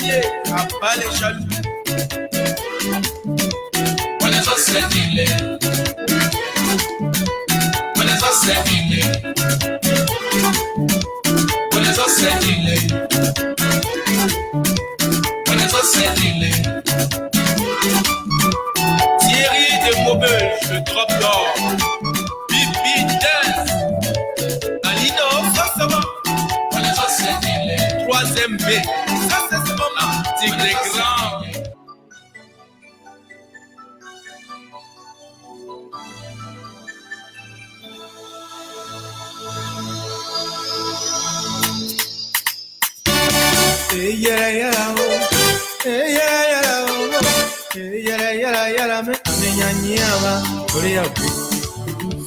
Dieu a pas les jaloux. On les a servis. On les a servis. On les a servis. On les a servis. Thierry de Maubeuge, le drop d'or. Bibi Dance. Alino, ça va. On les a servis. 3ème B. Ça c'est ce moment. Tigre grand.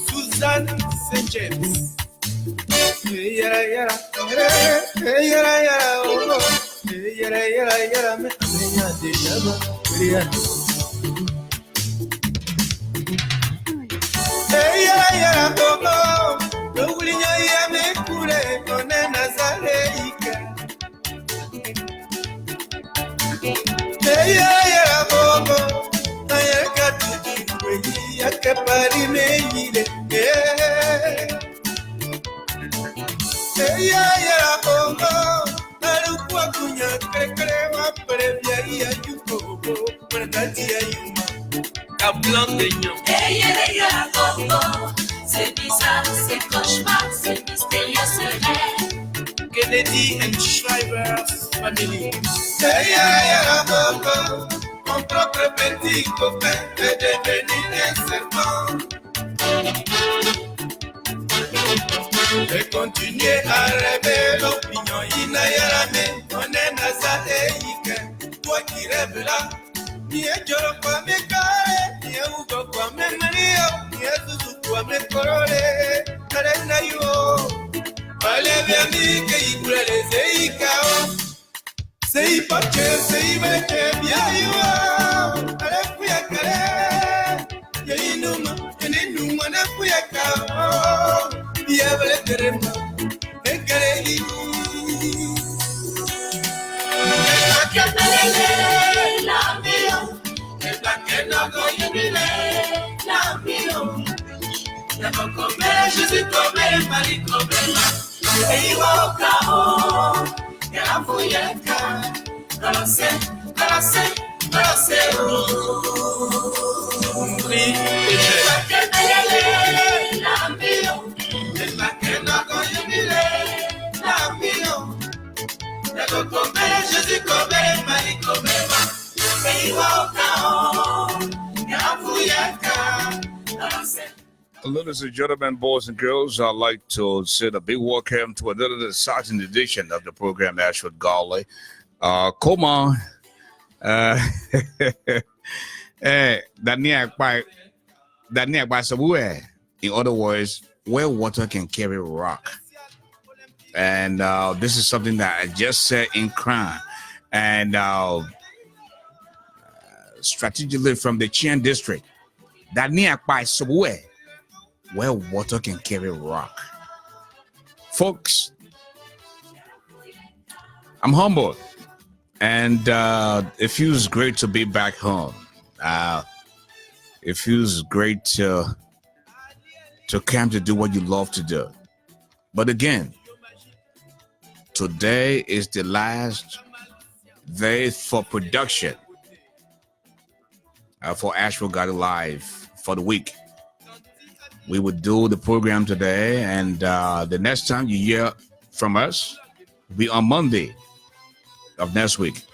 Suzanne Saint-James. C'est bizarre, c'est cauchemar, c'est mystérieux, ce rêve. Kennedy and Shriver's family. Mon propre petit copain est devenu un serpent. J'ai continué à rêver l'opinion inayarame. On est nazaéique, toi qui rêves là. Ni ejoro kwa me kare, ni ugo kwa me mario, ni azuzu kwa me korole. Kare na yo, wale vya mike ikulele zeikao. Sei pache, sei meche, bia yo. Kare kuya kare, ye inuma na kuya kao. Bia vale terema, kare yi. Jésus comme Marie comme et il va au chaos et la fouillette balancer oui Jésus comme Marie comme et il va au chaos et la fouillette balancer. Ladies and gentlemen, boys and girls, I'd like to send a big welcome to another exciting edition of the program, Ashford, Garley. Come on. In other words, where water can carry rock. And this is something that I just said in crime. And strategically from the Chien district, where water can carry rock. Folks, I'm humbled, and it feels great to be back home. It feels great to come to do what you love to do. But again, today is the last day for production for Ashford Garley Live for the week. We would do the program today, and the next time you hear from us will be on Monday of next week.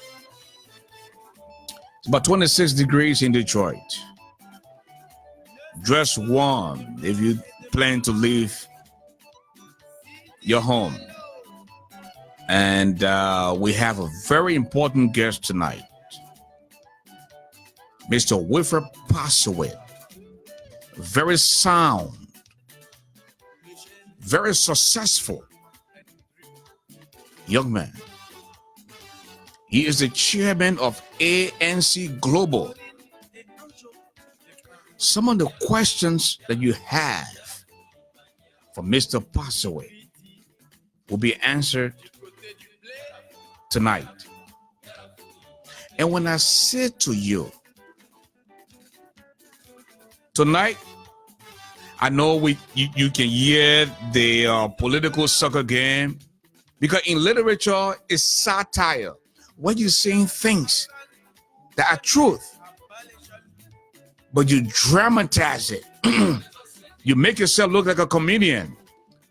It's about 26 degrees in Detroit. Dress warm if you plan to leave your home. And we have a very important guest tonight. Mr. Wilfred passed away. Very sound, very successful young man. He is the chairman of ANC Global. Some of the questions that you have for Mr. Passaway will be answered tonight. And when I say to you, tonight, I know you can hear the political soccer game, because in literature, it's satire, where you're saying things that are truth, but you dramatize it. You make yourself look like a comedian,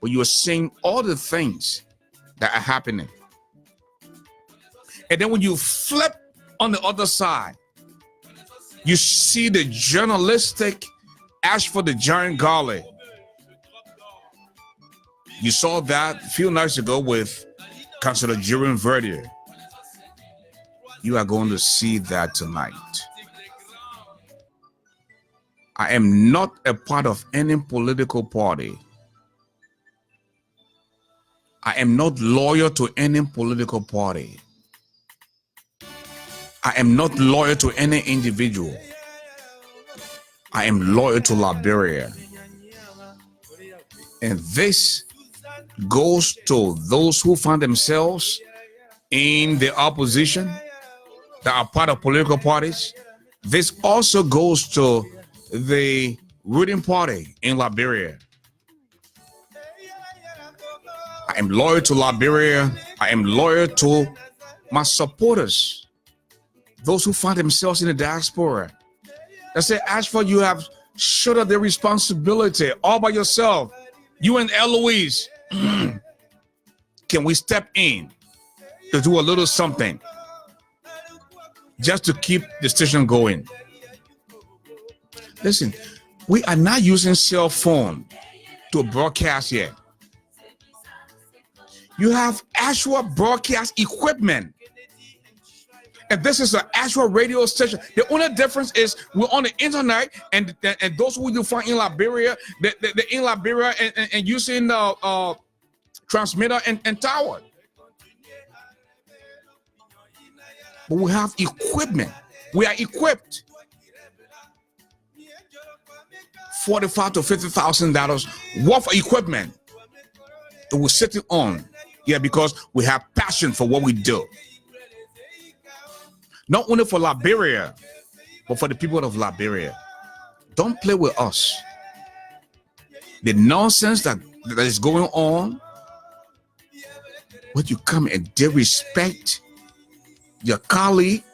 but you are saying all the things that are happening. And then when you flip on the other side, you see the journalistic Ashford, the giant Garley. You saw that a few nights ago with Councillor Jiren Verdier. You are going to see that tonight. I am not a part of any political party. I am not loyal to any political party. I am not loyal to any individual. I am loyal to Liberia. And this goes to those who find themselves in the opposition, that are part of political parties. This also goes to the ruling party in Liberia. I am loyal to Liberia. I am loyal to my supporters, those who find themselves in the diaspora. They say, Ashford, you have shouldered the responsibility all by yourself. You and Eloise, can we step in to do a little something just to keep the station going? Listen, we are not using cell phone to broadcast yet. You have actual broadcast equipment. And this is an actual radio station. The only difference is we're on the internet, and those who you find in Liberia, they're in Liberia and using transmitter and tower. But we have equipment. We are equipped. $45,000 to $50,000 worth of equipment that we're sitting on. Yeah, because we have passion for what we do. Not only for Liberia, but for the people of Liberia. Don't play with us. The nonsense that is going on, when you come and disrespect your colleague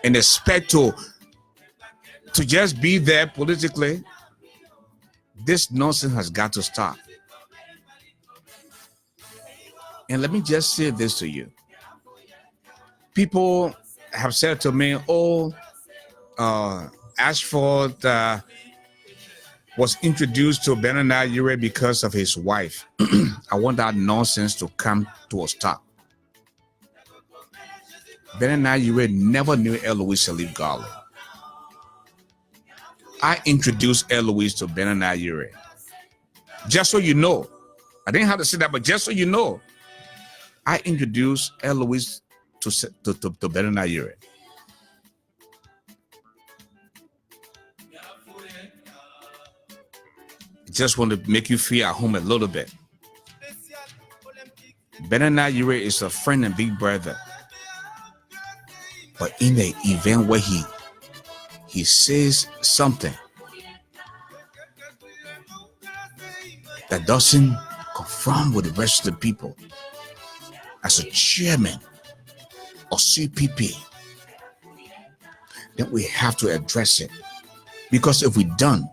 and expect to just be there politically, this nonsense has got to stop. And let me just say this to you. People have said to me, oh, Ashford was introduced to Bernard Ure because of his wife. I want that nonsense to come to a stop. Bernard Ure never knew Eloise Salif Garley. I introduced Eloise to Bernard Ure. Just so you know. I didn't have to say that, but just so you know, I introduced Eloise to Bernard Ure. Just want to make you feel at home a little bit. Bernard Ure is a friend and big brother. But in the event where he says something that doesn't conform with the rest of the people, as a chairman or CPP, then we have to address it. Because if we don't,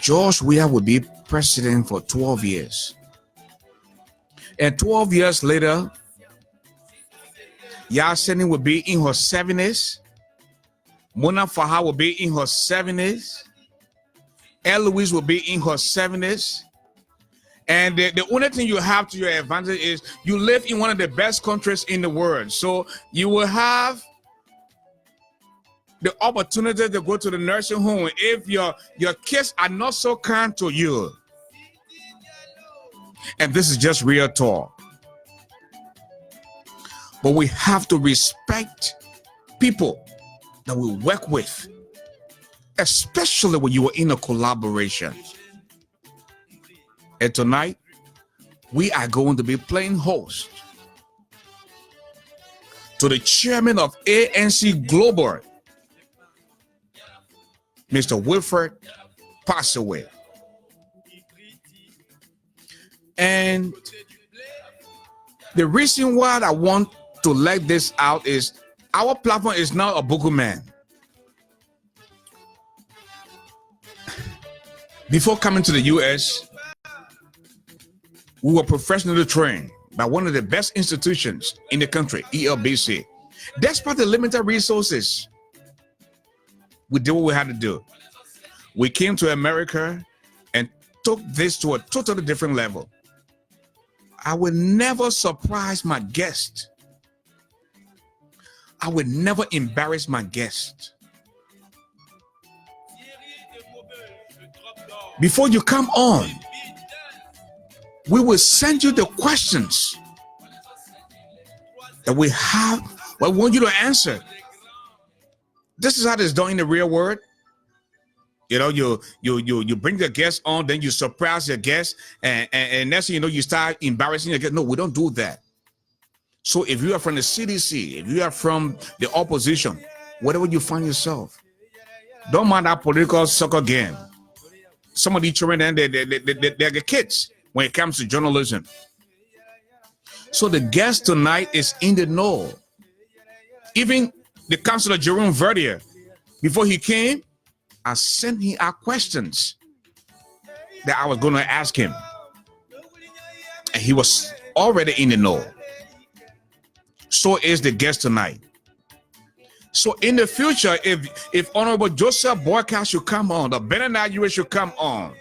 George Weah will be president for 12 years. And 12 years later, Yasini will be in her 70s. Mona Faha will be in her 70s. Eloise will be in her 70s. And the only thing you have to your advantage is you live in one of the best countries in the world. So you will have the opportunity to go to the nursing home if your kids are not so kind to you. And this is just real talk. But we have to respect people that we work with, especially when you are in a collaboration. And tonight, we are going to be playing host to the chairman of ANC Global, Mr. Wilfred, passed away. And the reason why I want to let this out is our platform is now a Buku man. Before coming to the US, we were professionally trained by one of the best institutions in the country, ELBC. Despite the limited resources, we did what we had to do. We came to America and took this to a totally different level. I will never surprise my guest. I will never embarrass my guest. Before you come on, we will send you the questions that we have. I want you to answer. This is how it's done in the real world. You know, you bring the guest on, then you surprise your guest, and next thing you know, you start embarrassing your guest. No, we don't do that. So if you are from the CDC, if you are from the opposition, whatever you find yourself, don't mind that political soccer game. Some of these children, they're the kids when it comes to journalism. So the guest tonight is in the know. Even the Councillor Jerome Verdier, before he came, I sent him our questions that I was going to ask him. And he was already in the know. So is the guest tonight. So in the future, if Honorable Joseph Boyka should come on, or Bernard Yue should come on,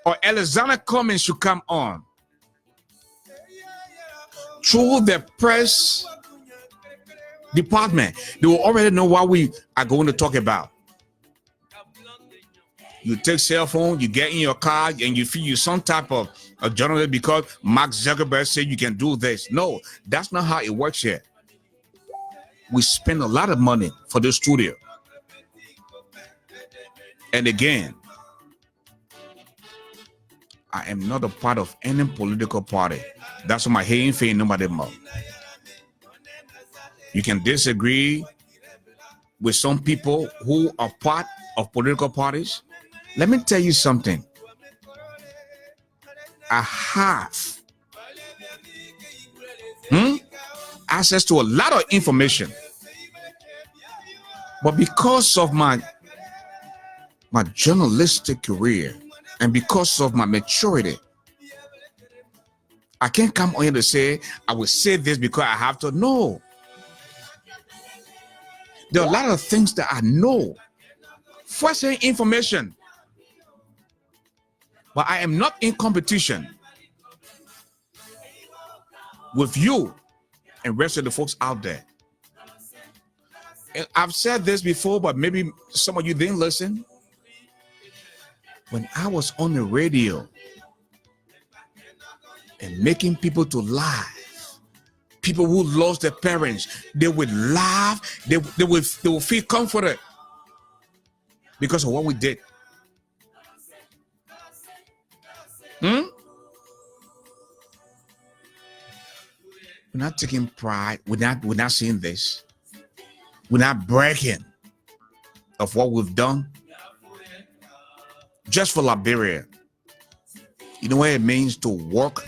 or Alexander Cummings should come on, through the press department, they will already know what we are going to talk about. You take cell phone, you get in your car, and you feel you some type of a journalist because Mark Zuckerberg said you can do this. No, that's not how it works here. We spend a lot of money for the studio. And again, I am not a part of any political party. That's why my haying thing nobody more. You can disagree with some people who are part of political parties. Let me tell you something. I have access to a lot of information, but because of my journalistic career and because of my maturity, I can't come on here to say I will say this because I have to know. There are a lot of things that I know, first-hand information, but I am not in competition with you and rest of the folks out there. And I've said this before, but maybe some of you didn't listen. When I was on the radio and making people to laugh, people who lost their parents, they would laugh, they would feel comforted because of what we did. We're not taking pride. We're not seeing this. We're not bragging of what we've done. Just for Liberia. You know what it means to work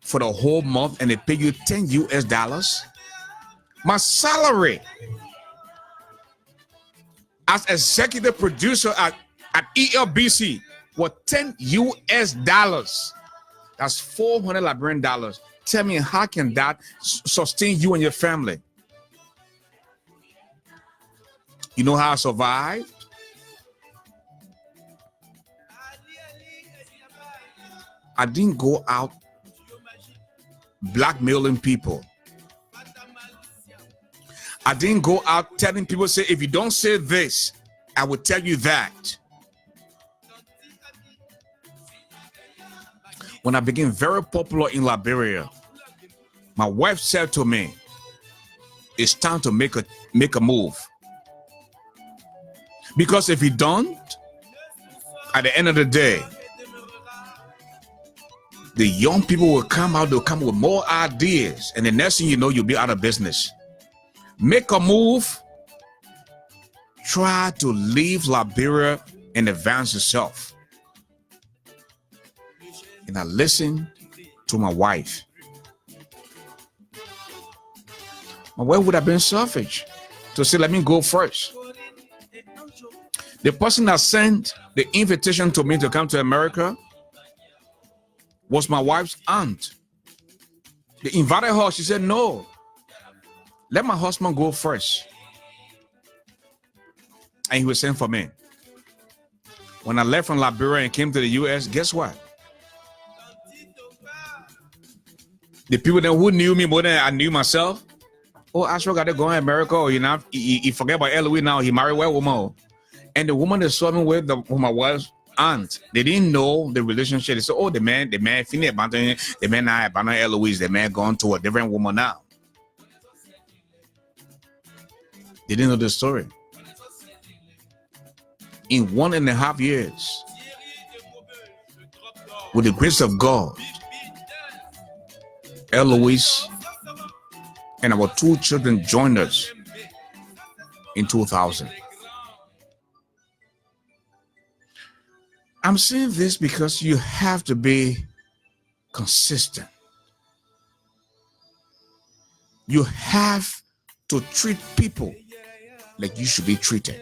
for the whole month and they pay you $10 US? My salary as executive producer at ELBC was $10 US. That's 400 Liberian dollars. Tell me, how can that sustain you and your family? You know how I survived? I didn't go out blackmailing people. I didn't go out telling people, say, if you don't say this, I will tell you that. When I became very popular in Liberia, my wife said to me, it's time to make a move. Because if you don't, at the end of the day, the young people will come out, they'll come with more ideas, and the next thing you know, you'll be out of business. Make a move. Try to leave Liberia and advance yourself. And I listened to my wife. My wife would have been selfish to say, let me go first. The person that sent the invitation to me to come to America was my wife's aunt. They invited her. She said, no, let my husband go first. And he was sent for me. When I left from Liberia and came to the U.S., guess what? The people that who knew me more than I knew myself, oh, Ashford got to go in America, or you know, he forget about Eloise now, he married a white woman. And the woman that saw me with my wife's aunt, they didn't know the relationship. They said, oh, the man, finished abandoning, the man now abandoned Eloise, the man gone to a different woman now. They didn't know the story. In 1.5 years, with the grace of God, Eloise and our 2 children joined us in 2000. I'm saying this because you have to be consistent. You have to treat people like you should be treated.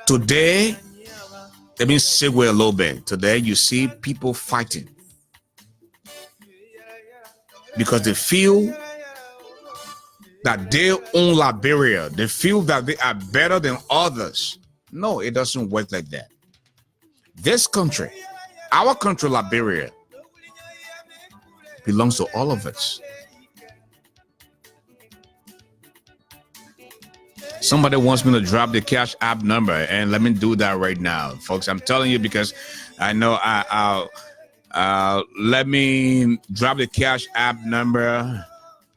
Today, let me segue a little bit. Today, you see people fighting because they feel that they own Liberia. They feel that they are better than others. No, it doesn't work like that. This country, our country, Liberia, belongs to all of us. Somebody wants me to drop the Cash App number, and let me do that right now, folks. I'm telling you because I know let me drop the Cash App number,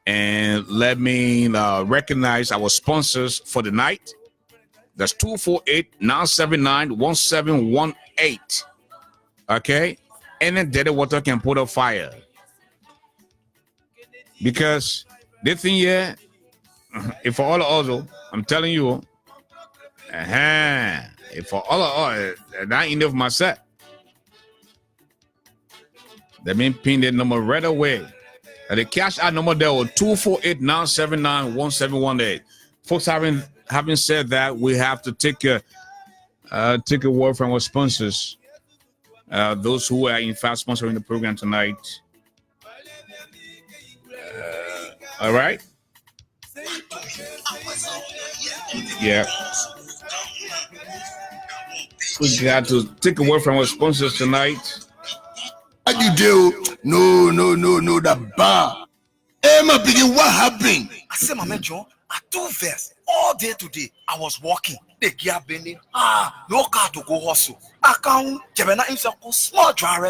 and let me recognize our sponsors for the night. That's 248-979-1718. Okay? And then Daddy Water can put a fire. Because this thing here, if for all of us, I'm telling you, if for all of us, that ain't enough my set. Let me pin that number right away. The Cash App number there was 248-979-1718. Folks, having said that, we have to take a word from our sponsors, those who are in fact sponsoring the program tonight. All right. Yeah. We got to take a word from our sponsors tonight. What you do? No, the bar. Hey, my begin, what happened? I said, my man John, I do verse all day today. I was walking. The gear bending. No car to go hustle. I can't. Jebena himself small driver.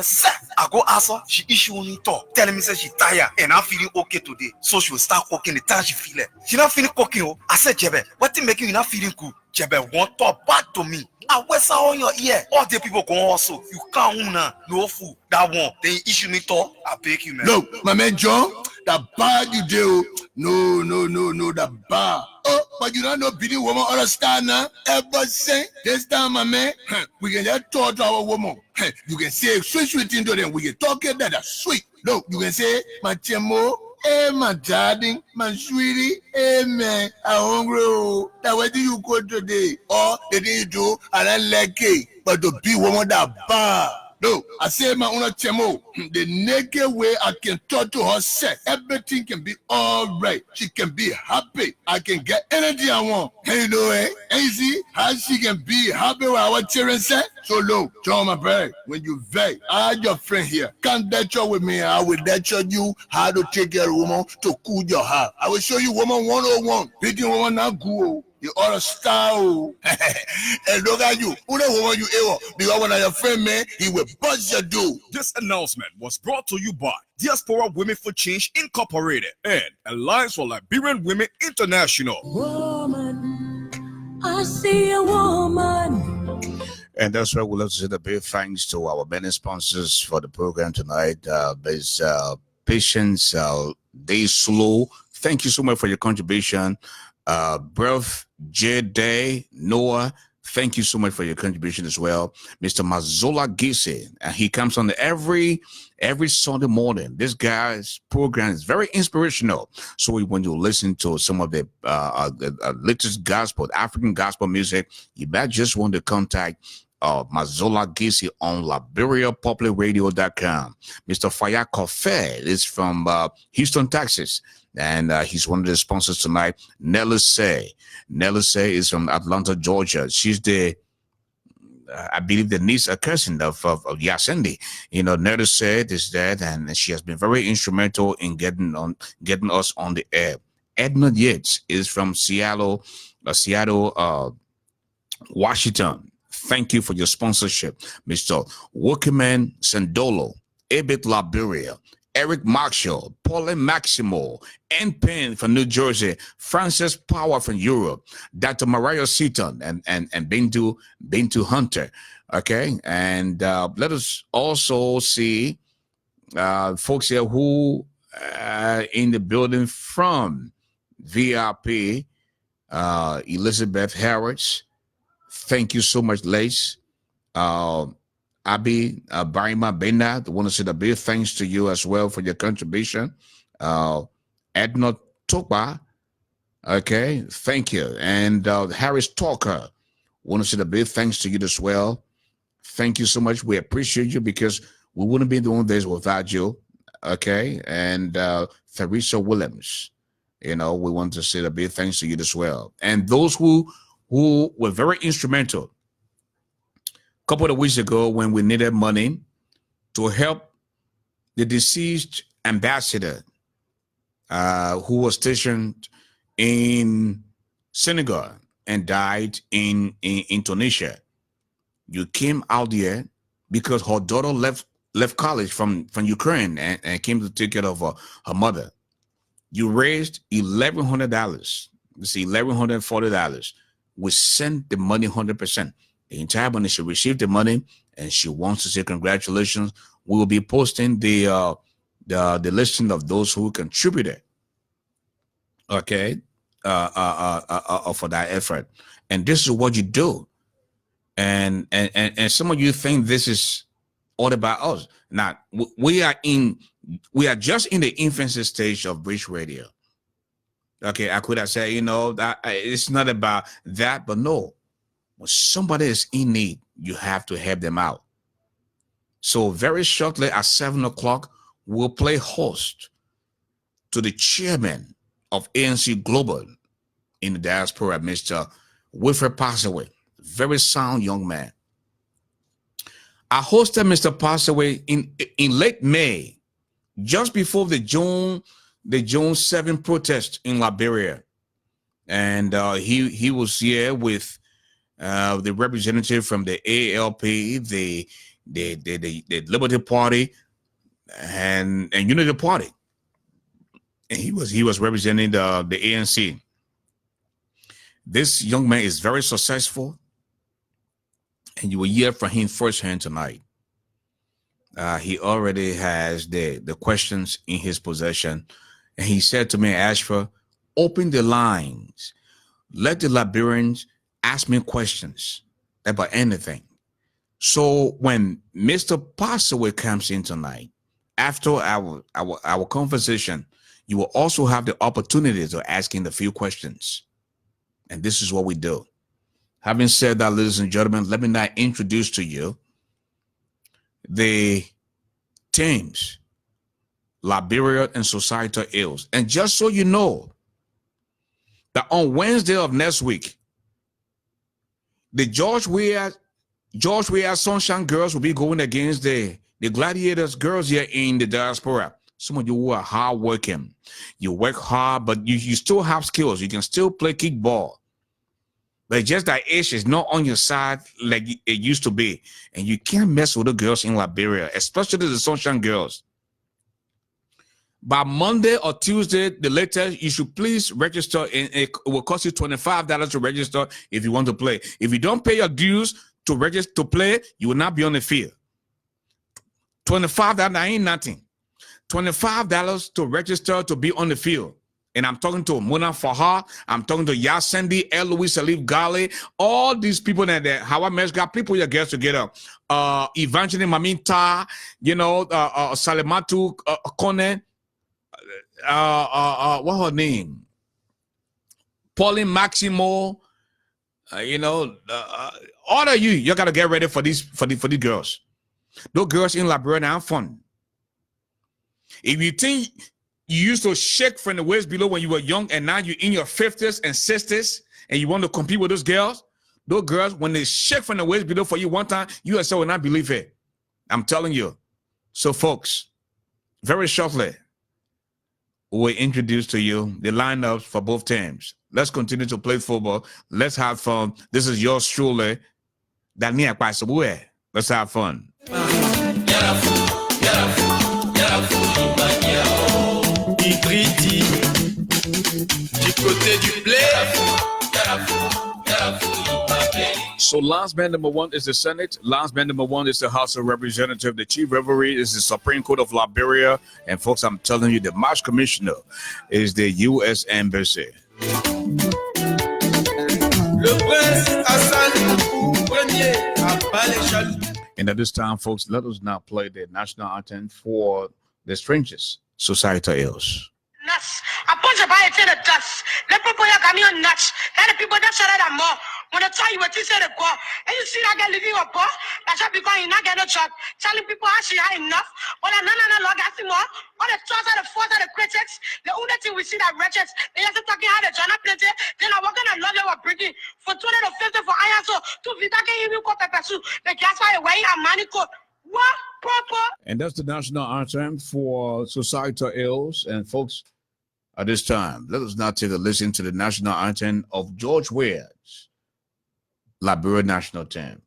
I go ask her. She issue me talk, telling me say she tired and I'm feeling okay today. So she will start cooking the time she feel it. She not feeling cooking. Oh, I said, Jebe, what thing making you not feeling good? Jebe want talk back to me. I whistle on your ear. All the people go hustle. You can't no food. That one. Then issue me talk. I beg you, man. No, my man John. The bar you do. No, the bar. Oh, but you don't know Billy woman understand now. Ever say this time, my man, we can just talk to our woman. You can say sweet into them. We can talk it that sweet. No, you can say my chemo. Hey, my darling, my sweetie, hey, man, I'm hungry. Now, where do you go today? Or the thing you do, I don't like it. But to be woman that bar. No, I say my own chemo. The naked way I can talk to her sex. Everything can be all right. She can be happy. I can get anything I want. And you know, and you see how she can be happy with our children say. So look, John, my brother, when you vet, I had your friend here. Come lecture with me. I will lecture you how to take care of a woman to cool your heart. I will show you woman 101. Beating woman not good. You are a star. And look at you. Who the woman you ever? Because when your friend, man, he will bust your dude. This announcement was brought to you by Diaspora Women for Change Incorporated and Alliance for Liberian Women International. Woman, I see a woman. And that's why we'd love to say the big thanks to our many sponsors for the program tonight. There's Patience, Day Slow. Thank you so much for your contribution. Breath, J Day, Noah. Thank you so much for your contribution as well. Mr. Mazola Gise, and he comes on every Sunday morning. This guy's program is very inspirational. So when you listen to some of the latest gospel, African gospel music, you might just want to contact Mazola Gisi on LiberiaPublicRadio.com. Mr. Faya Kofe is from Houston, Texas, and he's one of the sponsors tonight. Nelly Say is from Atlanta, Georgia. She's the I believe the niece, a cousin of Yasendi. You know, Nelly said is that, and she has been very instrumental in getting us on the air. Edna Yates is from Seattle, Washington. Thank you for your sponsorship, Mr. Wokeman Sandolo, Ebit Liberia, Eric Marshall, Pauline Maximo, N. Penn from New Jersey, Francis Power from Europe, Dr. Mariah Seaton, and Bintu Hunter. Okay, and let us also see folks here who in the building from VIP, Elizabeth Harris. Thank you so much, Lace. Abi Barima Bena, I want to say the big thanks to you as well for your contribution. Edna Topa, okay, thank you. And Harris Talker, want to say the big thanks to you as well. Thank you so much. We appreciate you because we wouldn't be doing this without you, okay? And Theresa Williams, you know, we want to say the big thanks to you as well. And those who were very instrumental a couple of weeks ago when we needed money to help the deceased ambassador who was stationed in Senegal and died in Tunisia. You came out there because her daughter left college from Ukraine and came to take care of her mother. You raised $1,100. You see, $1,140. We sent the money 100%. The entire money, she received the money, and she wants to say congratulations. We will be posting the listing of those who contributed. Okay, for that effort, and this is what you do. And some of you think this is all about us. Now we are just in the infancy stage of Bridge Radio. Okay, I could have said, you know, that it's not about that, but no. When somebody is in need, you have to help them out. So very shortly at 7 o'clock, we'll play host to the chairman of ANC Global in the diaspora, Mr. Wilfred Passaway, very sound young man. I hosted Mr. Passaway in late May, just before the June 7 protest in Liberia, and he was here with the representative from the ALP, the Liberty Party, and Unity Party, and he was representing the ANC. This young man is very successful, and you will hear from him firsthand tonight. He already has the questions in his possession. And he said to me, Ashford, open the lines. Let the Liberians ask me questions about anything. So when Mr. Passaway comes in tonight, after our conversation, you will also have the opportunity to ask him a few questions. And this is what we do. Having said that, ladies and gentlemen, let me now introduce to you the teams, Liberia and societal ills. And just so you know, that on Wednesday of next week, the George Weah Sunshine Girls will be going against the Gladiators girls here in the diaspora. Some of you who are hardworking, you work hard, but you still have skills. You can still play kickball. But just that age is not on your side like it used to be. And you can't mess with the girls in Liberia, especially the Sunshine Girls. By Monday or Tuesday, the latest, you should please register. And it will cost you $25 to register if you want to play. If you don't pay your dues, to register to play, you will not be on the field. $25 ain't nothing. $25 to register to be on the field. And I'm talking to Mona Faha, I'm talking to Yasendi, Louis Salif Garley, all these people that how I got people that get together. Evangeline Maminta, you know, Salematu Kone, what her name? Pauline Maximo, you know, all of you gotta get ready for these girls. Those girls in Liberia have fun. If you think you used to shake from the waist below when you were young, and now you're in your 50s and 60s, and you want to compete with those girls, when they shake from the waist below for you one time, you yourself will not believe it. I'm telling you. So, folks, very shortly, we'll introduce to you the lineups for both teams. Let's continue to play football. Let's have fun. This is yours truly, Daniel Kwasabue. Let's have fun. So last man number one is the Senate. Last man number one is the House of Representatives. The chief referee is the Supreme Court of Liberia. And folks, I'm telling you, the match commissioner is the U.S. Embassy. And at this time, folks, let us now play the national anthem for the strangers, societal ills. Nuts. I punch a buy it in the dust. Let people come here nuts. Let the people that shut them more. When I tell you what you say, the go. And you see that guy living up, that's why because you not get no truck. Telling people actually are enough. Well, no log at more. All the trust of the force of the critics. The only thing we see that wretches. They just talking how the John plenty. Then I walk in and love they were bringing for 20 to 50 for iron. So to Vita can even go pepper soup. The gas fire away and money coat. What proper? And that's the national anthem for societal ills. And folks, at this time, let us now take a listen to the national anthem of George Weah's Liberia national team.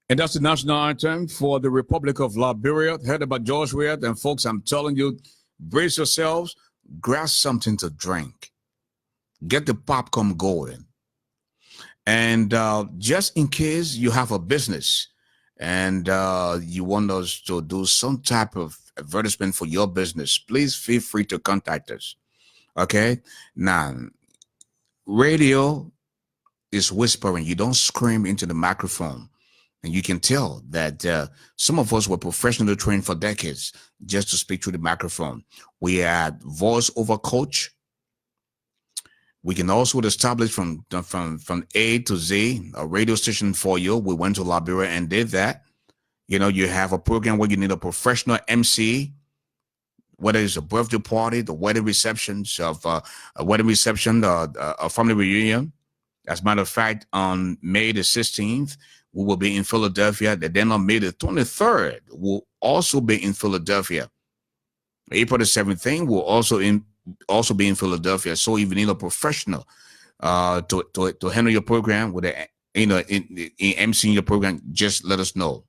And that's the national anthem for the Republic of Liberia, headed by George Weah. And folks, I'm telling you, brace yourselves, grab something to drink, get the popcorn going. And just in case you have a business and you want us to do some type of advertisement for your business, please feel free to contact us. Okay? Now, radio is whispering. You don't scream into the microphone. And you can tell that some of us were professionally trained for decades just to speak through the microphone. We had voice-over coach. We can also establish from A to Z a radio station for you. We went to Liberia and did that. You know, you have a program where you need a professional MC, whether it's a birthday party, the wedding receptions of a family reunion. As a matter of fact, on May the 16th, we will be in Philadelphia. Then on May the 23rd, we'll also be in Philadelphia. April the 17th, we'll also be in Philadelphia. So if you need a professional to handle your program with in emceeing your program, just let us know.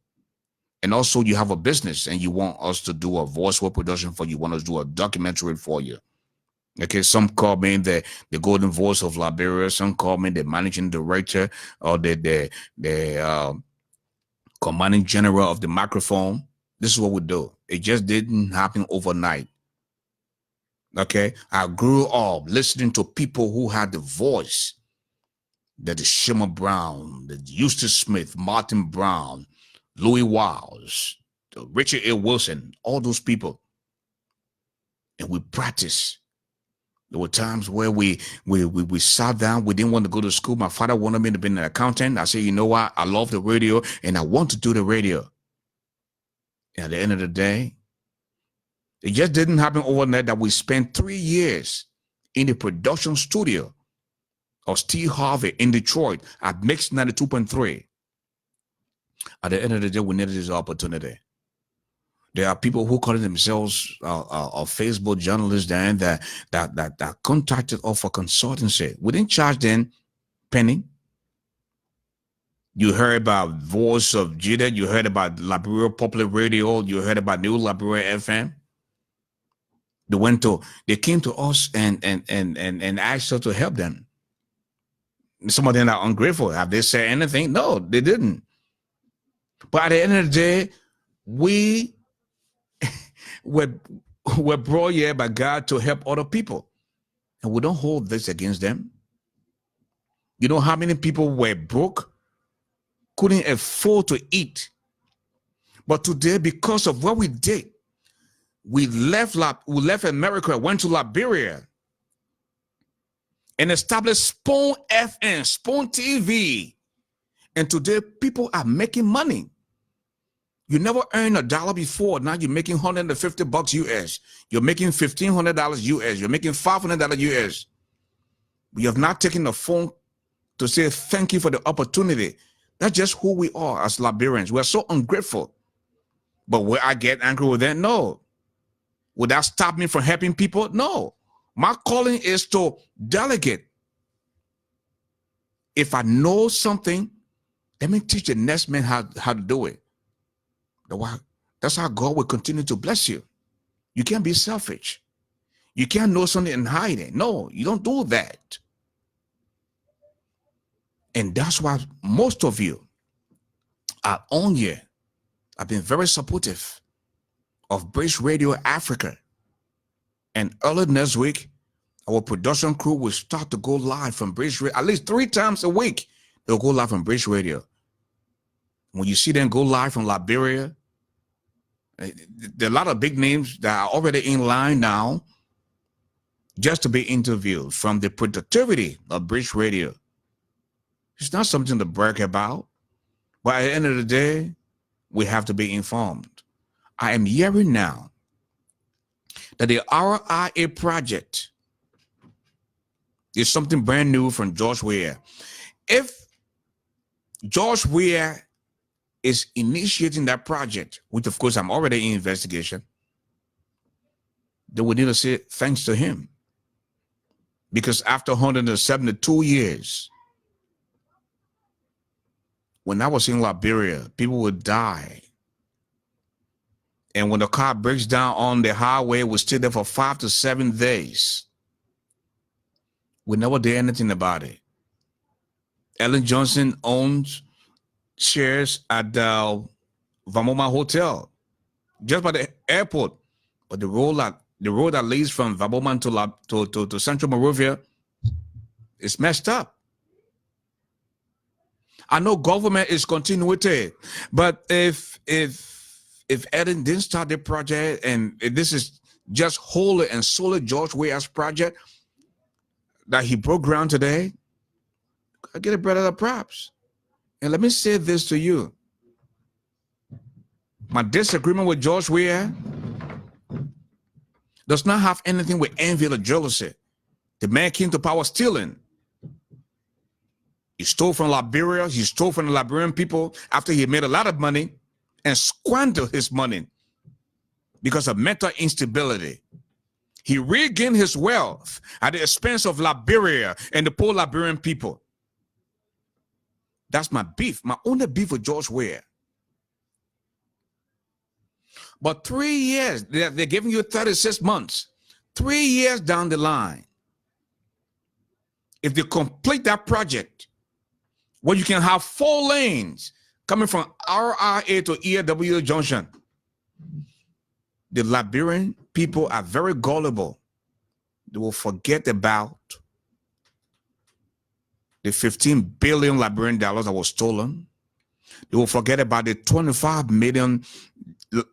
And also, you have a business and you want us to do a voiceover production for you. Want us to do a documentary for you. Okay, some call me the golden voice of Liberia. Some call me the managing director or the commanding general of the microphone. This is what we do. It just didn't happen overnight. Okay, I grew up listening to people who had the voice. That the Shimmer Brown, the Eustace Smith, Martin Brown, Louis Wiles, Richard A. Wilson, all those people. And we practice. There were times where we sat down. We didn't want to go to school. My father wanted me to be an accountant. I said, you know what? I love the radio and I want to do the radio. And at the end of the day, It just didn't happen overnight that we spent 3 years in the production studio of Steve Harvey in Detroit at Mix 92.3. At the end of the day, we needed this opportunity. There are people who call themselves Facebook journalists then that contacted us for consultancy. We didn't charge them penny. You heard about Voice of Judah. You heard about Liberia Public Radio. You heard about New Liberia FM. They came to us and asked us to help them. Some of them are ungrateful. Have they said anything? No, they didn't. But at the end of the day, we were brought here by God to help other people. And we don't hold this against them. You know how many people were broke, couldn't afford to eat. But today, because of what we did, we left America, went to Liberia, and established Spoon FM, Spoon TV. And today, people are making money. You never earned $1 before. Now you're making $150 US. You're making $1,500 US. You're making $500 US. We have not taken the phone to say thank you for the opportunity. That's just who we are as Liberians. We're so ungrateful. But will I get angry with that? No. Would that stop me from helping people? No. My calling is to delegate. If I know something, let me teach the next man how to do it. That's how God will continue to bless you. You can't be selfish. You can't know something and hide it. No, you don't do that. And that's why most of you are on here. I've been very supportive of Brace Radio Africa. And early next week, our production crew will start to go live from Brace Radio. At least 3 times a week, they'll go live from Brace Radio. When you see them go live from Liberia, there are a lot of big names that are already in line now just to be interviewed from the productivity of British Radio. It's not something to brag about, but at the end of the day, we have to be informed. I am hearing now that the RIA project is something brand new from George Weah. If George Weah is initiating that project, which of course I'm already in investigation, then we need to say thanks to him. Because after 172 years, when I was in Liberia, people would die. And when the car breaks down on the highway, we stay there for 5 to 7 days. We never did anything about it. Ellen Johnson owns shares at the Vamoma Hotel, just by the airport. But the road that leads from Vamoma to Central Monrovia is messed up. I know government is continuity, but if Ellen didn't start the project, and if this is just wholly and solely George Weah's project that he broke ground today, I get a brother of props. And let me say this to you. My disagreement with George Weah does not have anything with envy or jealousy. The man came to power stealing. He stole from Liberia. He stole from the Liberian people after he made a lot of money and squandered his money because of mental instability. He regained his wealth at the expense of Liberia and the poor Liberian people. That's my beef, my only beef with George Weah. But 3 years, they're giving you 36 months. 3 years down the line, if they complete that project, where you can have 4 lanes coming from RIA to EAW Junction, the Liberian people are very gullible. They will forget about the 15 billion Liberian dollars that was stolen. They will forget about the 25 million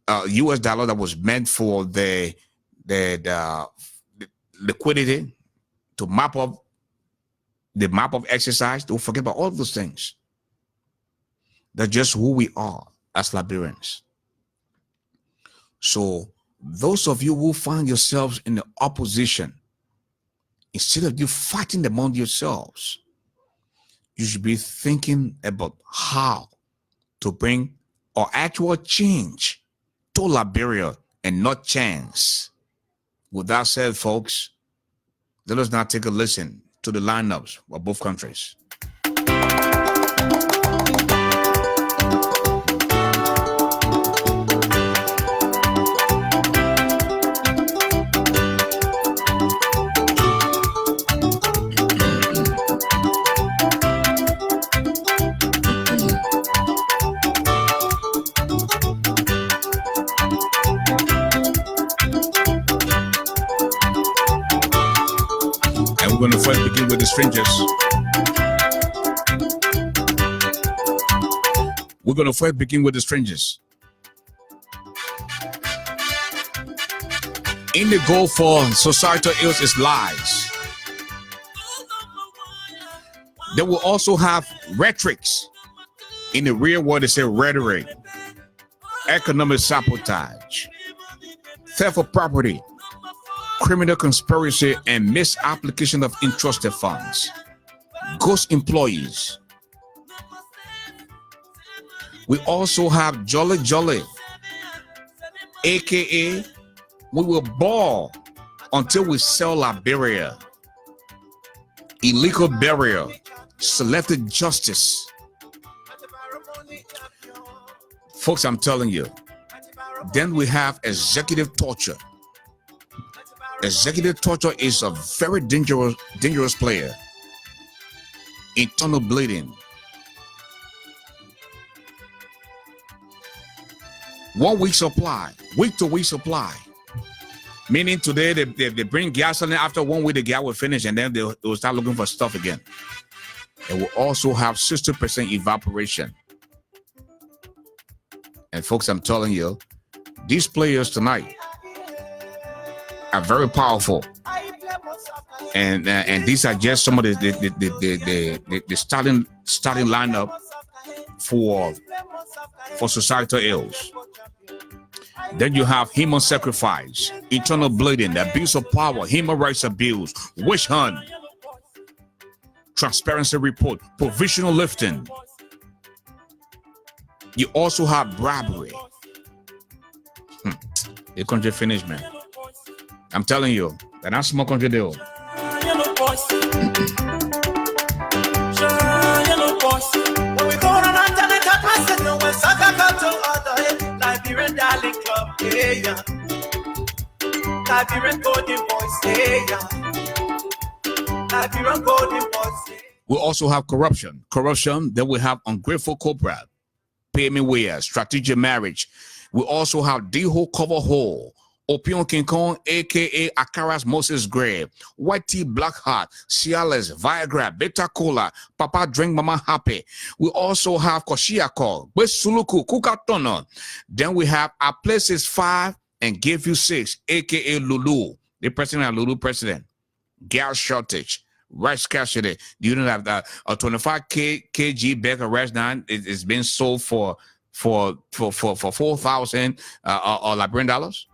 US dollars that was meant for the liquidity to map up the map of exercise. They will forget about all of those things. That's just who we are as Liberians. So those of you who find yourselves in the opposition, instead of you fighting among yourselves, you should be thinking about how to bring or actual change to Liberia and not chance. With that said, folks, let us now take a listen to the lineups of both countries. We're going to first begin with the strangers. We're going to first begin with the strangers. In the goal for societal ills is lies. They will also have rhetorics. In the real world, they say rhetoric, economic sabotage, theft of property, criminal conspiracy, and misapplication of entrusted funds, ghost employees. We also have Jolly Jolly, aka we will ball until we sell Liberia, illegal burial, selective justice. Folks, I'm telling you. Then we have executive torture. Executive torture is a very dangerous player. Internal bleeding. 1 week supply, week to week supply. Meaning today they bring gasoline, after 1 week the gas will finish, and then they'll start looking for stuff again. It will also have 60% evaporation. And folks, I'm telling you, these players tonight are very powerful, and these are just some of the starting lineup for societal ills. Then you have human sacrifice, internal bleeding, abuse of power, human rights abuse, witch hunt, transparency report, provisional lifting. You also have bribery. The country finished, man. I'm telling you, and that's small country deal. We also have corruption. Then we have ungrateful corporate, payment wear, strategic marriage. We also have D-hole cover hole, Opion King Kong, aka Akara's Moses Gray, White Tea Black Heart, Cialis, Viagra, Beta Cola, Papa Drink Mama Happy. We also have Koshiako, Besuluku, Kukatono. Then we have Our Places 5 and Give You 6, aka Lulu, the president and Lulu president. Gas shortage, rice scarcity. You don't have that. A 25 kg bag of rice now is being sold for 4,000 Liberian dollars.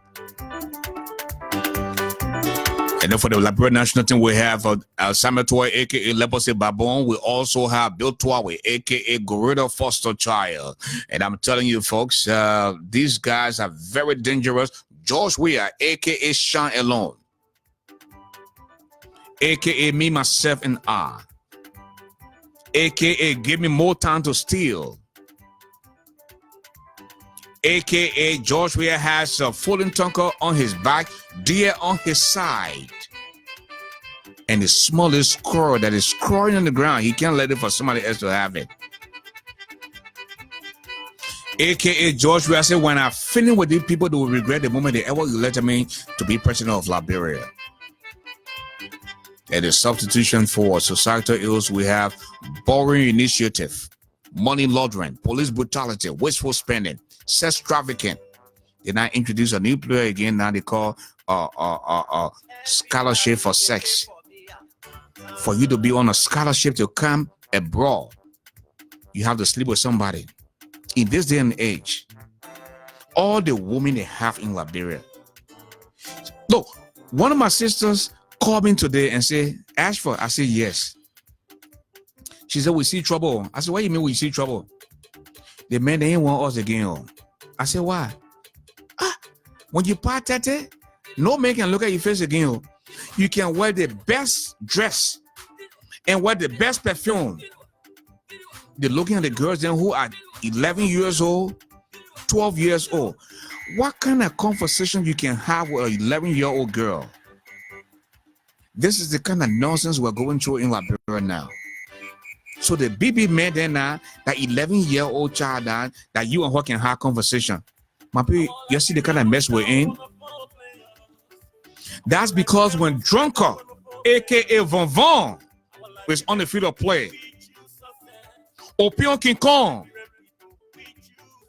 And then for the Liberian national team, we have Samuel Toy, aka Leposi Babon. We also have Bill Twawe, aka Gorilla Foster Child. And I'm telling you, folks, these guys are very dangerous. George Weah, aka Sean Alone, aka Me, Myself, and I, aka Give Me More Time to Steal, aka George Weah has a fallen tunker on his back, deer on his side, and the smallest squirrel that is crawling on the ground. He can't let it for somebody else to have it. AKA George Weah said, when I finish with these people, they will regret the moment they ever elected me to be president of Liberia. And the substitution for societal ills, we have borrowing initiative, money laundering, police brutality, wasteful spending, sex trafficking. They now introduce a new player again. Now they call scholarship for sex. For you to be on a scholarship to come abroad, you have to sleep with somebody. In this day and age, all the women they have in Liberia, One of my sisters called me today and said, Ashford. I said, yes. She said, we see trouble. I said, what do you mean we see trouble? The men, they ain't want us again. I said, why? When you part at it, no man can look at your face again. You can wear the best dress and wear the best perfume. They're looking at the girls then who are 11 years old, 12 years old. What kind of conversation you can have with an 11-year-old girl? This is the kind of nonsense we're going through in Liberia now. So the BB man there now, that 11-year-old child that you and her can have conversation. My people, you see the kind of mess we're in? That's because when Drunker, aka Von Von, was on the field of play, Opion King Kong,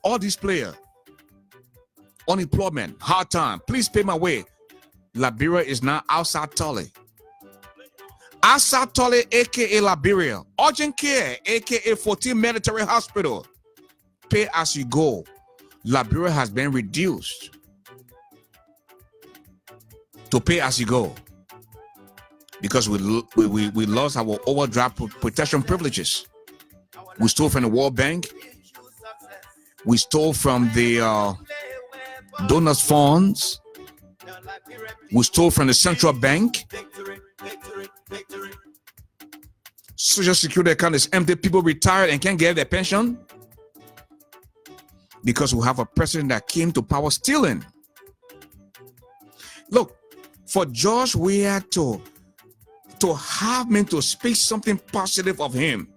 all these players, unemployment, hard time, please pay my way. Liberia is now outside Tully. Outside Tully, aka Liberia. Urgent care, aka 14 Military Hospital. Pay as you go. Liberia has been reduced to pay as you go because we lost our overdraft protection privileges. We stole from the World Bank. We stole from the donors funds. We stole from the central bank. Social security account is empty. People retired and can't get their pension because we have a president that came to power stealing. Look, for George Weah to have me to speak something positive of him,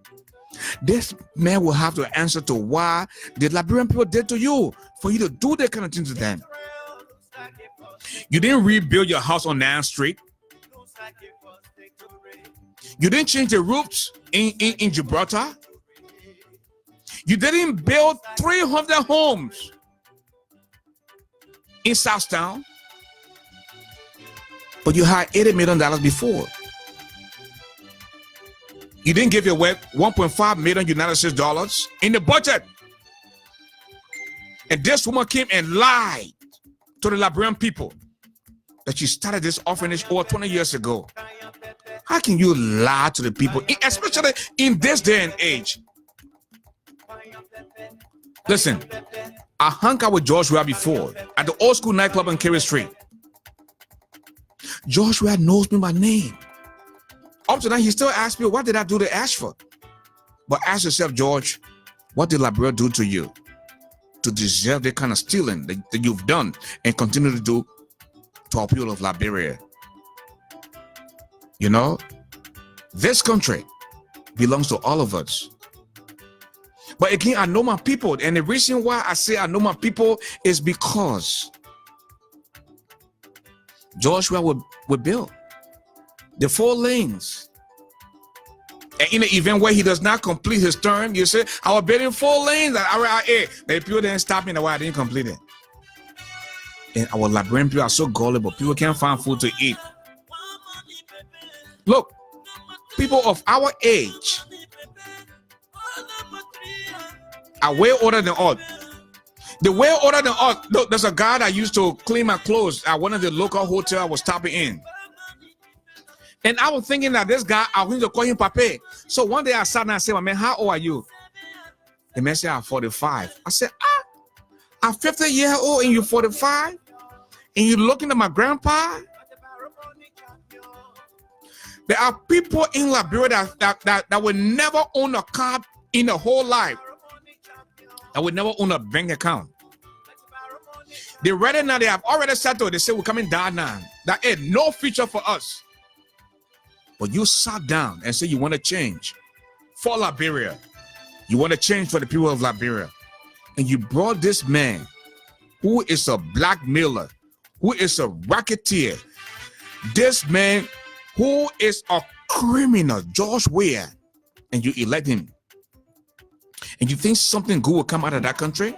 this man will have to answer to why the Liberian people did to you for you to do that kind of thing to them. You didn't rebuild your house on 9th Street. You didn't change the roofs in Gibraltar. You didn't build 300 homes in Southtown. But you had $80 million before. You didn't give your way $1.5 million United States dollars in the budget. And this woman came and lied to the Liberian people that she started this orphanage over 20 years ago. How can you lie to the people, especially in this day and age? Listen, I hung out with George Weah before at the old school nightclub on Kerry Street. George Weah knows me by name. Up to now, he still asks me, what did I do to Ashford? But ask yourself, George, what did Liberia do to you to deserve the kind of stealing that you've done and continue to do to our people of Liberia? You know, this country belongs to all of us. But again, I know my people. And the reason why I say I know my people is because Joshua would build the 4 lanes. And in the event where he does not complete his term, you say, I was building 4 lanes at RIA. The people didn't stop me in the way I didn't complete it. And our Liberian people are so gullible. People can't find food to eat. Look, people of our age are way older than us. The way older than us. Look, there's a guy that used to clean my clothes at one of the local hotels I was stopping in. And I was thinking that this guy, I was going to call him Pape. So one day I sat down and said, man, how old are you? The man said, I'm 45. I said, I'm 50 years old and you're 45? And you're looking at my grandpa? There are people in Liberia that will never own a car in their whole life. That will never own a bank account. They ready now, they have already settled. They say we're coming down now. That ain't no future for us. But you sat down and said you want to change for Liberia. You want to change for the people of Liberia. And you brought this man who is a blackmailer, who is a racketeer. This man who is a criminal, George Weah, and you elect him. And you think something good will come out of that country?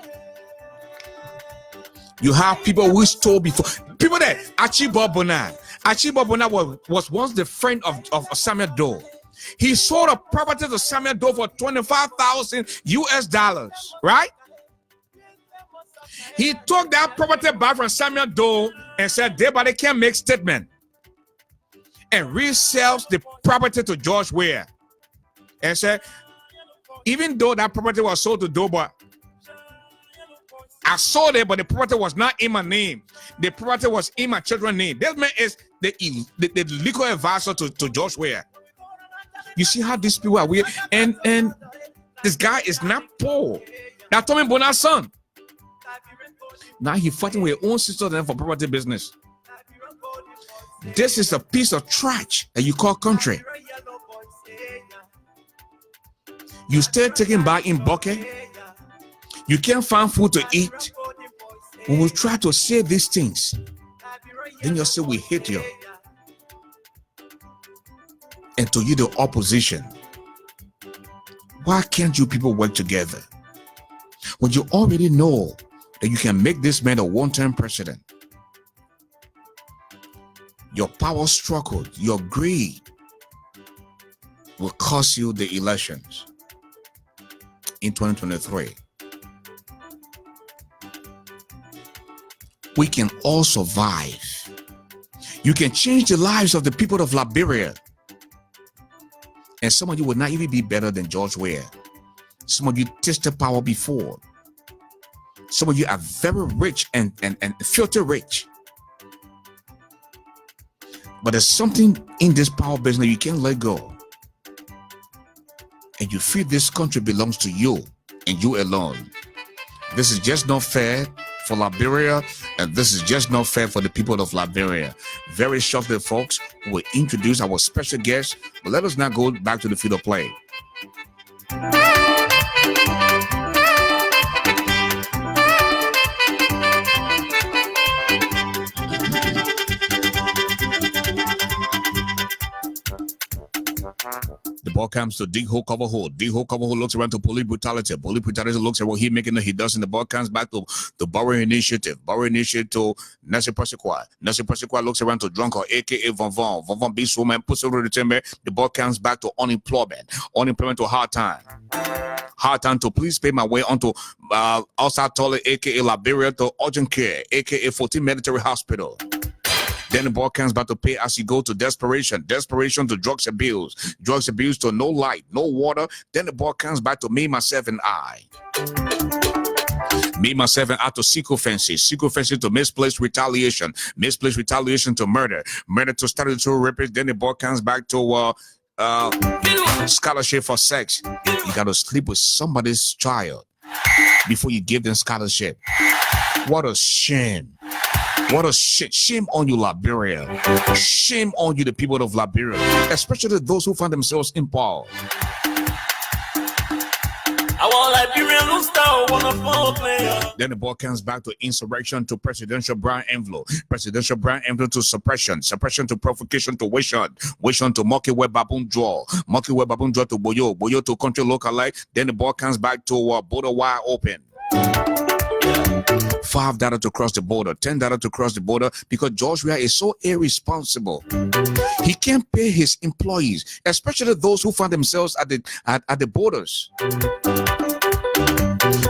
You have people who stole before. People there, Archibald Bonner. Archibald Bonner was once the friend of Samuel Doe. He sold a property to Samuel Doe for $25,000 US, right? He took that property back from Samuel Doe and said, they can't make statement. and resells the property to George Weah. And said, even though that property was sold to Doba, I sold it, but the property was not in my name. The property was in my children's name. This man is the legal advisor to George Weah. You see how these people are weird? And this guy is not poor. That's Tommy Bona's son. Now he's fighting with his own sister for property business. This is a piece of trash that you call country. You still taking back in bucket. You can't find food to eat. When we try to say these things, then you say we hate you. And to you, the opposition. Why can't you people work together? When you already know that you can make this man a one-term president. Your power struggle, your greed will cost you the elections in 2023. We can all survive. You can change the lives of the people of Liberia. And some of you will not even be better than George Weah. Some of you tasted power before. Some of you are very rich and filthy rich. But there's something in this power business you can't let go. And you feel this country belongs to you and you alone. This is just not fair for Liberia, and this is just not fair for the people of Liberia. Very shortly, folks, we'll introduce our special guest, but let us now go back to the field of play. The ball comes to dig hole, cover hole. Dig hole, cover hole looks around to police brutality. Police brutality looks at what he making that he does, and the ball comes back to the Borough Initiative. Borough Initiative to Nancy Persiqua. Nancy Persiqua looks around to Drunker, aka Von Von. Von Von beats woman, puts over the timber. The ball comes back to unemployment. Unemployment to hard time. Hard time to please pay my way onto outside toilet, aka Liberia, to urgent care, aka 14 Military Hospital. Then the ball comes back to pay as you go to desperation. Desperation to drugs abuse. Drugs abuse to no light, no water. Then the ball comes back to me, myself, and I. Me, myself, and I to sycophancy. Sycophancy to misplaced retaliation. Misplaced retaliation to murder. Murder to statutory rapist. Then the ball comes back to scholarship for sex. You got to sleep with somebody's child before you give them scholarship. What a shame. What a shit. Shame on you, Liberia. Shame on you, the people of Liberia, especially those who find themselves in power. I want Liberian loose down, wonderful player. Then the ball comes back to insurrection to presidential brown envelope. Presidential brown envelope to suppression. Suppression to provocation to wishon. Wishon to monkey web baboon draw. Monkey web baboon draw to boyo. Boyo to country localite. Then the ball comes back to border wide open. $5 to cross the border, $10 to cross the border, because George Weah is so irresponsible. He can't pay his employees, especially those who find themselves at the borders.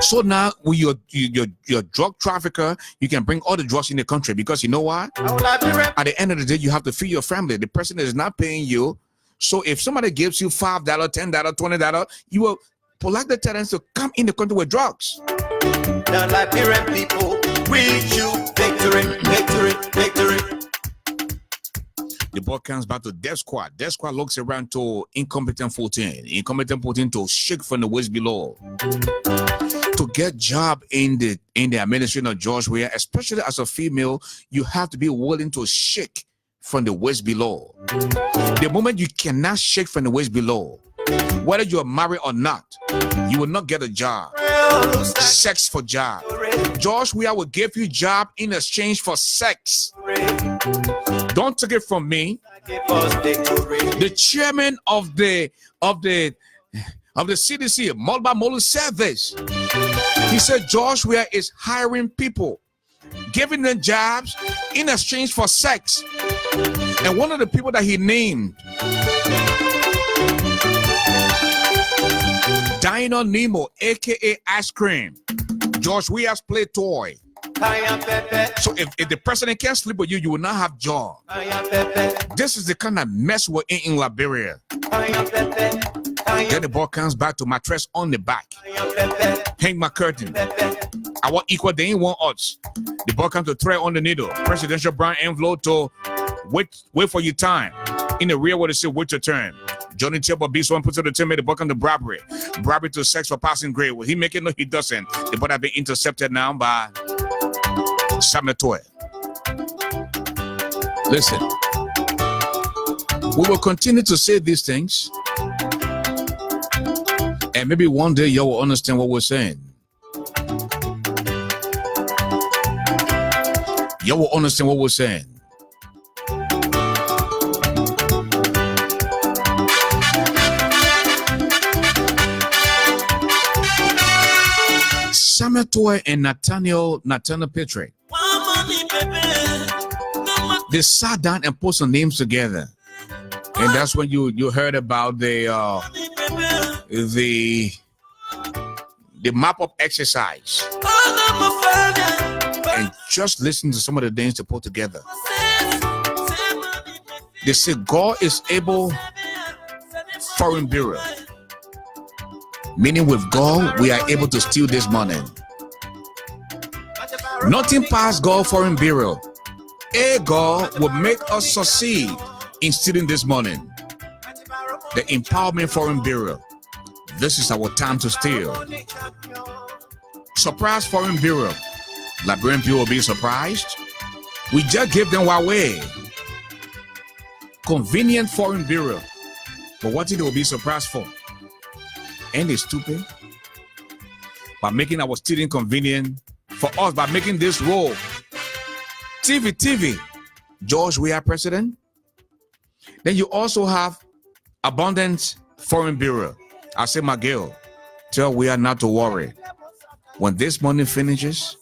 So now, with your drug trafficker, you can bring all the drugs in the country, because you know what? At the end of the day, you have to feed your family. The person is not paying you. So if somebody gives you $5, $10, $20, you will polite the tenants to come in the country with drugs. The Liberian people, we choose victory, victory, victory. The ball comes back to Death Squad. Death Squad looks around to Incompetent 14. Incompetent 14 to shake from the waist below. To get job in the administration of George Weah, especially as a female, you have to be willing to shake from the waist below. The moment you cannot shake from the waist below, whether you are married or not, you will not get a job. Sex for job. George Weah will give you job in exchange for sex. Don't take it from me. The chairman of the CDC, Molba Molu, said this. He said George Weah is hiring people, giving them jobs in exchange for sex. And one of the people that he named, Dino Nemo, aka Ice Cream, George Weah's play toy. So if the president can't sleep with you, you will not have joy. This is the kind of mess we're in Liberia. Then the ball comes back to mattress on the back. Hang my curtain. I want equal, they ain't want odds. The ball comes to thread on the needle. Presidential brown envelope to wait for your time. In the real, what it say, wait your turn. Johnny Chipper beats one, puts on the team, the ball on the bribery. Bribery to sex for passing grade. Will he make it? No, he doesn't. The ball have been intercepted now by Samuel Toy. Listen, we will continue to say these things, and maybe one day you will understand what we're saying. You will understand what we're saying. Samuel Toy and Nathaniel Patrick, they sat down and put some names together, and that's when you heard about the map up exercise. And just listen to some of the things they put together. They say God is able. Foreign Bureau, meaning with God we are able to steal this money. Nothing past God. Foreign Bureau, God will make us succeed in stealing this money. The Empowerment Foreign Bureau, this is our time to steal. Surprise Foreign Bureau, Liberian people will be surprised. We just give them our way. Convenient Foreign Bureau, but what they will be surprised for? And they stupid by making our stealing convenient for us, by making this role. TV, George, we are president. Then you also have Abundance Foreign Bureau. I say, my girl, tell we are not to worry. When this money finishes,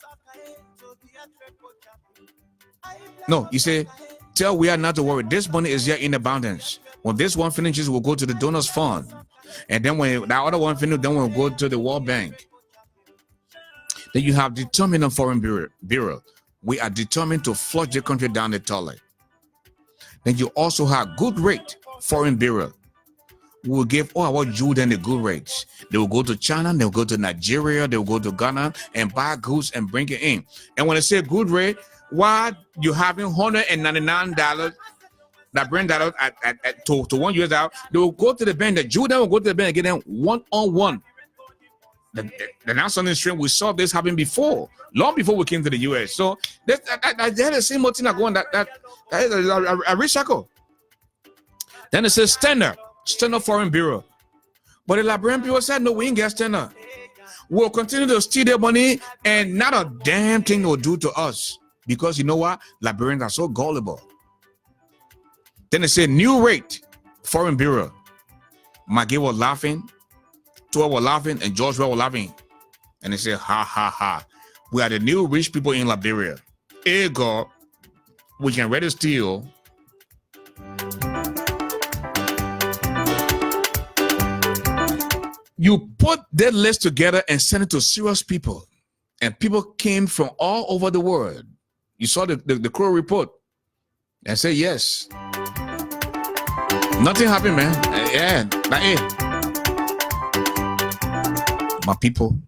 no, you say, tell we are not to worry. This money is here in abundance. When this one finishes, we'll go to the donors fund. And then when that other one finishes, then we'll go to the World Bank. Then you have Determined Foreign Bureau. We are determined to flush the country down the toilet. Then you also have Good Rate Foreign Bureau. We will give all our children the good rates. They will go to China, they will go to Nigeria, they will go to Ghana and buy goods and bring it in. And when I say good rate, why you having $199 that bring that out to 1 US out, they will go to the bank. The Jordan will go to the bank and get them one-on-one. The national stream, we saw this happen before, long before we came to the US. So there's the same thing going that is a recycle. Then it says Standard Foreign Bureau. But the Liberian people said, no, we ain't get Standard. We'll continue to steal their money and not a damn thing will do to us. Because you know what? Liberians are so gullible. Then they say New Rate Foreign Bureau. Maggie was laughing, Tua was laughing, and George was laughing. And they say, ha, ha, ha. We are the new rich people in Liberia. Hey, God, we can ready steal. You put that list together and send it to serious people. And people came from all over the world. You saw the Crow report and say, yes. Nothing happened, man. Yeah, that's it. My people,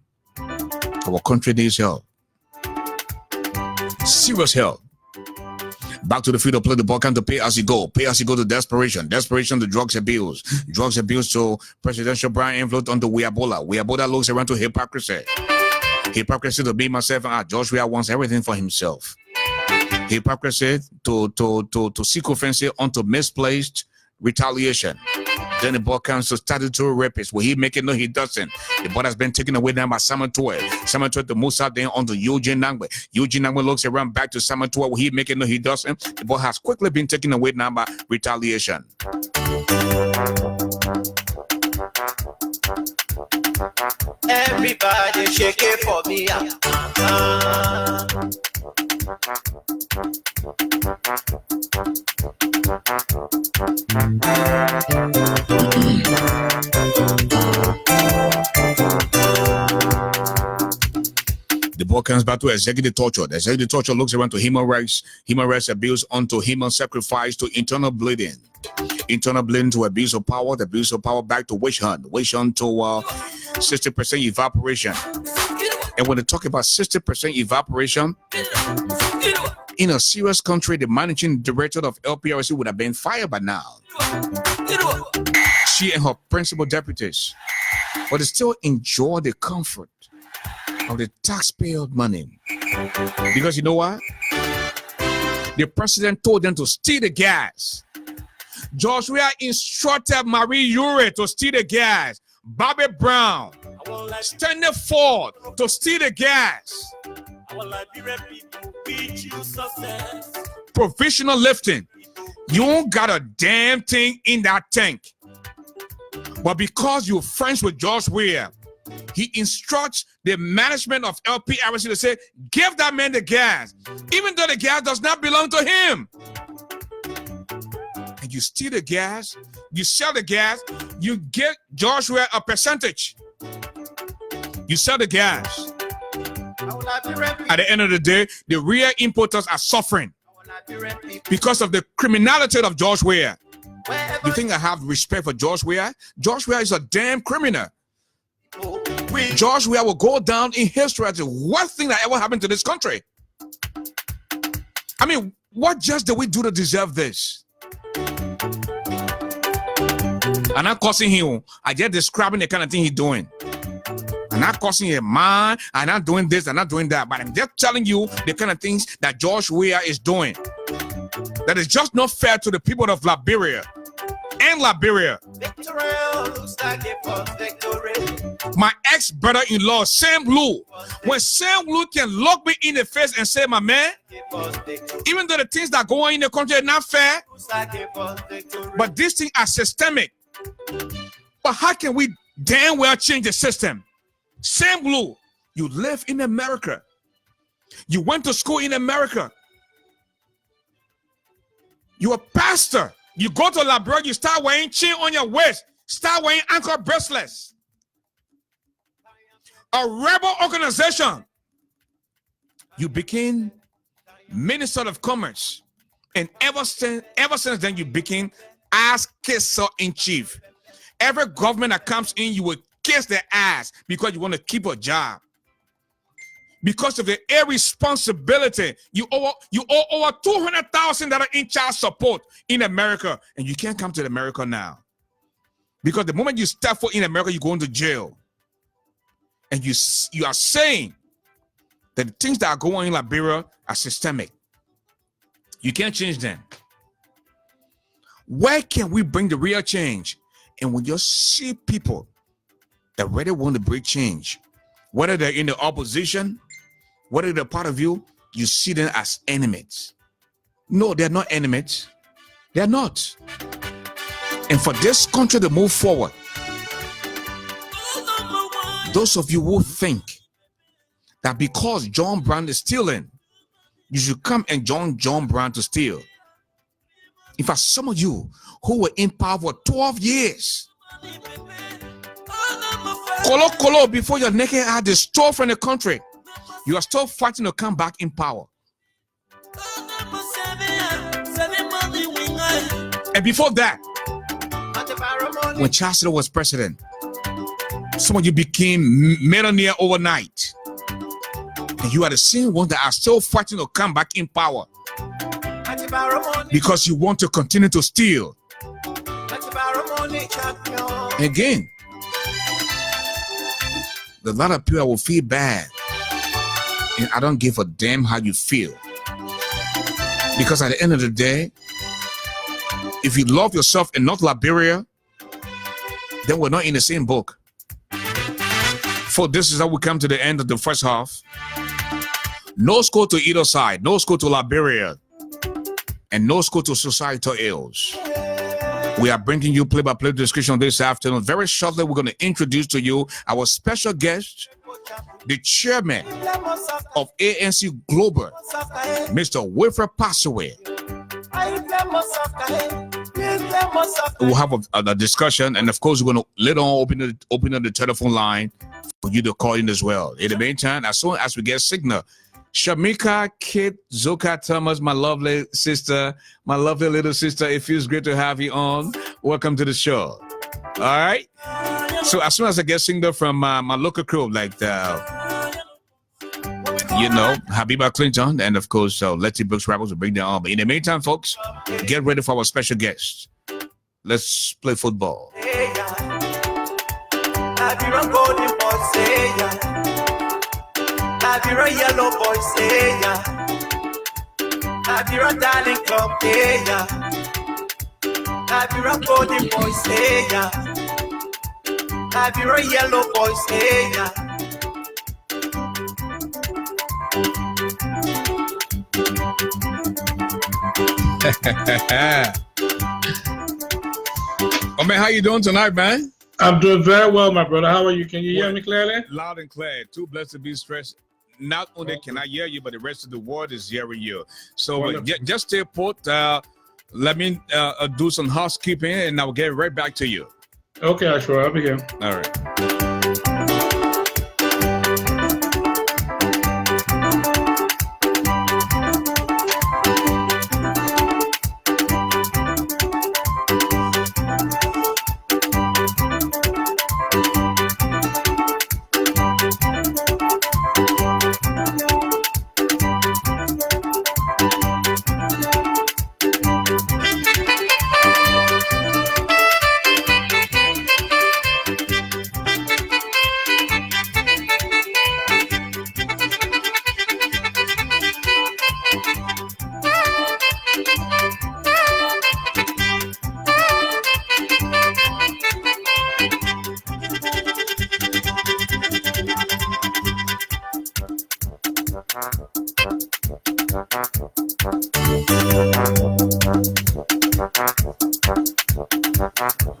our country needs help. Serious help. Back to the field of play, the ball can to pay as you go. Pay as you go to desperation. Desperation to drugs abuse. Drugs abuse to presidential brand influence on the Weabola. Weabola looks around to hypocrisy. Hypocrisy to be myself. Joshua wants everything for himself. Hypocrisy to seek offensive onto misplaced retaliation. Then the ball comes to statutory rapists. Will he make it? No, he doesn't. The ball has been taken away now by Samuel Toy. Samuel Toy to move out there onto Eugene Nangwe. Eugene Nangwe looks around back to Samuel Toy. Will he make it? No, he doesn't. The ball has quickly been taken away now by retaliation. Everybody shake it for me. The boy comes back to executive torture. The executive torture looks around to human rights abuse, onto human sacrifice, to internal bleeding to abuse of power, the abuse of power back to witch hunt to 60% evaporation. And when they talk about 60% evaporation, in a serious country, the managing director of LPRC would have been fired by now. She and her principal deputies, but they still enjoy the comfort of the taxpayer money. Because you know what? The president told them to steal the gas. George Weah instructed Marie Ure to steal the gas. Bobby Brown standing forward to steal the gas. Provisional lifting. You don't got a damn thing in that tank. But because you're friends with George Weah, he instructs the management of LPRC to say, give that man the gas, even though the gas does not belong to him. And you steal the gas, you sell the gas, you get George Weah a percentage. You sell the gas. At the end of the day, the real importers are suffering because of the criminality of George Weah. You think I have respect for George Weah? George Weah is a damn criminal. George Weah will go down in history as the worst thing that ever happened to this country. I mean, what just did we do to deserve this? I'm not cursing him. I just describing the kind of thing he's doing. I'm not cursing him, man. I'm not doing this. I'm not doing that. But I'm just telling you the kind of things that George Weah is doing. That is just not fair to the people of Liberia. And Liberia. My ex-brother-in-law, Sam Lou. When Sam Lou can look me in the face and say, my man, even though the things that go on in the country are not fair, but these things are systemic. But how can we damn well change the system? Sam Lou, you live in America. You went to school in America. You're a pastor. You go to Liberia, you start wearing chain on your waist, start wearing ankle bracelets. A rebel organization. You became Minister of Commerce. And ever since then, you became ass kisser in chief. Every government that comes in, you will kiss their ass because you want to keep a job. Because of the irresponsibility, you owe over $200,000 in child support in America, and you can't come to America now. Because the moment you step foot in America, you go into jail. And you are saying that the things that are going on in Liberia are systemic. You can't change them. Where can we bring the real change? And when you see people that really want to bring change, whether they're in the opposition, whether they're part of you, you see them as enemies. No, they're not enemies. They're not. And for this country to move forward, those of you who think that because John Brown is stealing, you should come and join John Brown to steal. In fact, some of you who were in power for 12 years, Kolo, before your naked eye is stole from the country, you are still fighting to come back in power. And before that, when Chancellor was president, some of you became millionaire overnight. And you are the same ones that are still fighting to come back in power. Because you want to continue to steal. Again, a lot of people will feel bad. And I don't give a damn how you feel. Because at the end of the day, if you love yourself and not Liberia, then we're not in the same book. For this is how we come to the end of the first half. No score to either side. No score to Liberia. And no score to societal ills. We are bringing you play-by-play description this afternoon. Very shortly, we're going to introduce to you our special guest, the chairman of ANC Global, Mr. Wilfred Passaway. we'll have a discussion, and of course, we're going to later on open up the telephone line for you to call in as well. In the meantime, as soon as we get signal, Shamika, Kate, Zoka Thomas, my lovely sister, my lovely little sister, it feels great to have you on. Welcome to the show. All right. So as soon as I get signal from my local crew, like Habiba Clinton, and of course, Letty Brooks Rappers will bring them on. But in the meantime, folks, get ready for our special guest. Let's play football. I be a yellow boy, say ya. I be a darling club, say ya. I be a golden boy, say ya. I be a yellow boy, say ya. Oh man, how you doing tonight, man? I'm doing very well, my brother. How are you? Can you hear me clearly? Loud and clear. Too blessed to be stressed. Not only can I hear you, but the rest of the world is hearing you. So just stay put. Let me do some housekeeping, and I'll get right back to you. Okay, Ashford, I'll be here. All right.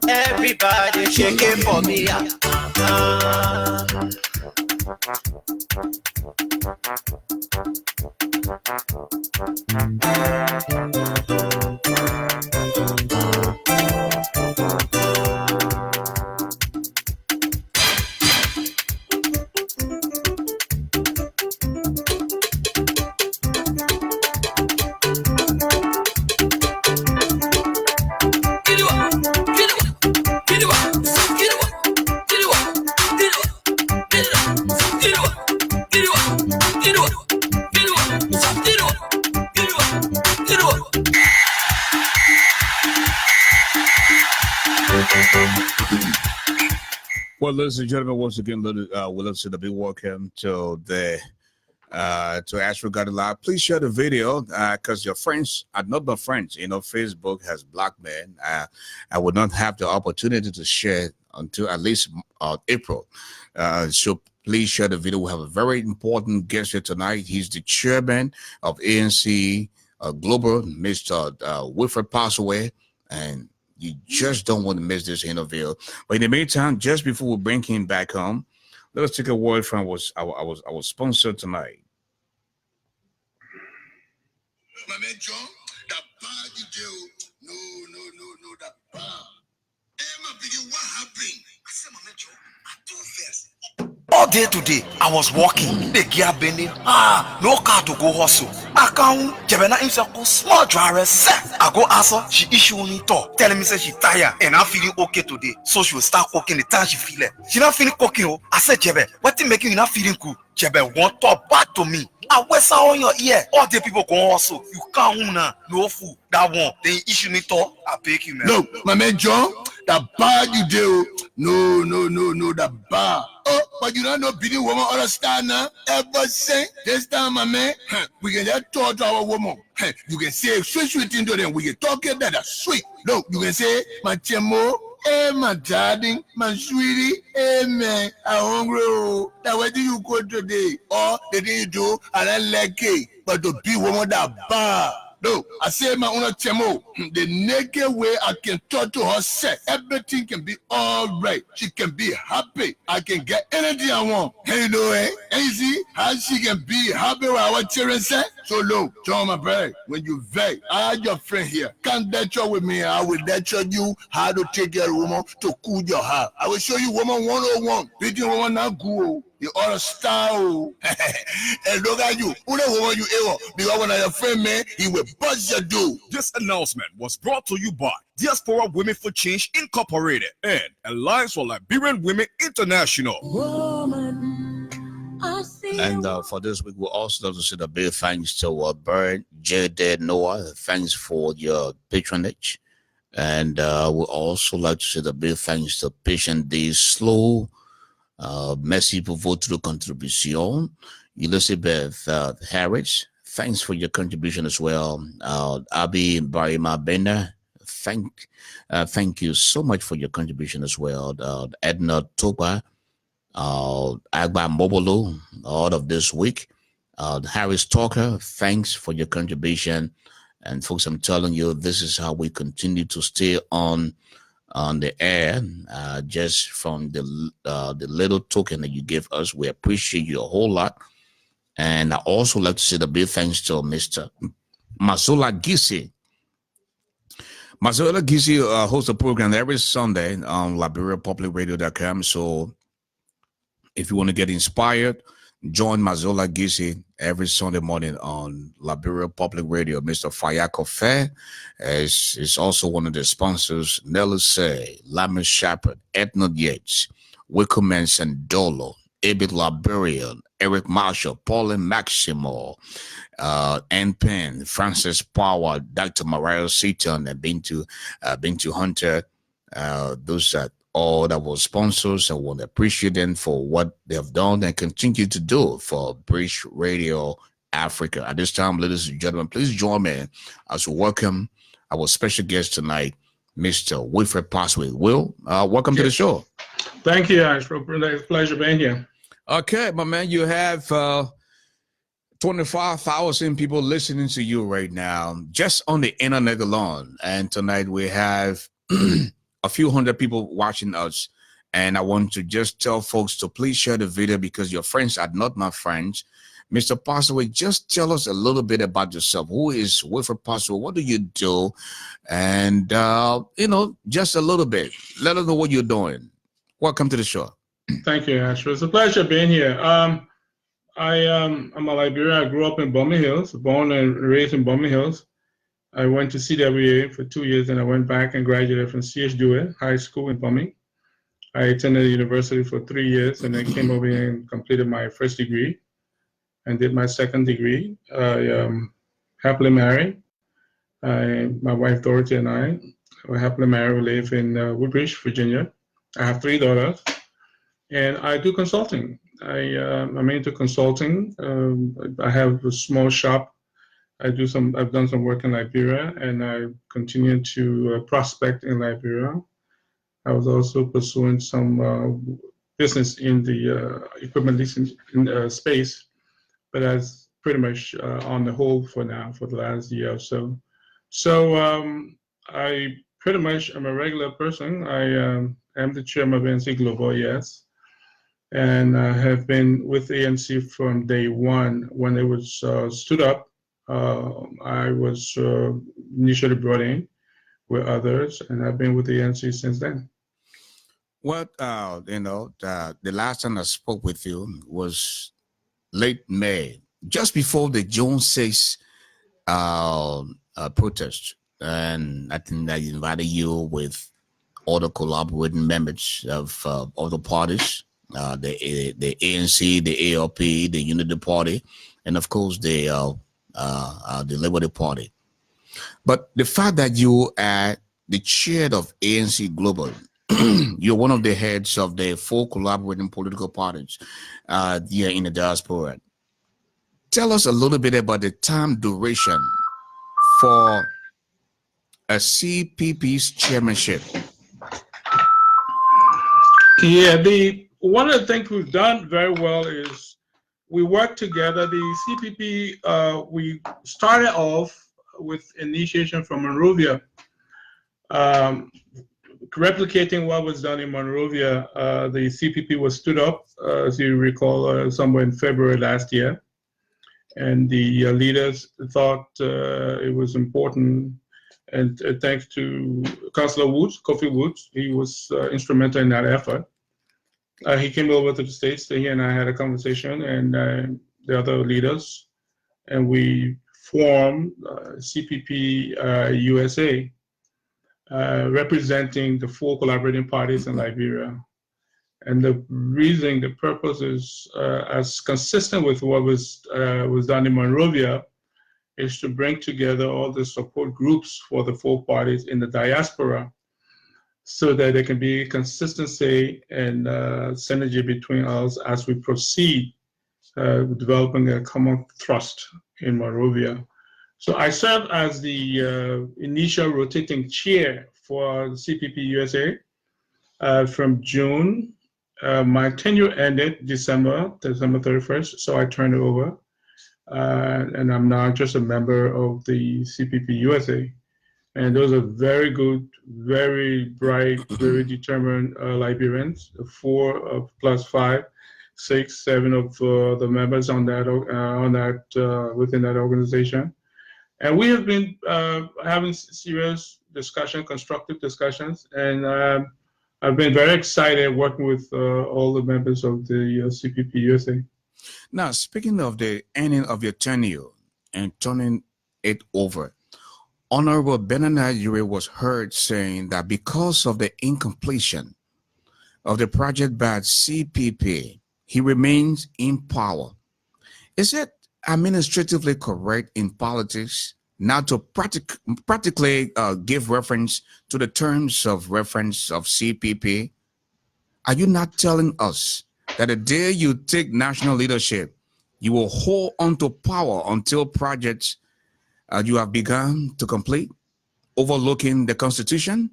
Everybody shake it for me. Well, ladies and gentlemen, once again, we'll listen to be welcome to the to Ashford Garley Live. Please share the video because your friends are not my friends. Facebook has blocked me. I would not have the opportunity to share until at least April. So please share the video. We have a very important guest here tonight. He's the chairman of ANC Global, Mr. Wilfred passed away, and you just don't want to miss this interview. But in the meantime, just before we bring him back home, let us take a word from our sponsor tonight. My man John, that bad you do. No, that bad. Hey, my biggie, what happened? I said, my man John, I do first. All day today, I was walking. The gear bending. No car to go hustle. I can't. Jebena himself go small driver. I go ask her. She issue me talk, telling me say she tired and I'm feeling okay today. So she will start cooking the time she feel it. She not feeling cooking. Oh, I said Jebe, what thing making you not feeling cool? Jebe won't talk back to me. I whistle on your ear. All the people go hustle. You can't no food. That one. Then issue me talk. I beg you, man. No, my man John, that bad you do. No, that bad. Oh, but you don't know Billy woman understand now. Ever say this time, my man, we can just talk to our woman. You can say sweet into them. We can talk it that sweet. No, you can say my chemo. Hey, my darling, my sweetie, hey, man, I'm hungry. Oh. Now, where do you go today? Or the thing you do, and I like it. But to be woman that bad. No, I say my own chemo. The naked way I can talk to her, say everything can be all right. She can be happy. I can get anything I want. And you know, and you see how she can be happy with our children say. So low, John, my brother, when you vex, I have your friend here. Come lecture with me. I will lecture you how to take care of woman to cool your heart. I will show you woman 101. Beating woman not good. You are a star. And look at you. Who the woman you ever? Because when your friend, man, he will bust your dude. This announcement was brought to you by Diaspora Women for Change Incorporated and Alliance for Liberian Women International. And for this week, we'll also like to say a big thanks to Bird, J. Noah. Thanks for your patronage. And we'll also like to say a big thanks to Patient Day Slow. Merci pour votre contribution. Elizabeth Harris, thanks for your contribution as well. Abi Barima Bender, thank you so much for your contribution as well. Edna Toba, Agba Mobolo, all of this week. Harris Talker, thanks for your contribution. And folks, I'm telling you, this is how we continue to stay on the air, just from the little token that you give us. We appreciate you a whole lot. And I also like to say the big thanks to Mr. Mazola Gisi. Mazola Gisi hosts a program every Sunday on LiberiaPublicRadio.com. So if you want to get inspired, join Mazola Gisi every Sunday morning on Liberia Public Radio. Mr. Fayako Fair is also one of the sponsors. Nelly Say, Lamin Shepard, Edna Yates, Wickerman Sandolo, Abid Liberian, Eric Marshall, Pauline Maximo, Ann Penn, Francis Power, Dr. Mariah Seaton, and Bintu Hunter. Those are all that were sponsors. I want to appreciate them for what they have done and continue to do for British Radio Africa. At this time, ladies and gentlemen, please join me as we welcome our special guest tonight, Mr. Wilfred Passway. Will, welcome to the show. Thank you, Ashford. It's a pleasure being here. Okay, my man, you have 25,000 people listening to you right now, just on the internet alone. And tonight we have a few hundred people watching us. And I want to just tell folks to please share the video because your friends are not my friends. Mr. Passway, just tell us a little bit about yourself. Who is Wilfred Passway? What do you do? And, just a little bit. Let us know what you're doing. Welcome to the show. Thank you, Ashford. It's a pleasure being here. I'm a Liberian. I grew up in Bowman Hills, born and raised in Bowman Hills. I went to CWA for 2 years, and I went back and graduated from C.H. Dewey High School in Bowman. I attended the university for 3 years, and then came over here and completed my first degree and did my second degree. I happily married. My wife Dorothy and I were happily married. We live in Woodbridge, Virginia. I have 3 daughters, and I do consulting. I'm into consulting. I have a small shop. I've done some work in Liberia, and I continue to prospect in Liberia. I was also pursuing some business in the equipment leasing space, but that's pretty much on the hold for now, for the last year or so. So I pretty much am a regular person. I am the chairman of ANC Global, yes, and I have been with ANC from day one when it was stood up. I was initially brought in with others, and I've been with the ANC since then. Well, the last time I spoke with you was late May, just before the June 6th protest. And I think I invited you with other collaborating members of other parties, the ANC, the ALP, the Unity Party, and of course the Liberty Party. But the fact that you are the chair of ANC Global, you're one of the heads of the 4 collaborating political parties here in the diaspora. Tell us a little bit about the time duration for a CPP's chairmanship. Yeah, one of the things we've done very well is we work together. The CPP, we started off with initiation from Monrovia. Replicating what was done in Monrovia, the CPP was stood up, as you recall, somewhere in February last year. And the leaders thought it was important. And thanks to Councillor Woods, Kofi Woods, he was instrumental in that effort. He came over to the States. He and I had a conversation, and the other leaders, and we formed CPP USA, representing the 4 collaborating parties in Liberia. And the reason, the purpose is as consistent with what was done in Monrovia, is to bring together all the support groups for the 4 parties in the diaspora, so that there can be consistency and synergy between us as we proceed with developing a common thrust in Monrovia. So I serve as the initial rotating chair for CPP USA from June. My tenure ended December 31st, so I turned it over. And I'm now just a member of the CPP USA. And those are very good, very bright, very determined Liberians, 4 plus 5, 6, 7 of the members on that within that organization. And we have been having serious discussion, constructive discussions, and I've been very excited working with all the members of the CPP USA. Now, speaking of the ending of your tenure and turning it over, Honorable Benana Yure was heard saying that because of the incompletion of the project by CPP, he remains in power. Is it administratively correct in politics not to practically give reference to the terms of reference of CPP? Are you not telling us that the day you take national leadership, you will hold on to power until projects you have begun to complete, overlooking the Constitution?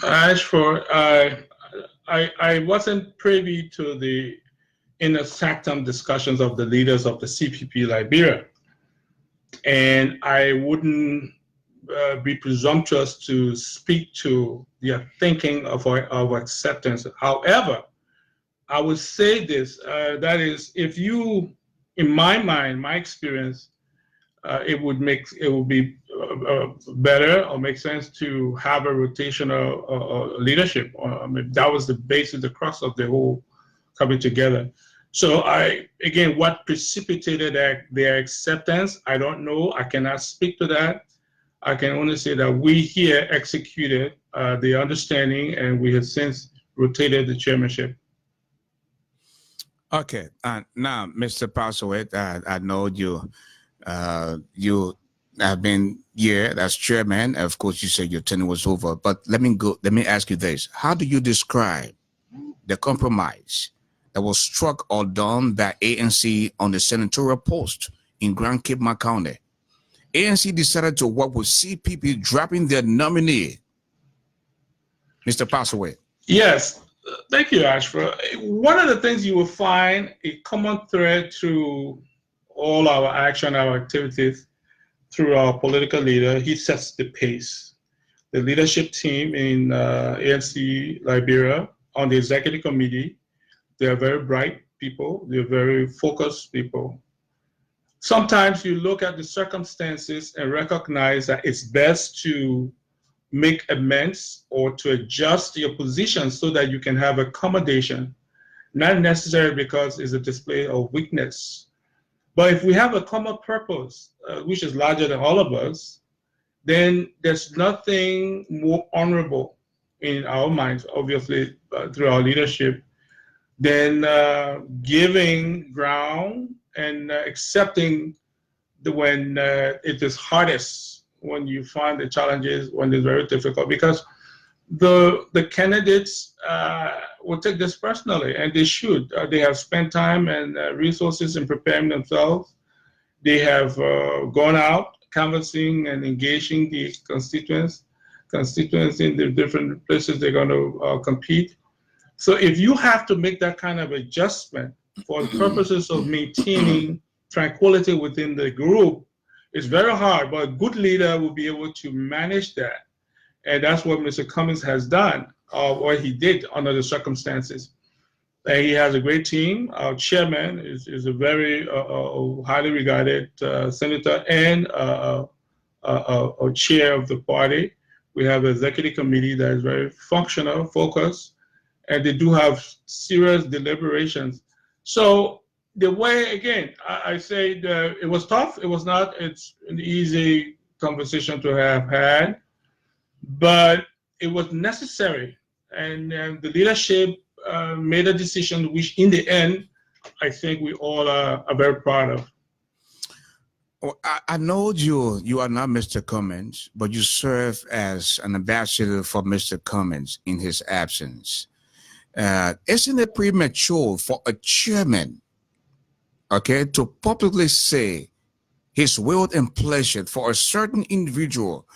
Ashford, I wasn't privy to the inner sanctum discussions of the leaders of the CPP Liberia, and I wouldn't be presumptuous to speak to their thinking of acceptance. However, I would say this, that is, if you, in my mind, my experience, it would be better or make sense to have a rotational leadership. I mean, that was the basis, the crux of the whole coming together. So again, what precipitated their acceptance, I don't know. I cannot speak to that. I can only say that we here executed the understanding, and we have since rotated the chairmanship. Okay, now, Mr. Passowit, I know you have been here as chairman. Of course, you said your tenure was over, but let me ask you this. How do you describe the compromise that was struck or done by ANC on the senatorial post in Grand Cape County? ANC decided to work with CPP, dropping their nominee. Mr. Passowit. Yes, thank you, Ashford. One of the things you will find a common thread through all our action, our activities, through our political leader, he sets the pace. The leadership team in ANC Liberia on the executive committee, they are very bright people. They're very focused people. Sometimes you look at the circumstances and recognize that it's best to make amends or to adjust your position so that you can have accommodation, not necessarily because it's a display of weakness. But if we have a common purpose, which is larger than all of us, then there's nothing more honorable in our minds, obviously, through our leadership, than giving ground and accepting when it is hardest, when you find the challenges, when it's very difficult, because the candidates will take this personally, and they should. They have spent time and resources in preparing themselves. They have gone out canvassing and engaging the constituents in the different places they're going to compete. So if you have to make that kind of adjustment for the purposes of maintaining tranquility within the group, It's very hard, but a good leader will be able to manage that. And that's what Mr. Cummins has done, or he did under the circumstances. And he has a great team. Our chairman is a very highly regarded senator and a chair of the party. We have an executive committee that is very functional, focused, and they do have serious deliberations. So the way, again, I say that it was tough. It was not it's an easy conversation to have had, but it was necessary. And the leadership made a decision which, in the end, I think we all are very proud of. Well, I know you are not Mr. Cummins, but you serve as an ambassador for Mr. Cummins in his absence. Isn't it premature for a chairman, okay, to publicly say his will and pleasure for a certain individual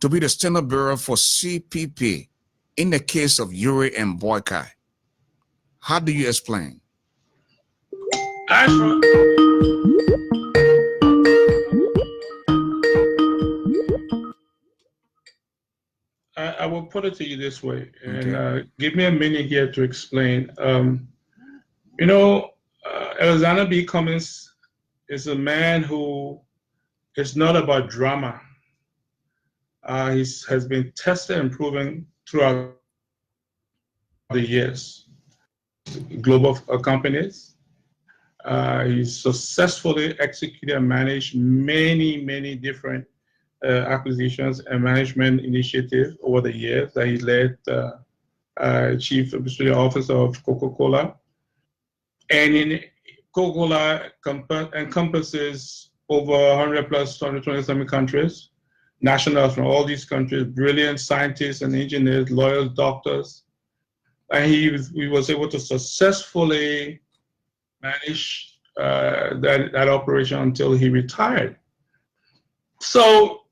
to be the standard bearer for CPP in the case of Yuri and Boykai? How do you explain? Ashford, I will put it to you this way, and give me a minute here to explain. Alexander B. Cummins is a man who is not about drama. He has been tested and proven throughout the years. Global companies. He's successfully executed and managed many different acquisitions and management initiatives over the years that he led Chief Administrative Officer of Coca-Cola. And in Coca-Cola encompasses over 100 plus 127 countries, nationals from all these countries, brilliant scientists and engineers, lawyers, doctors. And he was able to successfully manage that operation until he retired. So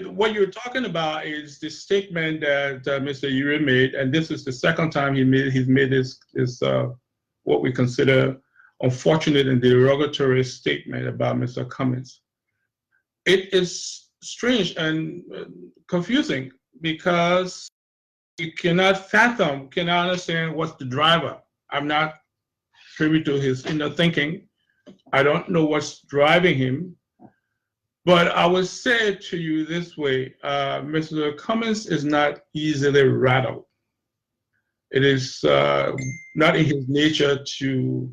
what you're talking about is the statement that Mr. Yuri made, and this is the second time he's made this what we consider unfortunate and derogatory statement about Mr. Cummins. It is strange and confusing because you cannot understand what's the driver. I'm not privy to his inner thinking. I don't know what's driving him. But I would say to you this way, Mr. Cummins is not easily rattled. It is not in his nature to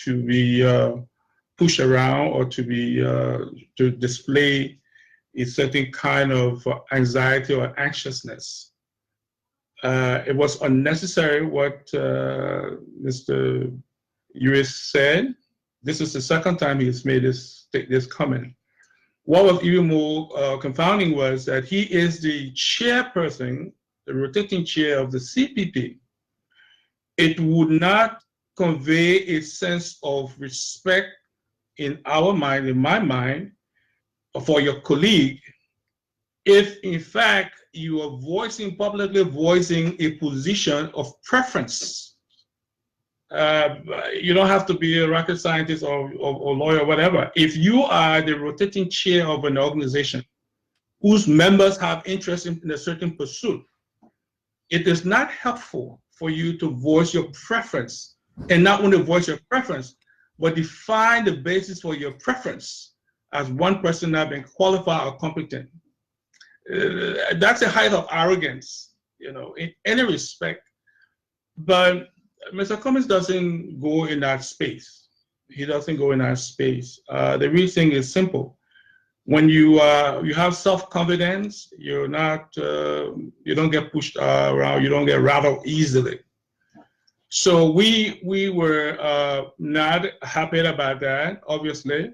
be pushed around or to display a certain kind of anxiety or anxiousness. It was unnecessary what Mr. Yuri said. This is the second time he's made this comment. What was even more confounding was that he is the chairperson, the rotating chair of the CPP. It would not convey a sense of respect in our mind, in my mind, for your colleague, if in fact you are publicly voicing a position of preference. You don't have to be a rocket scientist or lawyer or whatever. If you are the rotating chair of an organization whose members have interest in a certain pursuit, it is not helpful for you to voice your preference, and not only voice your preference, but define the basis for your preference as one person not being qualified or competent. That's a height of arrogance, in any respect. But Mr. Cummins doesn't go in that space. He doesn't go in that space. The reason is simple. When you have self-confidence, you don't get pushed around, you don't get rattled easily. So we were not happy about that, obviously,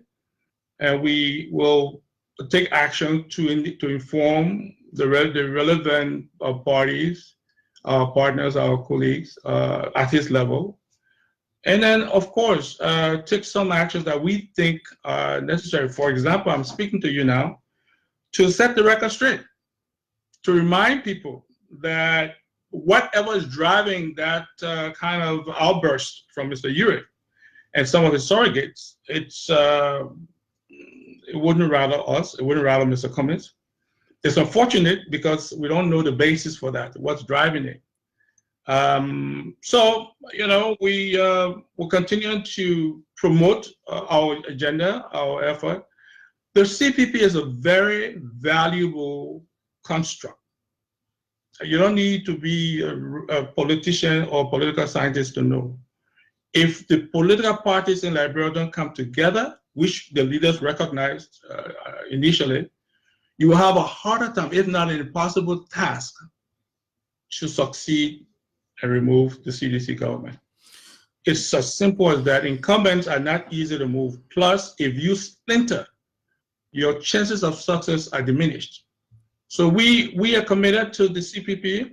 and we will take action to inform the relevant parties, our partners, our colleagues at his level. And then, of course, take some actions that we think are necessary. For example, I'm speaking to you now to set the record straight, to remind people that whatever is driving that kind of outburst from Mr. Yuri and some of his surrogates, it wouldn't rather us. It wouldn't rather Mr. Cummins. It's unfortunate because we don't know the basis for that, what's driving it. So, we're continuing to promote our agenda, our effort. The CPP is a very valuable construct. You don't need to be a politician or political scientist to know. If the political parties in Liberia don't come together, which the leaders recognized initially, you will have a harder time, if not an impossible task, to succeed and remove the CDC government. It's as simple as that. Incumbents are not easy to move. Plus, if you splinter, your chances of success are diminished. So we are committed to the CPP.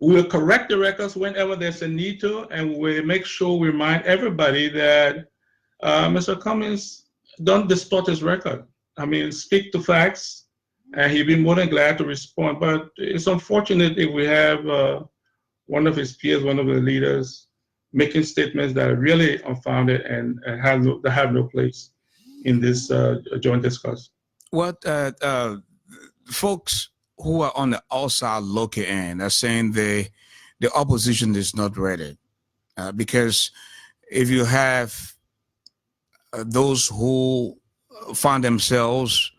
We will correct the records whenever there's a need to, and we'll make sure we remind everybody that Mr. Cummins don't distort his record. I mean, speak to facts, and he'd be more than glad to respond. But it's unfortunate if we have one of his peers, one of the leaders, making statements that are really unfounded and that have no place in this joint discourse. What folks who are on the outside looking in are saying the opposition is not ready, because if you have those who find themselves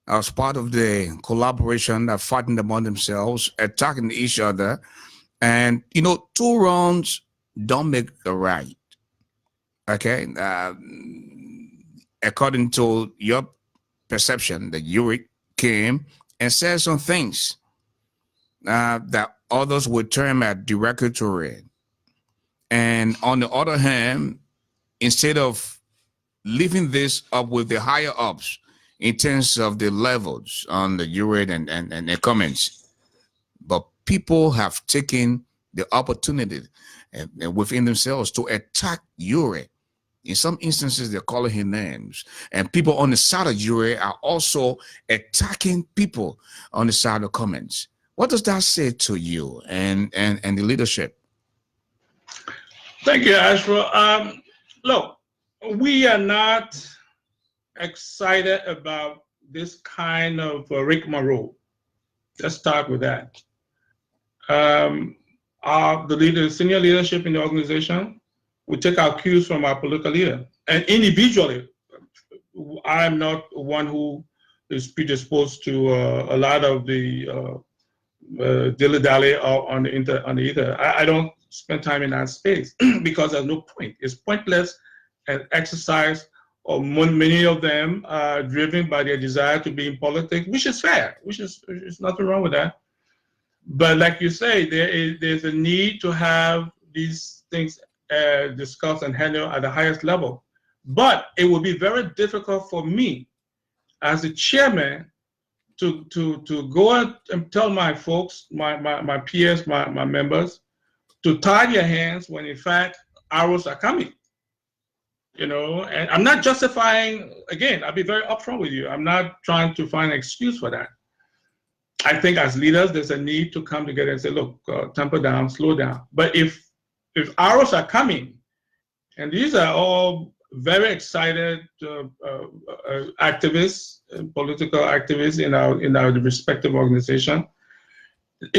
as part of the collaboration, are fighting among themselves, attacking each other, and 2 wrongs don't make a right. Okay, according to your perception, that Uric came and said some things that others would term as derogatory. And on the other hand, instead of leaving this up with the higher ups in terms of the levels on the Uric and the comments, but people have taken the opportunity and within themselves to attack Uric. In some instances, they're calling him names. And people on the side of Uric are also attacking people on the side of comments. What does that say to you and the leadership? Thank you, Ashford. Look, we are not excited about this kind of rigmarole. Let's start with that. The senior leadership in the organization, we take our cues from our political leader. And individually, I'm not one who is predisposed to a lot of the dilly-dally on the ether. I don't spend time in that space because there's no point. It's pointless and exercise, or many of them are driven by their desire to be in politics, which is fair, there's nothing wrong with that. But like you say, there's a need to have these things discussed and handled at the highest level. But it will be very difficult for me as the chairman to go and tell my folks, my peers, my members, to tie their hands when in fact arrows are coming. And I'm not justifying, again, I'll be very upfront with you. I'm not trying to find an excuse for that. I think as leaders, there's a need to come together and say, look, temper down, slow down. But if arrows are coming, and these are all very excited activists, political activists in our respective organization,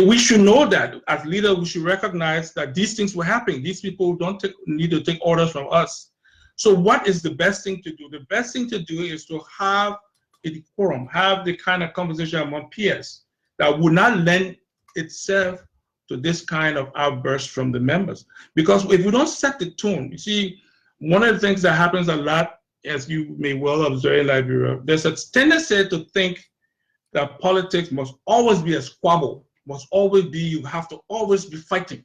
we should know that as leaders, we should recognize that these things were happening. These people don't need to take orders from us. So what is the best thing to do? The best thing to do is to have a decorum, have the kind of conversation among peers that would not lend itself to this kind of outburst from the members. Because if we don't set the tone, you see, one of the things that happens a lot, as you may well observe in Liberia, there's a tendency to think that politics must always be a squabble, must always be, you have to always be fighting.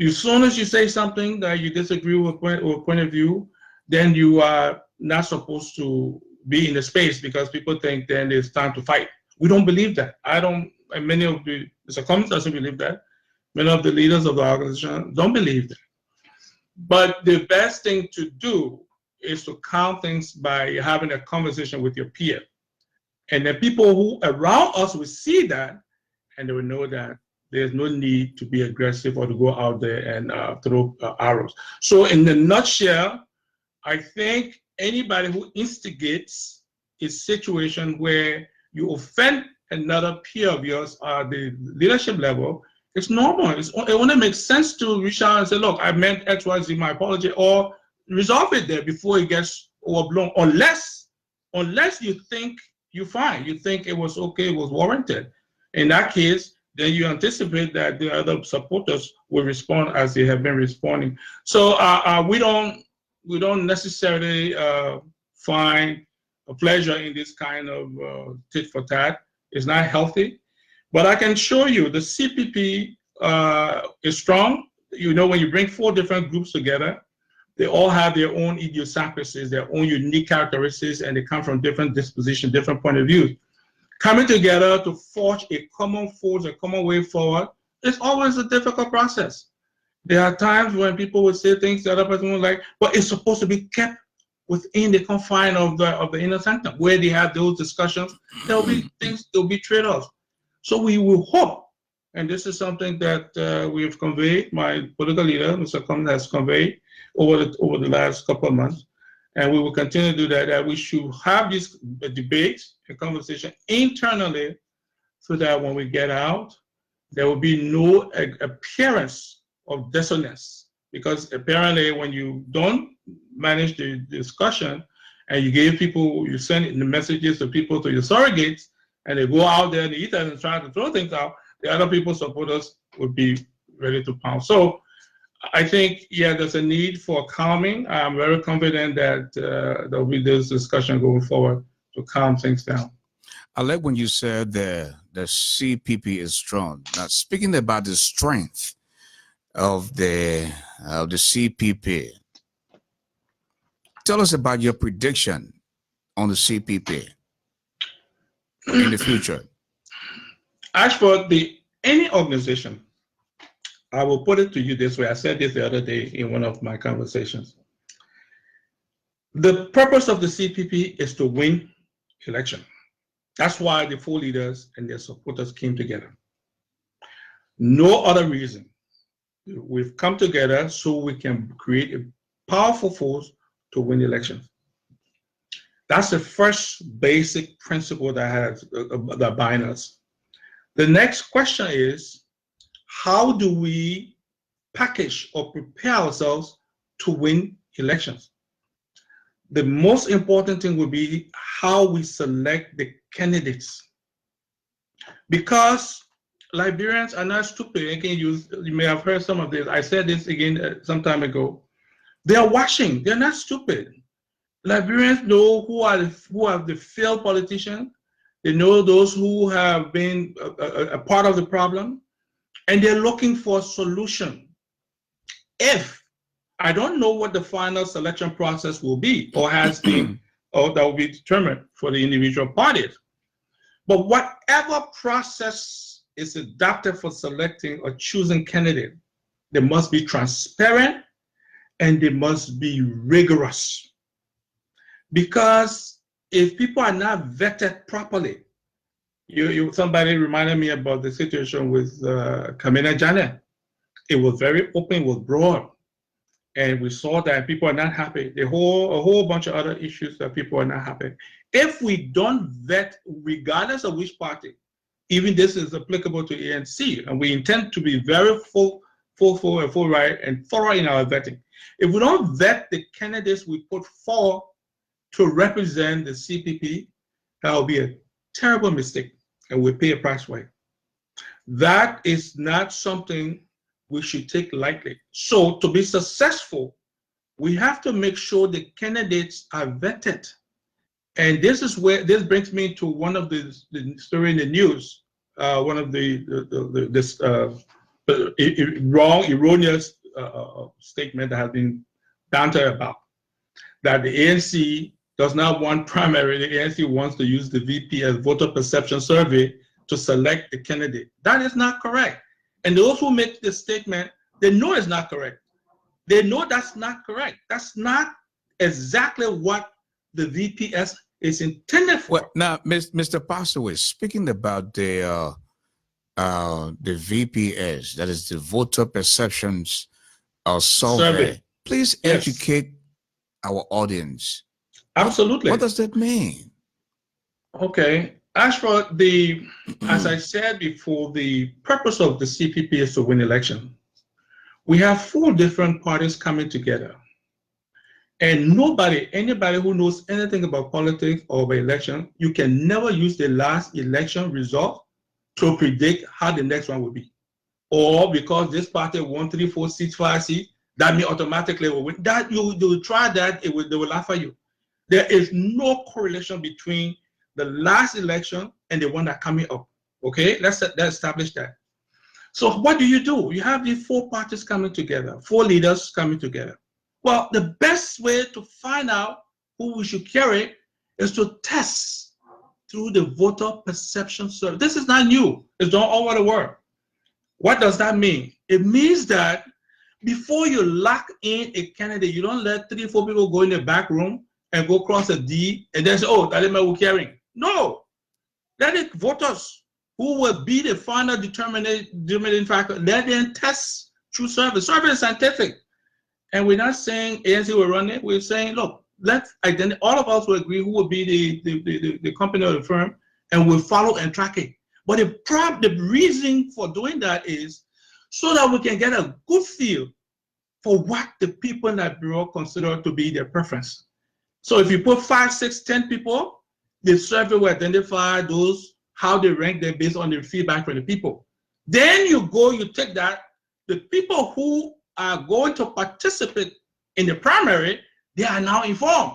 As soon as you say something that you disagree with a point of view, then you are not supposed to be in the space because people think then it's time to fight. We don't believe that. And many of Mr. Cummins doesn't believe that. Many of the leaders of the organization don't believe that. But the best thing to do is to count things by having a conversation with your peer. And the people who around us will see that, and they will know that there's no need to be aggressive or to go out there and throw arrows. So in the nutshell, I think anybody who instigates a situation where you offend another peer of yours at the leadership level, it's normal. It only makes sense to reach out and say, look, I meant X, Y, Z, my apology, or resolve it there before it gets overblown, unless you think you're fine, you think it was okay, it was warranted. In that case, then you anticipate that the other supporters will respond as they have been responding. So we don't necessarily find a pleasure in this kind of tit for tat. It's not healthy. But I can show you the CPP is strong. You know, when you bring 4 different groups together, they all have their own idiosyncrasies, their own unique characteristics, and they come from different dispositions, different point of view. Coming together to forge a common force, a common way forward, it's always a difficult process. There are times when people would say things the other person was like, but it's supposed to be kept within the confine of the inner sanctum. Where they have those discussions, there'll be things, there'll be trade-offs. So we will hope, and this is something that we have conveyed, my political leader, Mr. Cummins, has conveyed over the last couple of months, and we will continue to do that we should have these debates and conversation internally so that when we get out, there will be no appearance of dissonance. Because apparently when you don't manage the discussion and you send the messages to people, to your surrogates, and they go out there in the ether and try to throw things out, the other people's supporters would be ready to pounce. So I think, yeah, there's a need for calming. I'm very confident that there'll be this discussion going forward to calm things down. I like when you said the CPP is strong. Now, speaking about the strength of the CPP, tell us about your prediction on the CPP in the future. Ashford, any organization, I will put it to you this way. I said this the other day in one of my conversations. The purpose of the CPP is to win election. That's why the 4 leaders and their supporters came together. No other reason. We've come together so we can create a powerful force to win elections. That's the first basic principle that binds us. The next question is, how do we package or prepare ourselves to win elections? The most important thing will be how we select the candidates. Because Liberians are not stupid. You may have heard some of this. I said this again some time ago. They are watching. They're not stupid. Liberians know who are the failed politicians. They know those who have been a part of the problem, and they're looking for a solution. If I don't know what the final selection process will be or has been, or that will be determined for the individual parties, but whatever process is adopted for selecting or choosing candidate, they must be transparent and they must be rigorous. Because if people are not vetted properly, somebody reminded me about the situation with Kamina Janet. It was very open, it was broad, and we saw that people are not happy. A whole bunch of other issues that people are not happy. If we don't vet, regardless of which party, even this is applicable to ANC, and we intend to be very full right and thorough in our vetting. If we don't vet the candidates we put forward to represent the CPP, that will be a terrible mistake, and we'll pay a price for it. That is not something we should take lightly. So to be successful, we have to make sure the candidates are vetted. And this brings me to one of the story in the news, one of this wrong, erroneous statement that has been bantered about, that the ANC does not want primary. The ANC wants to use the VP as voter perception survey to select the candidate. That is not correct. And those who make this statement, they know it's not correct. They know that's not correct. That's not exactly what the VPS is intended for. Well, now, Mr. Passaway, speaking about the VPS, that is the voter perceptions survey. Please educate our audience. Absolutely. What does that mean? Okay. Ashford, as I said before, the purpose of the CPP is to win election. We have 4 different parties coming together. And anybody who knows anything about politics or about election, you can never use the last election result to predict how the next one will be. Or because this party won 3, 4 seats, 5 seats, that means automatically will win. That you try that, they will laugh at you. There is no correlation between the last election and the one that's coming up. Okay, let's establish that. So what do? You have these 4 parties coming together, 4 leaders coming together. Well, the best way to find out who we should carry is to test through the voter perception survey. This is not new. It's done all over the world. What does that mean? It means that before you lock in a candidate, you don't let 3 or 4 people go in the back room and go cross a D and then say, oh, that is my carrying. No. Let it voters who will be the final determining factor. Let them test through survey. Survey is scientific. And we're not saying ANC will run it. We're saying, look, let's identify, all of us will agree who will be the company or the firm, and we'll follow and track it. But the reason for doing that is so that we can get a good feel for what the people in that bureau consider to be their preference. So if you put 5, 6, 10 people, the survey will identify those, how they rank them based on the feedback from the people. Then you take that, the people who are going to participate in the primary, they are now informed.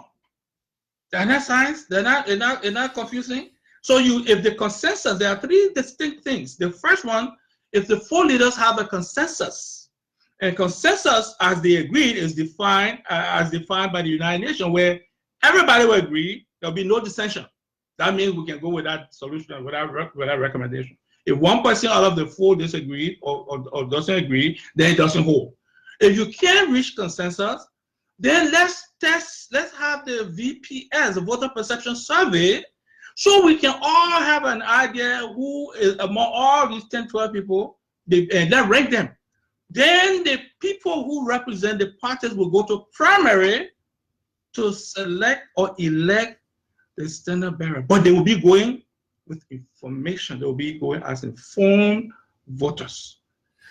They're not science, they're not confusing. So if the consensus, there are 3 distinct things. The first one, if the 4 leaders have a consensus, and consensus, as they agreed, is defined by the United Nations, where everybody will agree, there'll be no dissension. That means we can go with that solution, with that recommendation. If one person out of the 4 disagrees or doesn't agree, then it doesn't hold. If you can't reach consensus, then let's have the VPS, the voter perception survey, so we can all have an idea who is among all these 10, 12 people, and let's rank them. Then the people who represent the parties will go to primary to select or elect the standard bearer. But they will be going with information. They will be going as informed voters.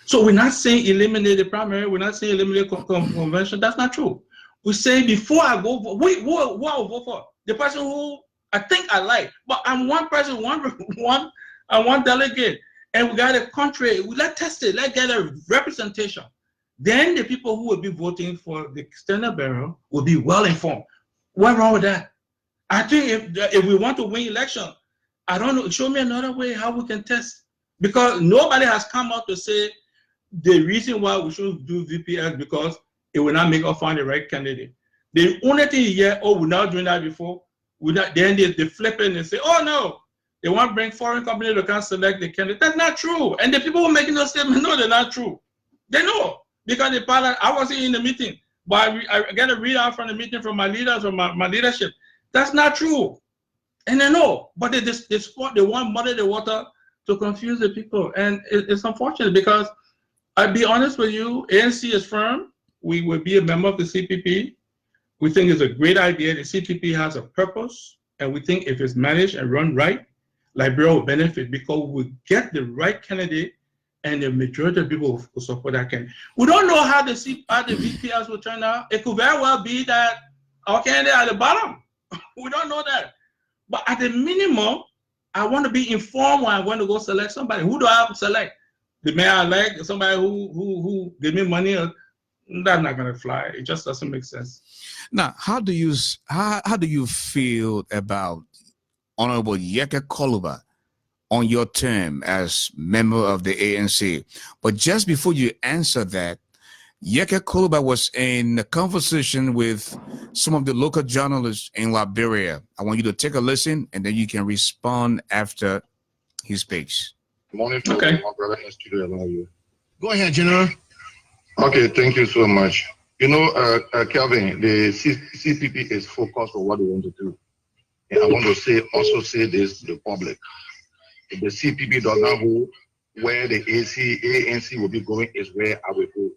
So we're not saying eliminate the primary. We're not saying eliminate convention. That's not true. We say before I go vote, who I'll vote for? The person who I think I like. But I'm one person, one delegate. And we got a country. Let's test it. Let's get a representation. Then the people who will be voting for the standard bearer will be well informed. What's wrong with that? I think if we want to win election, I don't know, show me another way how we can test. Because nobody has come out to say the reason why we should do VPS because it will not make us find the right candidate. The only thing you hear, oh, we're not doing that before, then they flip it and say, oh no, they want to bring foreign companies to come select the candidate. That's not true. And the people who are making those statements know they're not true. They know. Because I wasn't in the meeting, but I got a readout from the meeting from my leaders or my leadership. That's not true. And they know, but they want muddy the water to confuse the people. And it's unfortunate because I'll be honest with you, ANC is firm. We will be a member of the CPP. We think it's a great idea. The CPP has a purpose, and we think if it's managed and run right, Liberia will benefit because we get the right candidate, and the majority of people will support that candidate. We don't know how the VPS will turn out. It could very well be that our candidate at the bottom. We don't know that. But at the minimum, I want to be informed when I want to go select somebody. Who do I have to select? The mayor I like, somebody who give me money. That's not going to fly. It just doesn't make sense. Now, how do you feel about Honorable Yeke Koluba on your term as member of the ANC? But just before you answer that, Yeke Koluba was in a conversation with some of the local journalists in Liberia. I want you to take a listen, and then you can respond after he speaks. Morning, okay. My brother in the studio. How are you? Go ahead, General. Okay, thank you so much. You know, Kelvin, the CPP is focused on what they want to do. And I want to also say this to the public. If the CPP does not go where the ANC will be going is where I will go.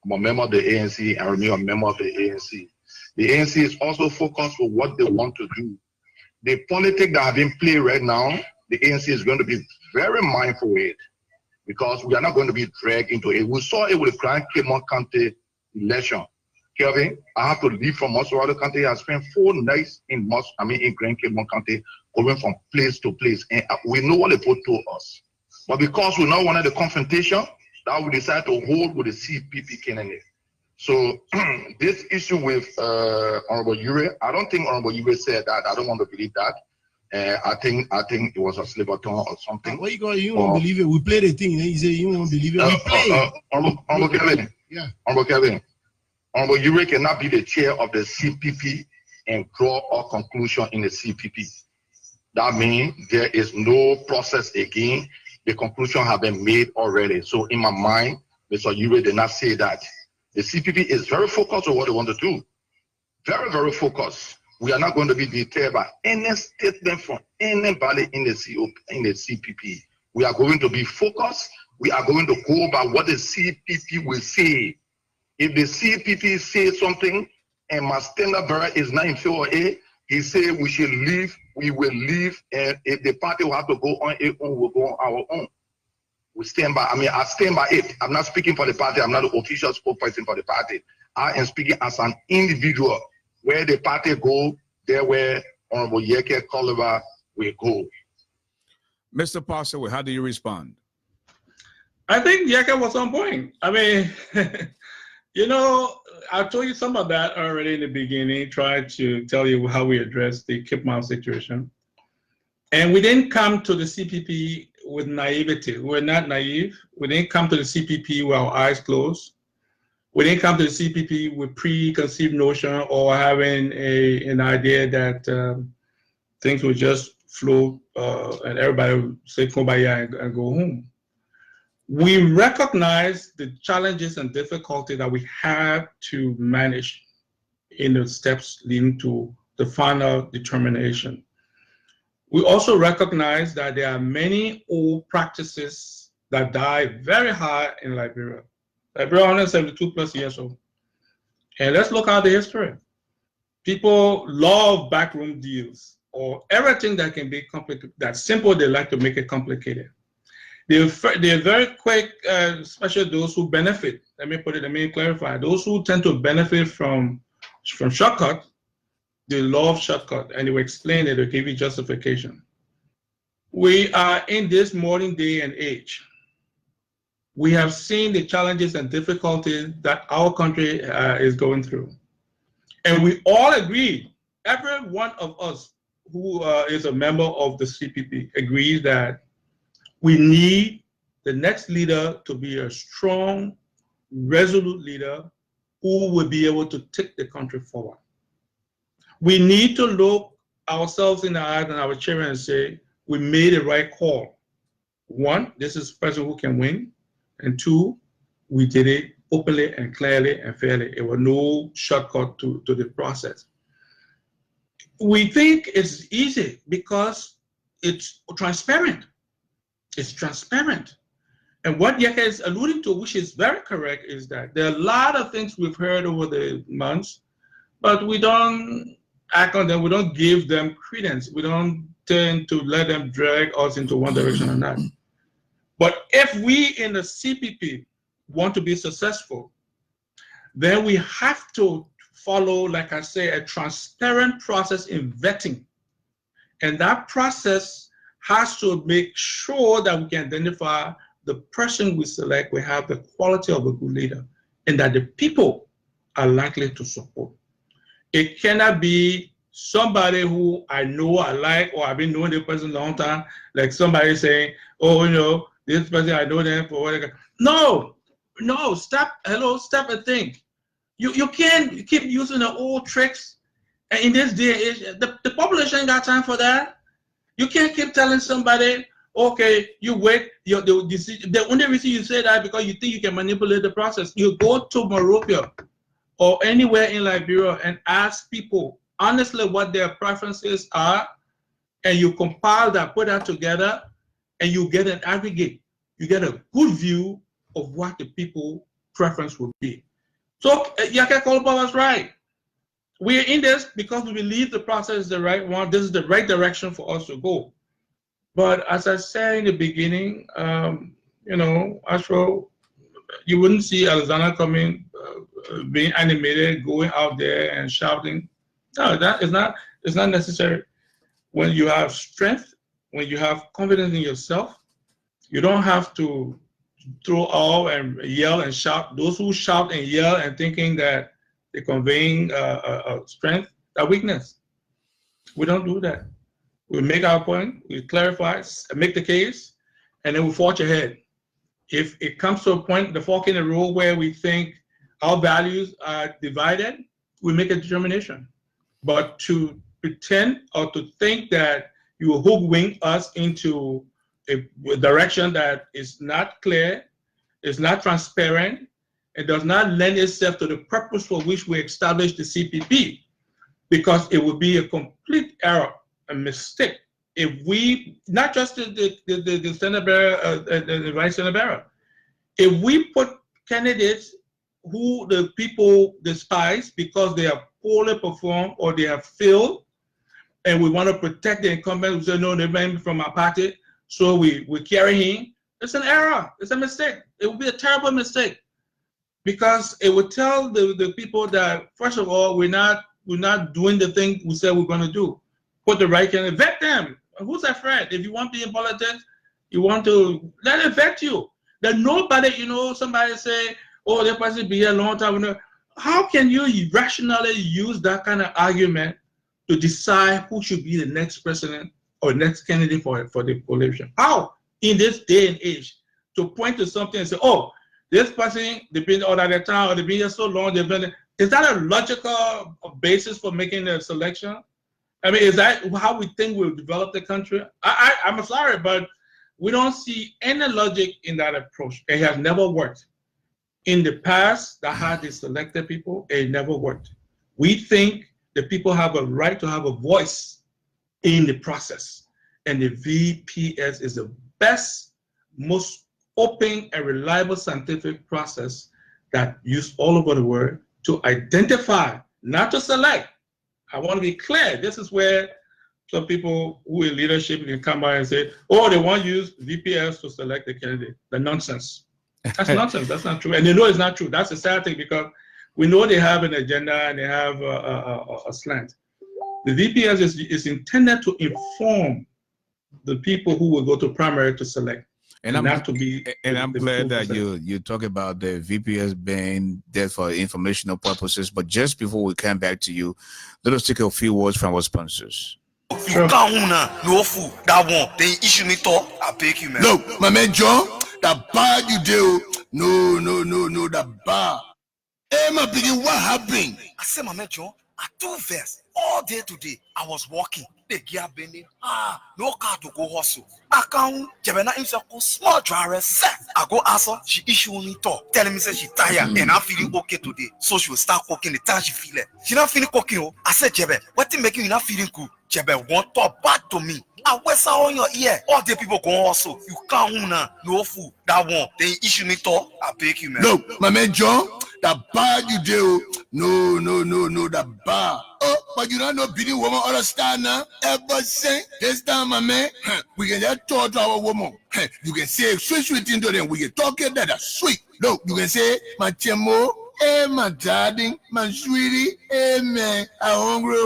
I'm a member of the ANC. I remain a member of the ANC. The ANC is also focused on what they want to do. the politics that have been played right now, the ANC is going to be very mindful of it because we are not going to be dragged into it. We saw it with the Grand Cape County election. Kelvin, I have to leave from Oswego County. I spent 4 nights in Grand Cape County, going from place to place, and we know what they put to us. But because we now wanted the confrontation, that we decided to hold with the CPP candidate. So this issue with Honorable Ure, I don't think Honorable Ure said that. I don't want to believe that. I think it was a slip of tongue or something. What you won't believe it? We play the thing. He said you won't believe it. We play. Honorable Kevin. Yeah. Honorable Kevin. Honorable Ure cannot be the chair of the CPP and draw a conclusion in the CPP. That means there is no process again. The conclusion has been made already. So in my mind, Mr. Ure did not say that. The CPP is very focused on what they want to do. Very, very focused. We are not going to be deterred by any statement from anybody in the CPP. We are going to be focused. We are going to go by what the CPP will say. If the CPP says something and my standard bearer is not in favor of it, he said we should leave, we will leave, and if the party will have to go on its own, we'll go on our own. We stand by, I stand by it. I'm not speaking for the party. I'm not the official spokesperson for the party. I am speaking as an individual. Where the party go, there where Honorable Yeke Oliver will go. Mr. Parser, how do you respond? I think Yeke was on point. I mean, you know, I told you some of that already in the beginning, tried to tell you how we addressed the Cape Mount situation. And we didn't come to the CPP with naivety. We're not naive. We didn't come to the CPP with our eyes closed. We didn't come to the CPP with preconceived notion or having an idea that things would just flow and everybody would say kumbaya and go home. We recognize the challenges and difficulties that we have to manage in the steps leading to the final determination. We also recognize that there are many old practices that die very hard in Liberia. Liberia 172 plus years old. And let's look at the history. People love backroom deals or everything that can be complicated. That's simple, they like to make it complicated. They're very quick, especially those who benefit. Let me clarify. Those who tend to benefit from shortcut, they love shortcut, and they will explain it, they give you justification. We are in this modern day and age. We have seen the challenges and difficulties that our country is going through. And we all agree, every one of us who is a member of the CPP agrees that we need the next leader to be a strong, resolute leader who will be able to take the country forward. We need to look ourselves in the eyes and our children and say, we made the right call. 1, this is a person who can win. And 2, we did it openly and clearly and fairly. There was no shortcut to the process. We think it's easy because it's transparent. It's transparent. And what Yeke is alluding to, which is very correct, is that there are a lot of things we've heard over the months, but we don't act on them. We don't give them credence. We don't tend to let them drag us into one direction or not. But if we in the CPP want to be successful, then we have to follow, like I say, a transparent process in vetting. And that process has to make sure that we can identify the person we select, we have the quality of a good leader, and that the people are likely to support. It cannot be somebody who I know, I like, or I've been knowing the person a long time, like somebody saying, oh, you know, this person, I know them for what. No, stop and think. You can't keep using the old tricks. And in this day and age, the population ain't got time for that. You can't keep telling somebody, okay, you wait. The only reason you say that because you think you can manipulate the process. You go to Morocco or anywhere in Liberia and ask people honestly what their preferences are, and you compile that, put that together, and you get an aggregate. You get a good view of what the people preference would be. So Yeke Kolba was right. we're in this because we believe the process is the right one. This is the right direction for us to go. But as I said in the beginning, Ashford, you wouldn't see Alexander coming, being animated, going out there and shouting. No, that is not. It's not necessary. When you have strength, when you have confidence in yourself, you don't have to throw all and yell and shout. Those who shout and yell and thinking that they're conveying strength, a weakness. We don't do that. We make our point, we clarify, make the case, and then we forge ahead. If it comes to a point, the fork in the road where we think our values are divided, we make a determination. But to pretend or to think that you will hoodwink us into a direction that is not clear, is not transparent, it does not lend itself to the purpose for which we established the CPP, because it would be a complete error, a mistake, if we, not just the Senate bearer, the Vice Senate bearer, if we put candidates who the people despise because they have poorly performed or they have failed, and we want to protect the incumbent, we say, no, they ran from our party, so we carry him, it's an error, it's a mistake. It would be a terrible mistake, because it would tell the people that, first of all, we're not doing the thing we said we're going to do. Put the right candidate, vet them. Who's afraid? If you want to be in politics, you want to let it vet you. That nobody, somebody say, oh, that person be here a long time. How can you rationally use that kind of argument to decide who should be the next president or next candidate for the coalition? How, in this day and age, to point to something and say, oh, this person, they've been all at a time, or they've been here so long, is that a logical basis for making a selection? I mean, is that how we think we'll develop the country? I'm sorry, but we don't see any logic in that approach. It has never worked. In the past, that had the selected people, it never worked. We think the people have a right to have a voice in the process. And the VPS is the best, most open and reliable scientific process that used all over the world to identify, not to select. I want to be clear. This is where some people who in leadership can come by and say, oh, they want to use VPS to select the candidate. The nonsense. That's nonsense. That's not true. And they know it's not true. That's a sad thing, because we know they have an agenda and they have a slant. The VPS is intended to inform the people who will go to primary to select. And I'm glad that you talk about the VPS being there for informational purposes. But just before we come back to you, let us take a few words from our sponsors. You can't no food. That one, they issue me talk. I beg you, man. Look, my man John, that bad you do. No, that bad. Hey, my begin, what happened? I said, my man John, I do verse all day today. I was walking. The gear bending. No car to go hustle. I can't. Jebena himself go small driver. I go ask her. She issue me talk, telling me say she tired and I'm feeling okay today. So she will start cooking the time she feel it. She not feeling cooking. I said, Jebe, what thing making you not feeling good? Jebe want talk bad to me. I whistle on your ear. All the people go hustle. You can't no food. That one. They issue me talk. I beg you, man. Look, my man John, that bad you do. No, that bad. Oh, but you don't know beating woman understand now. Ever say this time, my man, we can just talk to our woman. You can say sweet into them. We can talk it that sweet. Look, you can say my chemo. Hey, my darling, my sweetie, hey, man, I'm hungry.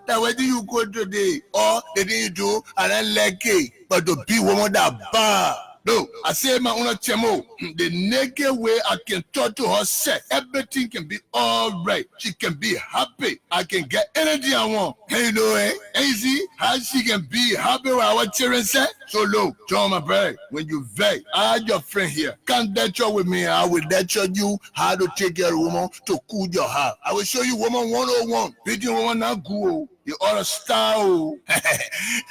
Now, where do you go today? Or the thing you do, I don't like it. But to be woman that bad. No, I say my own chemo. The naked way I can talk to her, say everything can be all right. She can be happy. I can get anything I want. Hey, you know, and you see how she can be happy with our children say? So look, John, my brother, when you vet, I have your friend here. Come lecture with me. I will lecture you how to take care of a woman to cool your heart. I will show you woman 101. Beating woman not good. You ought to style.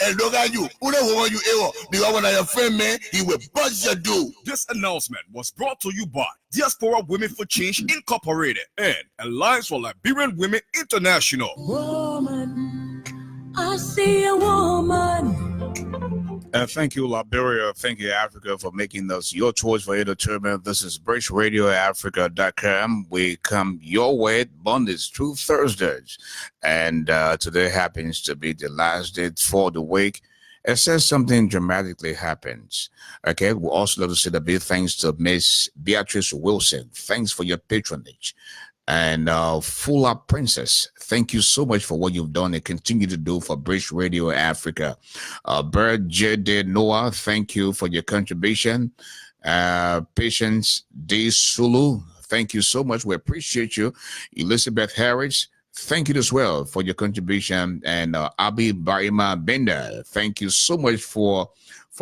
And look at you. Who the woman you ever? Because when your friend, man, he will bust your dude. This announcement was brought to you by Diaspora Women for Change Incorporated and Alliance for Liberian Women International. Woman, I see a woman. Thank you, Liberia. Thank you, Africa, for making us your choice for entertainment. This is BridgeRadioAfrica.com. We come your way Mondays through Thursdays. And today happens to be the last day for the week. It says something dramatically happens. Okay, we also love to say the big thanks to Miss Beatrice Wilson. Thanks for your patronage. And Full Up Princess, thank you so much for what you've done and continue to do for British Radio Africa. Bird J.D. Noah, thank you for your contribution. Patience D. Sulu, thank you so much. We appreciate you. Elizabeth Harris, thank you as well for your contribution. And Abi Barima Bender, thank you so much for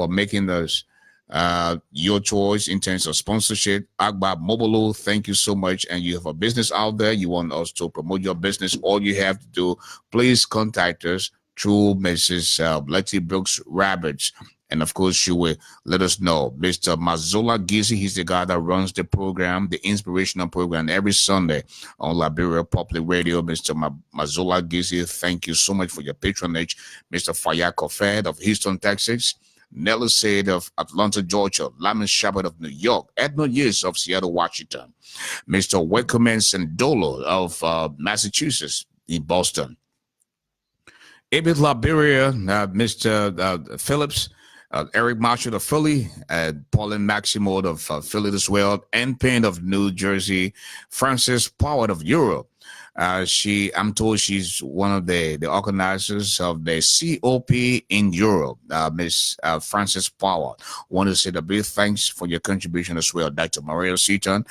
making us your choice in terms of sponsorship. Agba Mobolo, thank you so much. And you have a business out there, you want us to promote your business, all you have to do, please contact us through Mrs. Letty Brooks Rabbits. And of course, she will let us know. Mr. Mazola Gizi, he's the guy that runs the program, the inspirational program, every Sunday on Liberia Public Radio. Mr. Mazola Gizi, thank you so much for your patronage. Mr. Fayako Fed of Houston, Texas. Nelly Said of Atlanta, Georgia. Lyman Shepard of New York. Edna Yes of Seattle, Washington. Mr. Weckerman Sandolo of Massachusetts in Boston. Ibit Liberia, Mr. Phillips, Eric Marshall of Philly, Pauline Maximo of Philly as well, Ann Payne of New Jersey, Frances Powell of Europe. I'm told she's one of the organizers of the COP in Europe. Miss Frances Powell. Want to say a big thanks for your contribution as well. Dr. Maria Seaton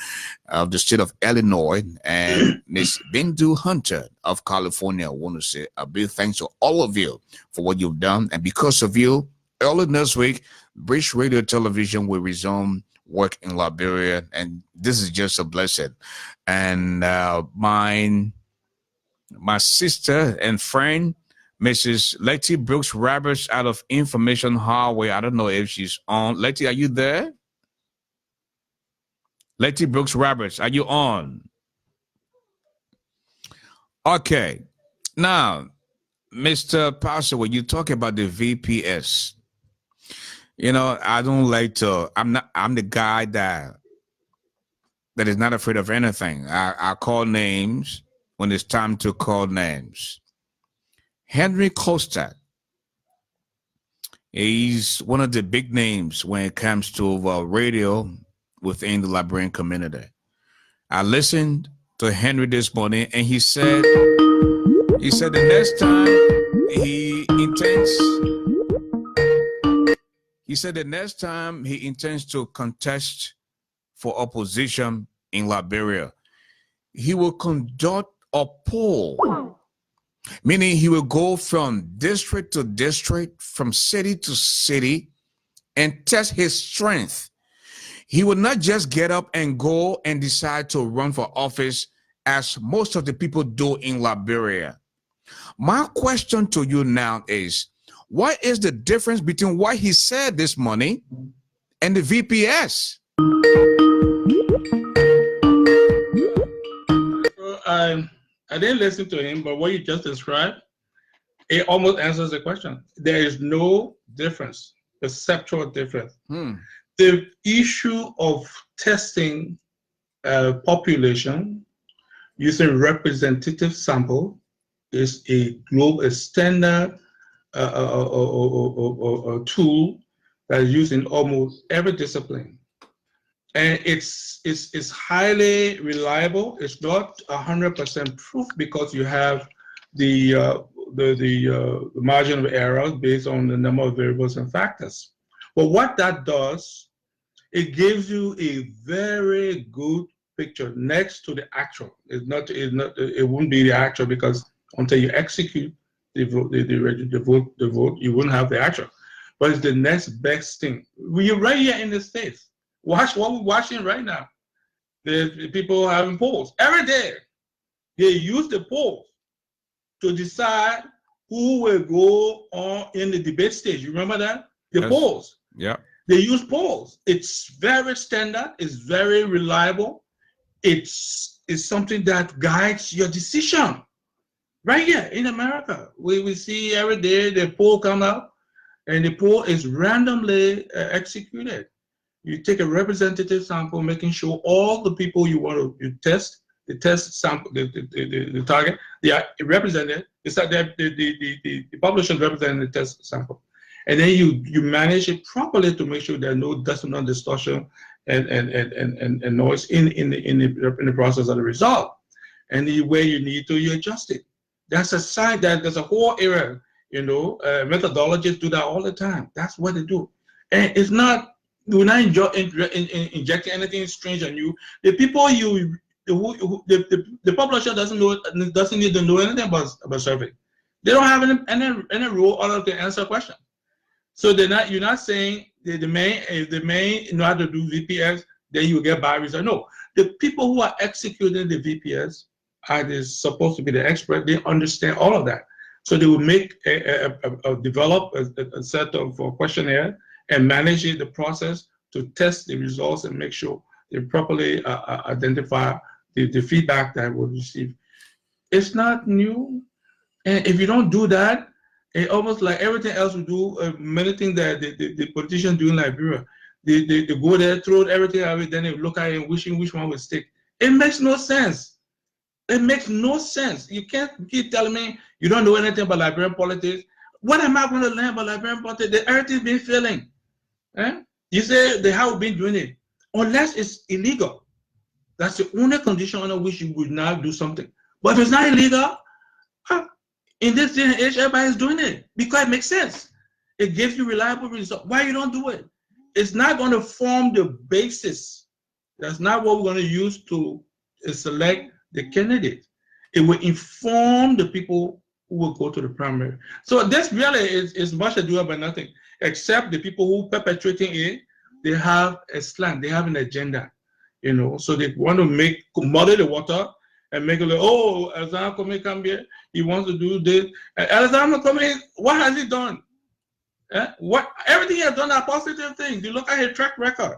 of the state of Illinois and Miss Bindu Hunter of California. Want to say a big thanks to all of you for what you've done. And because of you, early next week, British Radio Television will resume work in Liberia, and this is just a blessing. And my sister and friend, Mrs. Letty Brooks Roberts out of Information Highway. I don't know if she's on. Letty, are you there? Letty Brooks Roberts, are you on? Okay. Now, Mr. Pastor, when you talk about the VPS, you know, I don't like to, I'm the guy that is not afraid of anything. I call names when it's time to call names. Henry Costa, he's one of the big names when it comes to radio within the Liberian community. I listened to Henry this morning, and he said the next time he intends to contest for opposition in Liberia, he will conduct a poll, meaning he will go from district to district, from city to city, and test his strength. He will not just get up and go and decide to run for office as most of the people do in Liberia. My question to you now is, what is the difference between what he said this morning and the VPS? I didn't listen to him, but what you just described, it almost answers the question. There is no difference, perceptual difference. The issue of testing population using representative sample is a standard tool that is used in almost every discipline. And it's highly reliable. It's not 100% proof because you have the margin of error based on the number of variables and factors. But what that does, it gives you a very good picture next to the actual. It wouldn't be the actual because until you execute the vote, you wouldn't have the actual. But it's the next best thing. We're right here in the States. Watch what we're watching right now. The people having polls every day. They use the polls to decide who will go on in the debate stage. You remember that? The polls. Yeah. They use polls. It's very standard. It's very reliable. It's something that guides your decision. Right here in America, we see every day the poll come out. and the poll is randomly executed. You take a representative sample, making sure all the people you want to test, the test sample, the target, they are represented. It's that the population representing the test sample, and then you manage it properly to make sure there's no decimal distortion and noise in the process of the result. And the way you need to, you adjust it. That's a sign that there's a whole area, methodologists do that all the time. That's what they do. And it's not, we're not injecting anything strange on you. The people the population doesn't need to know anything about survey. They don't have any role other than answer questions. So you're not saying if the main know how to do VPS, then you get bad results. No, the people who are executing the VPS are supposed to be the expert. They understand all of that. So they will develop a set of questionnaire and manage the process to test the results and make sure they properly identify the feedback that will receive. It's not new. And if you don't do that, it almost like everything else we do, many things that the politicians do in Liberia, they go there, throw everything away, then they look at it and wishing which one would stick. It makes no sense. It makes no sense. You can't keep telling me you don't know anything about Liberian politics. What am I going to learn about Liberian politics? Everything's been failing. You say they have been doing it. Unless it's illegal. That's the only condition under which you would not do something. But if it's not illegal, in this day and age, everybody's doing it because it makes sense. It gives you reliable results. Why you don't do it? It's not going to form the basis. That's not what we're going to use to select the candidate. It will inform the people who will go to the primary. So this really is much ado about nothing, except the people who perpetrating it, they have a slant, they have an agenda, so they want to muddy the water and make it like, oh, Alexander Comey come here, he wants to do this. Alexander Comey, what has he done? Everything he has done are positive things. You look at his track record.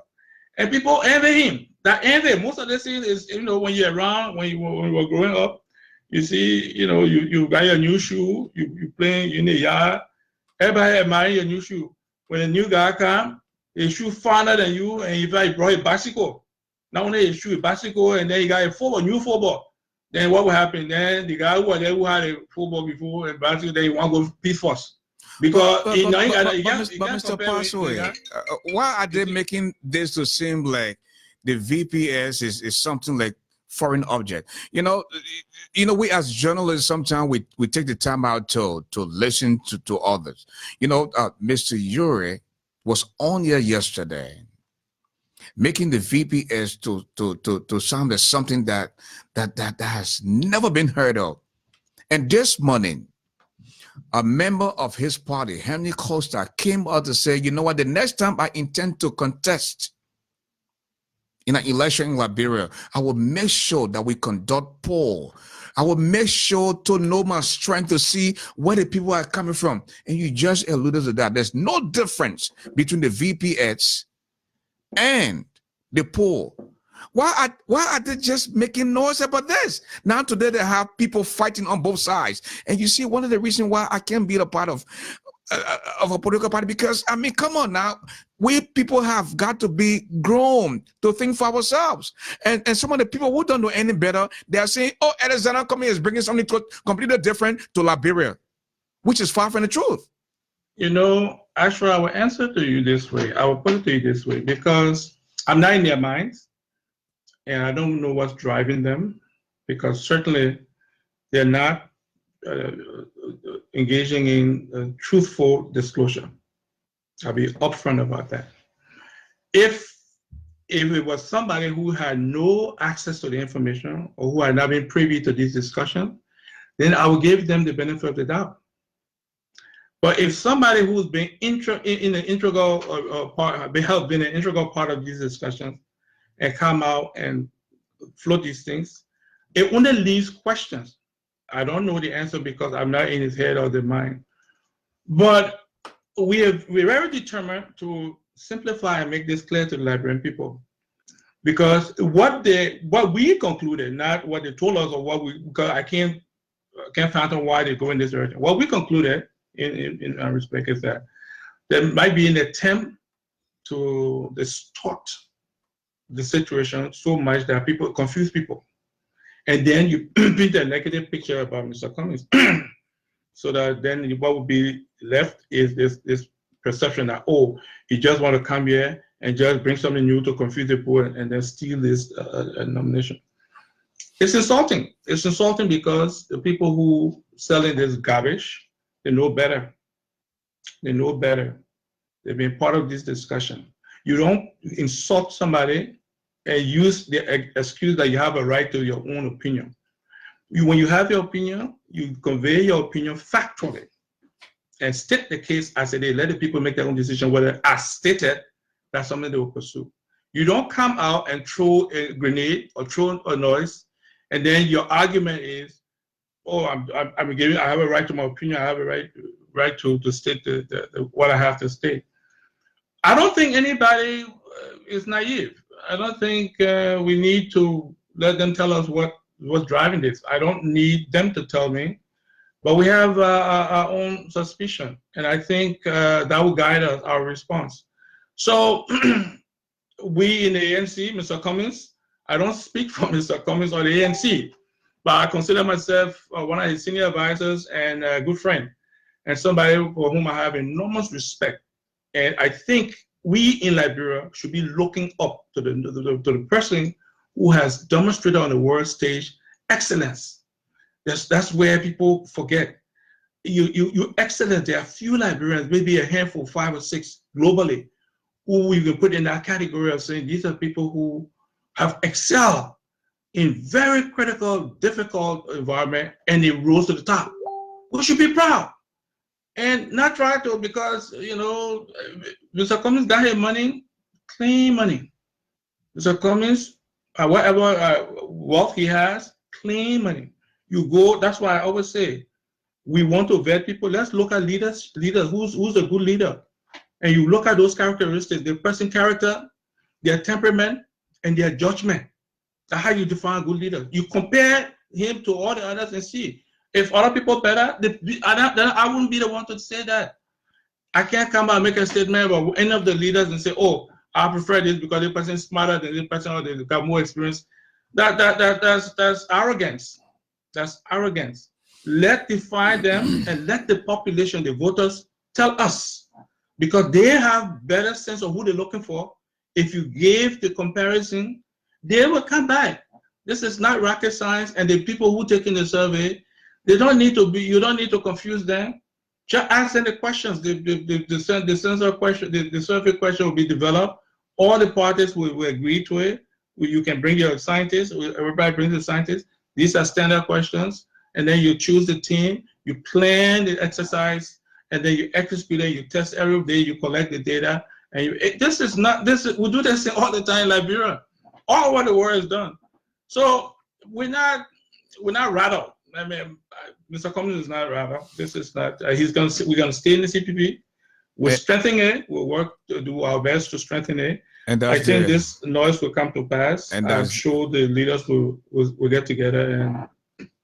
And people envy him. That envy, most of this is, when you're around, when you were growing up, you see, you buy a new shoe, you playing in the yard, everybody admire your new shoe. When a new guy comes, his shoe finer than you, and he brought a bicycle. Not only his shoe, a bicycle, and then he got a new football. Then what will happen? Then the guy who had a football before and bicycle, then he want to go peace force. Because Mr. Passway, why are they making this to seem like the VPS is something like foreign object? We as journalists sometimes we take the time out to listen to others. Mr. Yuri was on here yesterday, making the VPS to sound as something that has never been heard of. And this morning, a member of his party, Henry Costa, came out to say, you know what, the next time I intend to contest in an election in Liberia, I will make sure that we conduct poll. I will make sure to know my strength to see where the people are coming from. And you just alluded to that. There's no difference between the VPS and the poll. Why are they just making noise about this? Now today they have people fighting on both sides. And you see, one of the reasons why I can't be a part of a political party, because, come on now, we people have got to be grown to think for ourselves. And some of the people who don't know any better, they are saying, oh, Alexander Comey is bringing something completely different to Liberia, which is far from the truth. Ashford, I will answer to you this way. I will put it to you this way, because I'm not in their minds. And I don't know what's driving them, because certainly they're not engaging in truthful disclosure. I'll be upfront about that. If it was somebody who had no access to the information or who had not been privy to this discussion, then I would give them the benefit of the doubt. But if somebody who's been been an integral part of these discussions and come out and float these things, it only leaves questions. I don't know the answer because I'm not in his head or the mind. But we're very determined to simplify and make this clear to the Liberian people. Because what we concluded, not what they told us or because I can't fathom why they go in this direction. What we concluded in our respect is that there might be an attempt to distort the situation so much that people confuse people. And then you paint a negative picture about Mr. Cummings. So that then what would be left is this perception that, oh, he just want to come here and just bring something new to confuse the poor and then steal this nomination. It's insulting. It's insulting because the people who selling this garbage, they know better. They know better. They've been part of this discussion. You don't insult somebody and use the excuse that you have a right to your own opinion. When you have your opinion, you convey your opinion factually and state the case as it is. Let the people make their own decision whether, as stated, that's something they will pursue. You don't come out and throw a grenade or throw a noise, and then your argument is, oh, I have a right to my opinion. I have a right to state what I have to state. I don't think anybody is naive. I don't think we need to let them tell us what's driving this. I don't need them to tell me, but we have our own suspicion, and I think that will guide our response. So we in the ANC, Mr. Cummings, I don't speak for Mr. Cummings or the ANC, but I consider myself one of his senior advisors and a good friend, and somebody for whom I have enormous respect. And I think we in Liberia should be looking up to the person who has demonstrated on the world stage excellence. That's where people forget. You excellent. There are few Liberians, maybe a handful, 5 or 6 globally, who we can put in that category of saying these are people who have excelled in very critical, difficult environment, and they rose to the top. We should be proud. And not try to, because, Mr. Cummings got his money, clean money. Mr. Cummings, whatever wealth he has, clean money. You go, that's why I always say, we want to vet people. Let's look at leaders, who's a good leader. And you look at those characteristics, the person character, their temperament, and their judgment. That's how you define a good leader. You compare him to all the others and see. If other people better, then I wouldn't be the one to say that. I can't come out and make a statement about any of the leaders and say, oh, I prefer this because the person is smarter than this person or they got more experience. That's arrogance. That's arrogance. Let's define them and let the population, the voters, tell us, because they have better sense of who they're looking for. If you gave the comparison, they will come back. This is not rocket science, and the people who take in the survey, they don't need to be. You don't need to confuse them. Just ask them the questions. The sensor question, the survey question will be developed. All the parties will agree to it. You can bring your scientists. Everybody brings the scientists. These are standard questions, and then you choose the team. You plan the exercise, and then you execute it. You test every day. You collect the data, and we do this thing all the time in Liberia. All over the world is done. So we're not rattled. I mean, Mr. Cummings is not rattled. This is not. We're gonna stay in the CPP. We're strengthening it. We'll work to do our best to strengthen it. And I think this noise will come to pass. And I'm sure the leaders will get together and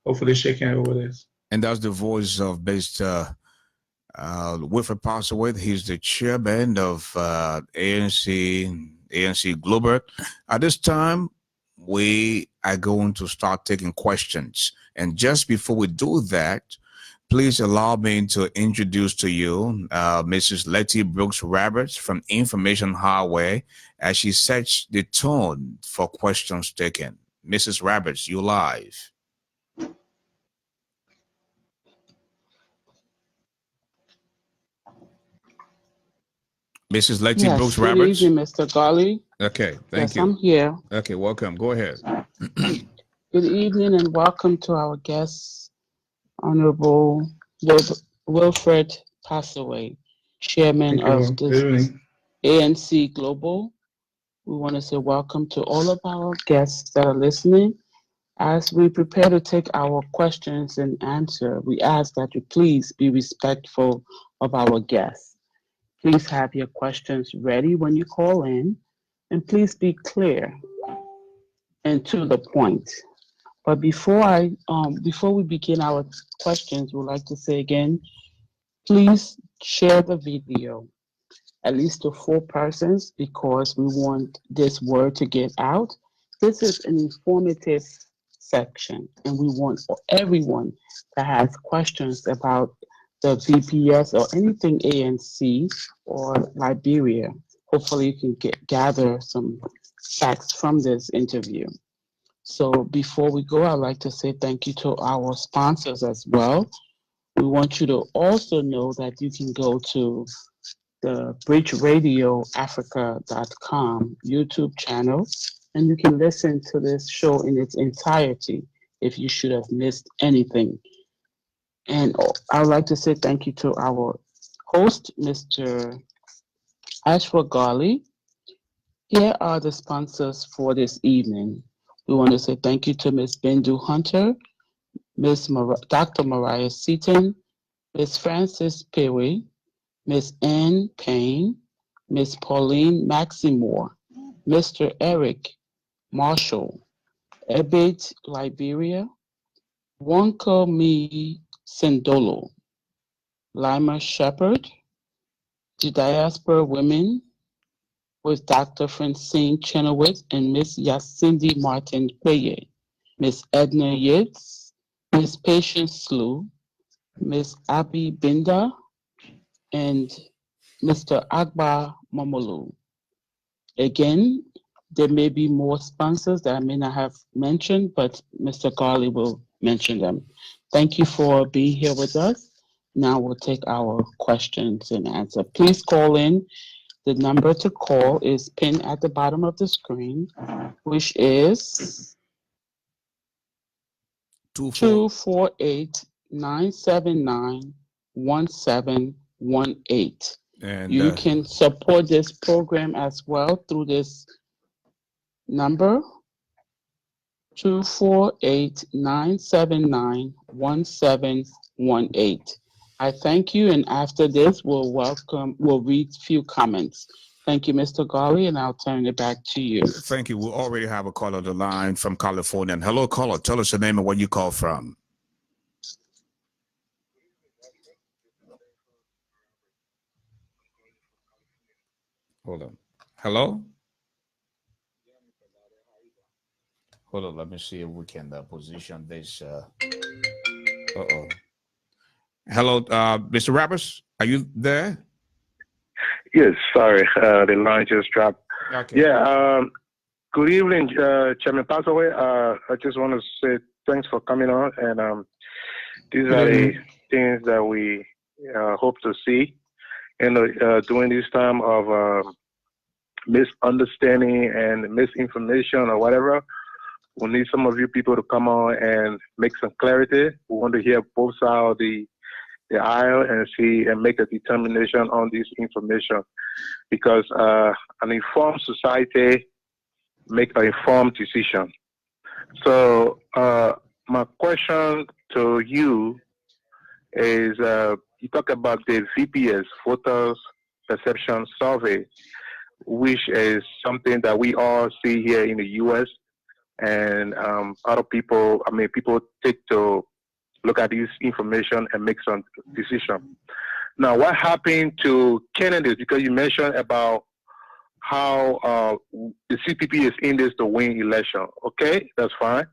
hopefully shake hands over this. And that's the voice of Mr. Wilfred Passaway. He's the chairman of ANC Global. At this time, we are going to start taking questions. And just before we do that, please allow me to introduce to you Mrs. Letty Brooks Roberts from Information Highway as she sets the tone for questions taken. Mrs. Roberts, you live. Mrs. Letty Brooks Roberts. Good evening, Mr. Garley. Okay, thank you. I'm here. Okay, welcome. Go ahead. Good evening and welcome to our guest, Honorable Wilfred Passaway, Chairman of the ANC Global. We want to say welcome to all of our guests that are listening. As we prepare to take our questions and answer, we ask that you please be respectful of our guests. Please have your questions ready when you call in, and please be clear and to the point. But before we begin our questions, we'd like to say again, please share the video at least to 4 persons because we want this word to get out. This is an informative section, and we want everyone that has questions about the VPS or anything ANC or Liberia. Hopefully you can gather some facts from this interview. So before we go, I'd like to say thank you to our sponsors as well. We want you to also know that you can go to the bridgeradioafrica.com YouTube channel, and you can listen to this show in its entirety if you should have missed anything. And I'd like to say thank you to our host, Mr. Ashford Garley. Here are the sponsors for this evening. We want to say thank you to Ms. Bindu Hunter, Dr. Mariah Seaton, Ms. Frances Perry, Ms. Ann Payne, Ms. Pauline Maximore, Mr. Eric Marshall, Ebed Liberia, Wonko Mi Sindolo, Lima Shepherd, the Diaspora Women with Dr. Francine Chenoweth and Miss Yacindi Martin Quaye, Miss Edna Yates, Miss Patience Slew, Miss Abby Binda, and Mr. Agba Momolu. Again, there may be more sponsors that I may not have mentioned, but Mr. Garley will mention them. Thank you for being here with us. Now we'll take our questions and answer. Please call in. The number to call is pinned at the bottom of the screen, which is 248-979-1718. And you can support this program as well through this number, 248-979-1718. I thank you, and after this, we'll read a few comments. Thank you, Mr. Garley, and I'll turn it back to you. Thank you. We already have a caller on the line from California. And hello, caller. Tell us your name and where you call from. Hold on. Hello? Hold on. Let me see if we can position this. Uh-oh. Hello, Mr. Rappers, are you there? Yes, sorry, the line just dropped. Okay. Yeah, good evening, Chairman Passaway. I just want to say thanks for coming on, and these are the things that we hope to see, during this time of misunderstanding and misinformation or whatever. We need some of you people to come on and make some clarity. We want to hear both sides of the aisle and see and make a determination on this information, because an informed society make an informed decision. So my question to you is, you talk about the VPS, Voters Perception Survey, which is something that we all see here in the U.S. and other people, people take to look at this information and make some decision. Now, what happened to candidates? Because you mentioned about how the CPP is in this to win election. Okay, that's fine.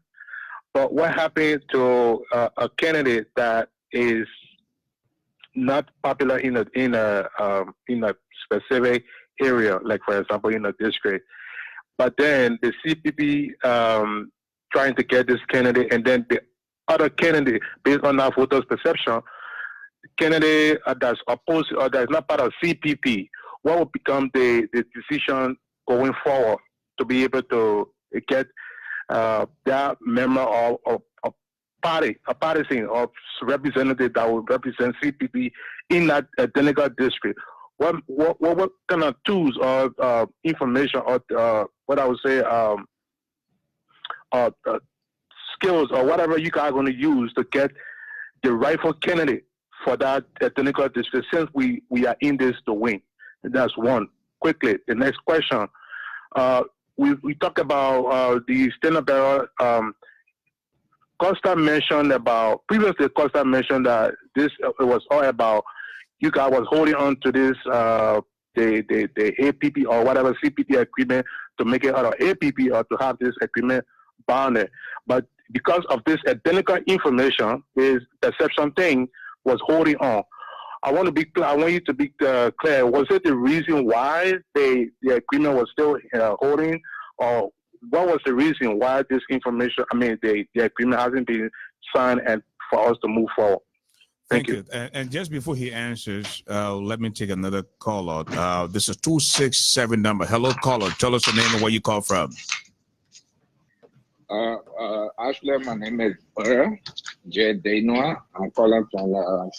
But what happened to a candidate that is not popular in a specific area, like for example in a district, but then the CPP trying to get this candidate, and then the other candidate, based on our voters' perception, candidate that's opposed or that's not part of CPP, what will become the decision going forward to be able to get that member of a partisan or representative that will represent CPP in that delegate district? What kind of tools or information or what I would say skills or whatever you guys are going to use to get the rightful candidate for that delegate district, since we are in this to win? That's one. Quickly, the next question. We talk about the Standard Bearer. Costa mentioned previously that this it was all about you guys was holding on to this the APP or whatever CPT agreement to make it out of APP or to have this agreement bounded. But because of this identical information, this deception thing was holding on. I want to be clear. I want you to be clear. Was it the reason why the agreement was still holding, or what was the reason why this information? I mean, the agreement hasn't been signed and for us to move forward. Thank you. And just before he answers, let me take another call out. This is 267 number. Hello, caller. Tell us your name and where you call from. Ashford, my name is J. Danoa. I'm calling from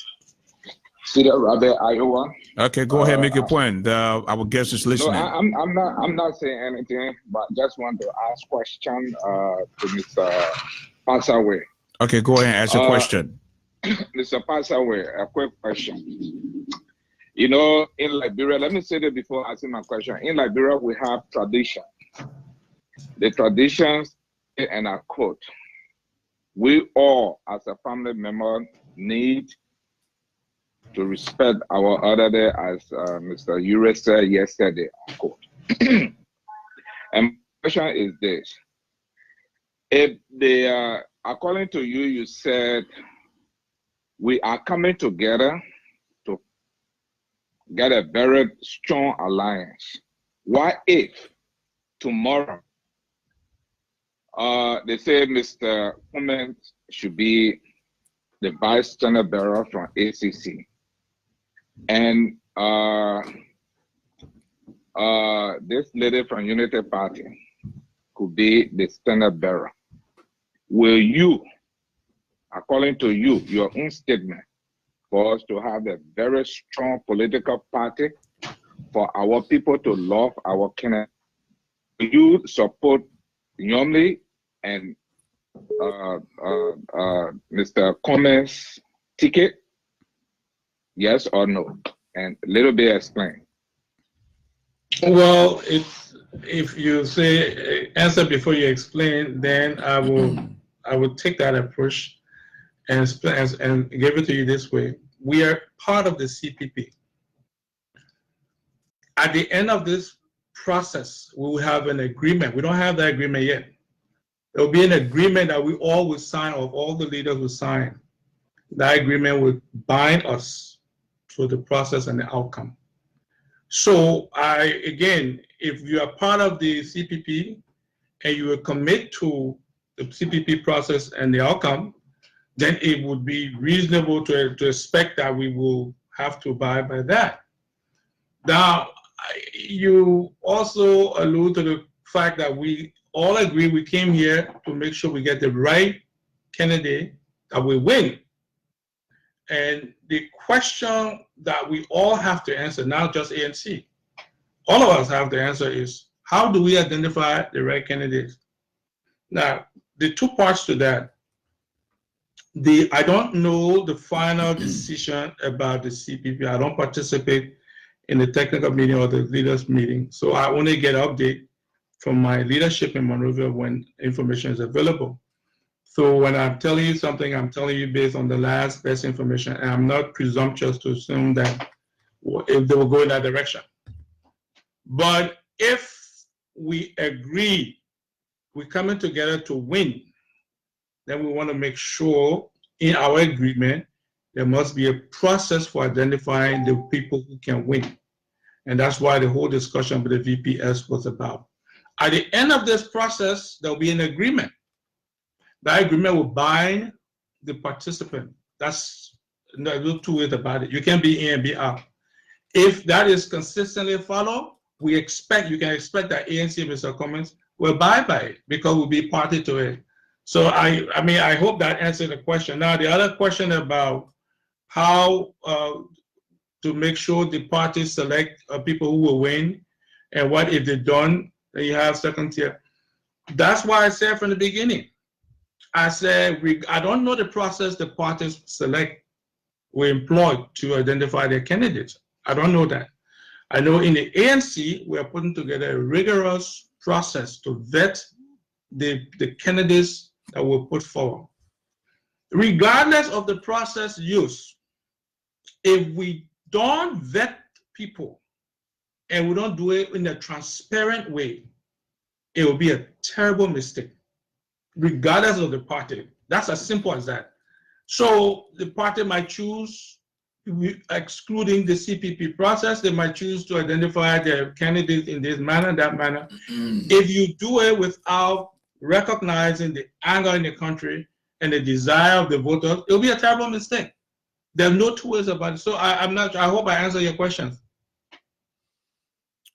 Cedar Rapids, Iowa. Okay, go ahead, make your point. Our guest is listening. No, I'm not saying anything, but just want to ask question to Mr. Passaway. Okay, go ahead and ask your question. Mr. Passaway, a quick question. You know, in Liberia, let me say that before asking my question. In Liberia, we have tradition. The traditions, and I quote, we all, as a family member, need to respect our other day, as Mr. Ure said yesterday, unquote. And my question is this. If they according to you, you said we are coming together to get a very strong alliance. What if tomorrow they say Mr. Cummins should be the vice standard bearer from ACC, and this lady from Unity Party could be the standard bearer? Will you, according to you, your own statement, for us to have a very strong political party, for our people to love our candidate, will you support Yomli and Mr. Cummins' ticket? Yes or no? And a little bit explain. Well, if you say answer before you explain, then I will take that approach and give it to you this way. We are part of the CPP. At the end of this process, we will have an agreement. We don't have that agreement yet. There will be an agreement that we all will sign, or all the leaders will sign. That agreement will bind us to the process and the outcome. So again, if you are part of the CPP and you will commit to the CPP process and the outcome, then it would be reasonable to expect that we will have to abide by that. Now, you also allude to the fact that we all agree we came here to make sure we get the right candidate that will win. And the question that we all have to answer, not just ANC, all of us have to answer is, how do we identify the right candidate? Now, the two parts to that, I don't know the final decision about the CPP. I don't participate in the technical meeting or the leaders meeting. So I only get update from my leadership in Monrovia when information is available. So when I'm telling you something, I'm telling you based on the last best information, and I'm not presumptuous to assume that if they will go in that direction. But if we agree, we're coming together to win, then we want to make sure in our agreement, there must be a process for identifying the people who can win. And that's why the whole discussion with the VPS was about. At the end of this process, there'll be an agreement. That agreement will bind the participant. That's no two ways about it. You can't be in and be out. If that is consistently followed, you can expect that ANC and Mr. Cummins will abide by it because we'll be party to it. So I mean, I hope that answered the question. Now, the other question about how to make sure the parties select people who will win, and what if they don't, then you have second tier. That's why I said from the beginning, I said, I don't know the process the parties select or employ to identify their candidates. I don't know that. I know in the ANC, we are putting together a rigorous process to vet the candidates that were put forward. Regardless of the process used, if we don't vet people and we don't do it in a transparent way, it will be a terrible mistake, regardless of the party. That's as simple as that. So the party might choose, excluding the CPP process, they might choose to identify their candidates in this manner, that manner. If you do it without recognizing the anger in the country and the desire of the voters, it'll be a terrible mistake. There are no two ways about it. So I hope I answer your questions.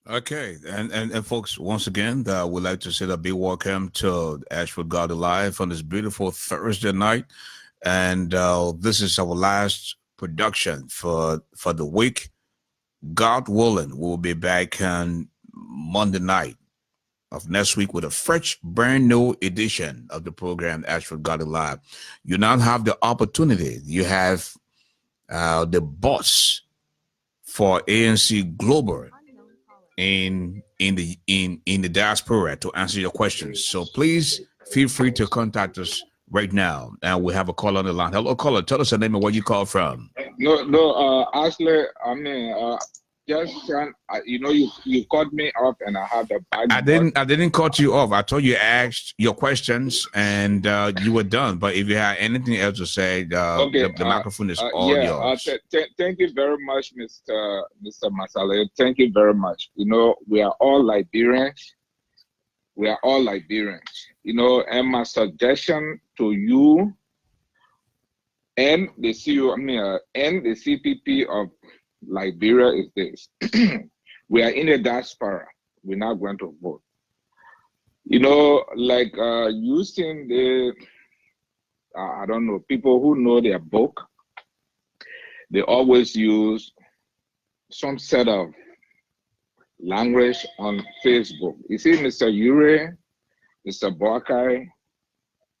Okay, and folks, once again, we'd like to say a big welcome to Ashford Garley Live on this beautiful Thursday night, and this is our last production for the week. God willing, we'll be back on Monday night of next week with a fresh, brand new edition of the program Ashford Garley Live. You now have the opportunity. You have the boss for ANC Global in the diaspora to answer your questions. So please feel free to contact us right now. And we have a call on the line. Hello, caller. Tell us your name and where you call from. No, Ashley. I mean, just you know, you called me up, and I had the bag. I didn't cut you off. I told you asked your questions, and you were done. But if you have anything else to say, the microphone is all yours. Thank you very much, Mr. Masale. Thank you very much. You know, we are all Liberians. We are all Liberians. You know, and my suggestion to you and the CEO, and the CPP of Liberia is this. We are in a diaspora. We're not going to vote. You know, like using the, I don't know, people who know their book, they always use some set of language on Facebook. You see, Mr. Ure, Mr. Boakai,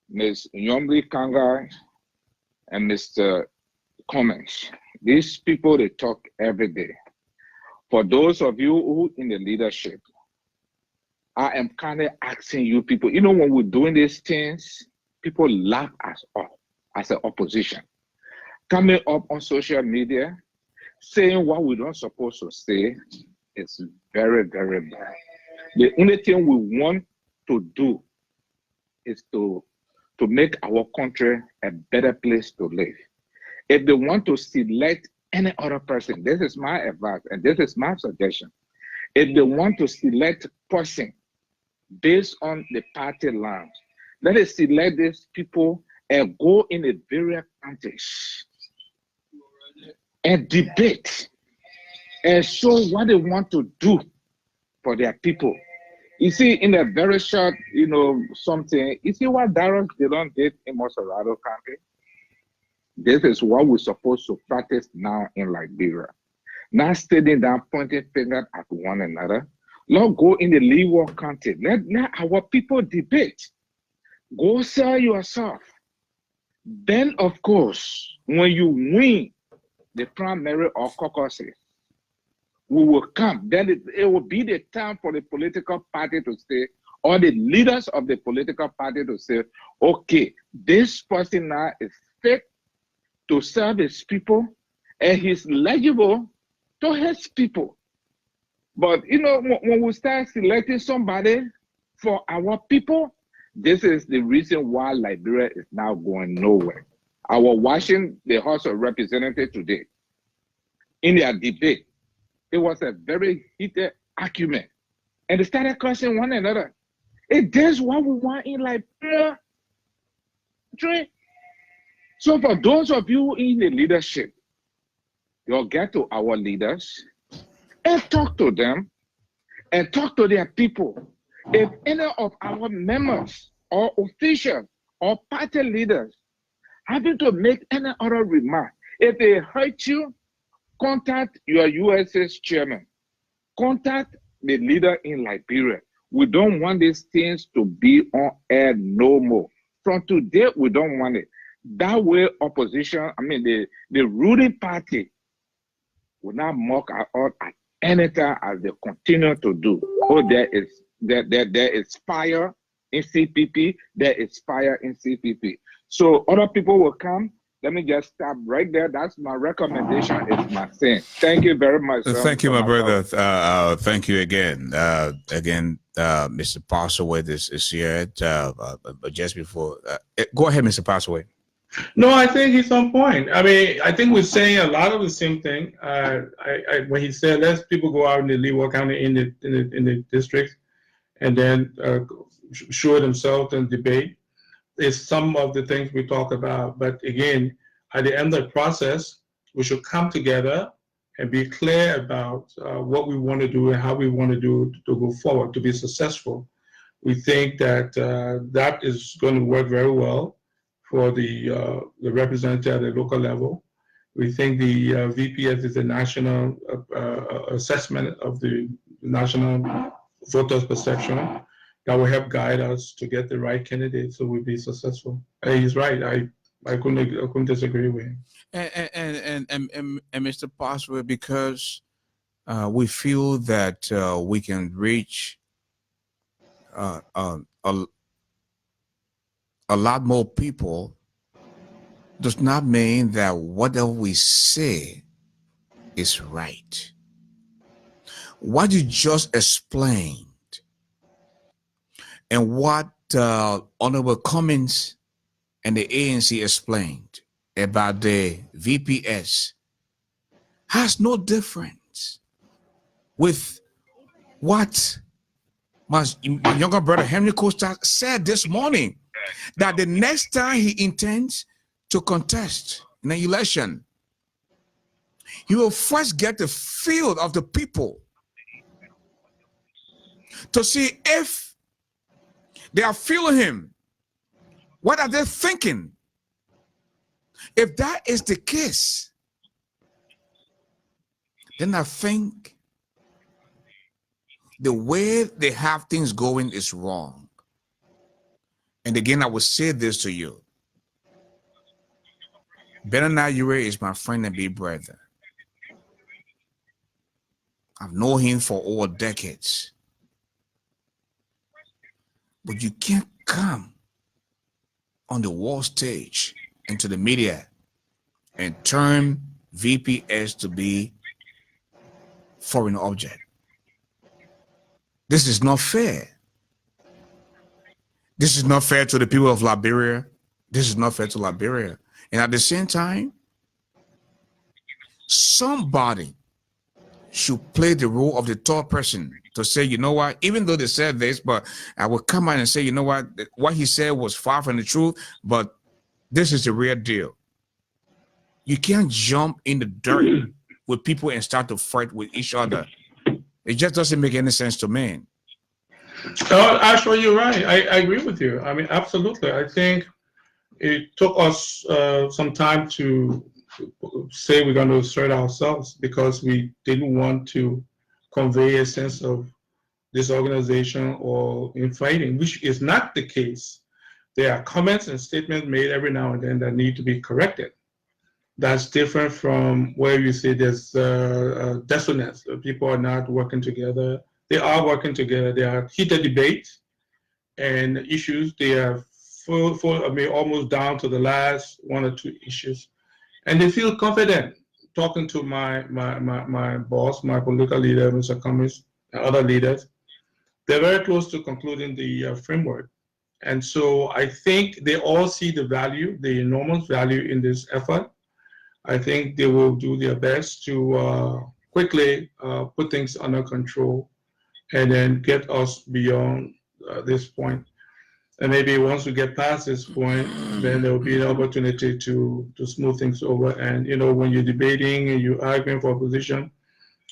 Ms. Nyomli Kangai, and Mr. Cummings. These people, they talk every day. For those of you who in the leadership, I am kind of asking you people, you know, when we're doing these things, people laugh us off as an opposition. Coming up on social media, saying what we don't supposed to say is very, very bad. The only thing we want to do is to make our country a better place to live. If they want to select any other person, this is my advice and this is my suggestion. If they want to select person based on the party lines, let us select these people and go in the various countries and debate and show what they want to do for their people. You see, in a very short, you know, something, you see what Darren Dillon did in Moserado County? This is what we're supposed to practice now in Liberia. Not sitting down, pointing fingers at one another. Lord, go in the Leeward County. Let our people debate. Go sell yourself. Then, of course, when you win the primary or caucuses, we will come. Then it will be the time for the political party to say, or the leaders of the political party to say, okay, this person now is fit to serve his people, and he's legible to his people. But, you know, when we start selecting somebody for our people, this is the reason why Liberia is now going nowhere. I was watching the House of Representatives today. In their debate, it was a very heated argument. And they started cursing one another. It is what we want in Liberia. So for those of you in the leadership, you'll get to our leaders and talk to them and talk to their people. If any of our members or officials or party leaders having to make any other remark, if they hurt you, contact your USS chairman. Contact the leader in Liberia. We don't want these things to be on air no more. From today, we don't want it. That way, opposition, the ruling party will not mock us out at any time as they continue to do. Oh, there is fire in CPP. There is fire in CPP. So other people will come Let me just stop right there. That's my recommendation. It's my thing. Thank you very much. Thank you, my brother. Thank you again. Mr. Passaway is here. But just before, go ahead, Mr. Passaway. No, I think he's on point. I mean, I think we're saying a lot of the same thing. When he said, "Let people go out in the Leeward County in the district, and then show themselves and debate," is some of the things we talk about. But again, at the end of the process, we should come together and be clear about what we want to do and how we want to do to go forward to be successful. We think that that is going to work very well for the representative at the local level. We think the VPS is a national assessment of the national voters' perception that will help guide us to get the right candidate so we'll be successful. He's right. I couldn't disagree with him. And Mr. Password, because we feel that we can reach a lot more people, does not mean that whatever we say is right. What you just explained and what Honorable Cummins and the ANC explained about the VPS has no difference with what my younger brother Henry Costa said this morning, that the next time he intends to contest in an election, he will first get the feel of the people to see if they are feeling him. What are they thinking? If that is the case, then I think the way they have things going is wrong. And again, I will say this to you. Bernard Ure is my friend and big brother. I've known him for over decades. But you can't come on the world stage into the media and turn VPS to be foreign object. This is not fair. This is not fair to the people of Liberia. This is not fair to Liberia. And at the same time, somebody should play the role of the third person to say, you know what, even though they said this, but I will come out and say, you know what he said was far from the truth, but this is the real deal. You can't jump in the dirt with people and start to fight with each other. It just doesn't make any sense to me. Actually, you're right. I agree with you. I mean, absolutely. I think it took us some time to say we're going to assert ourselves because we didn't want to convey a sense of disorganization or infighting, which is not the case. There are comments and statements made every now and then that need to be corrected. That's different from where you say there's dissonance. People are not working together. They are working together. There are heated debates and issues. They are almost down to the last one or two issues. And they feel confident talking to my boss, my political leader, Mr. Cummins, and other leaders. They're very close to concluding the framework. And so I think they all see the value, the enormous value in this effort. I think they will do their best to quickly put things under control and then get us beyond this point. And maybe once we get past this point, then there will be an opportunity to smooth things over. And, you know, when you're debating and you're arguing for a position,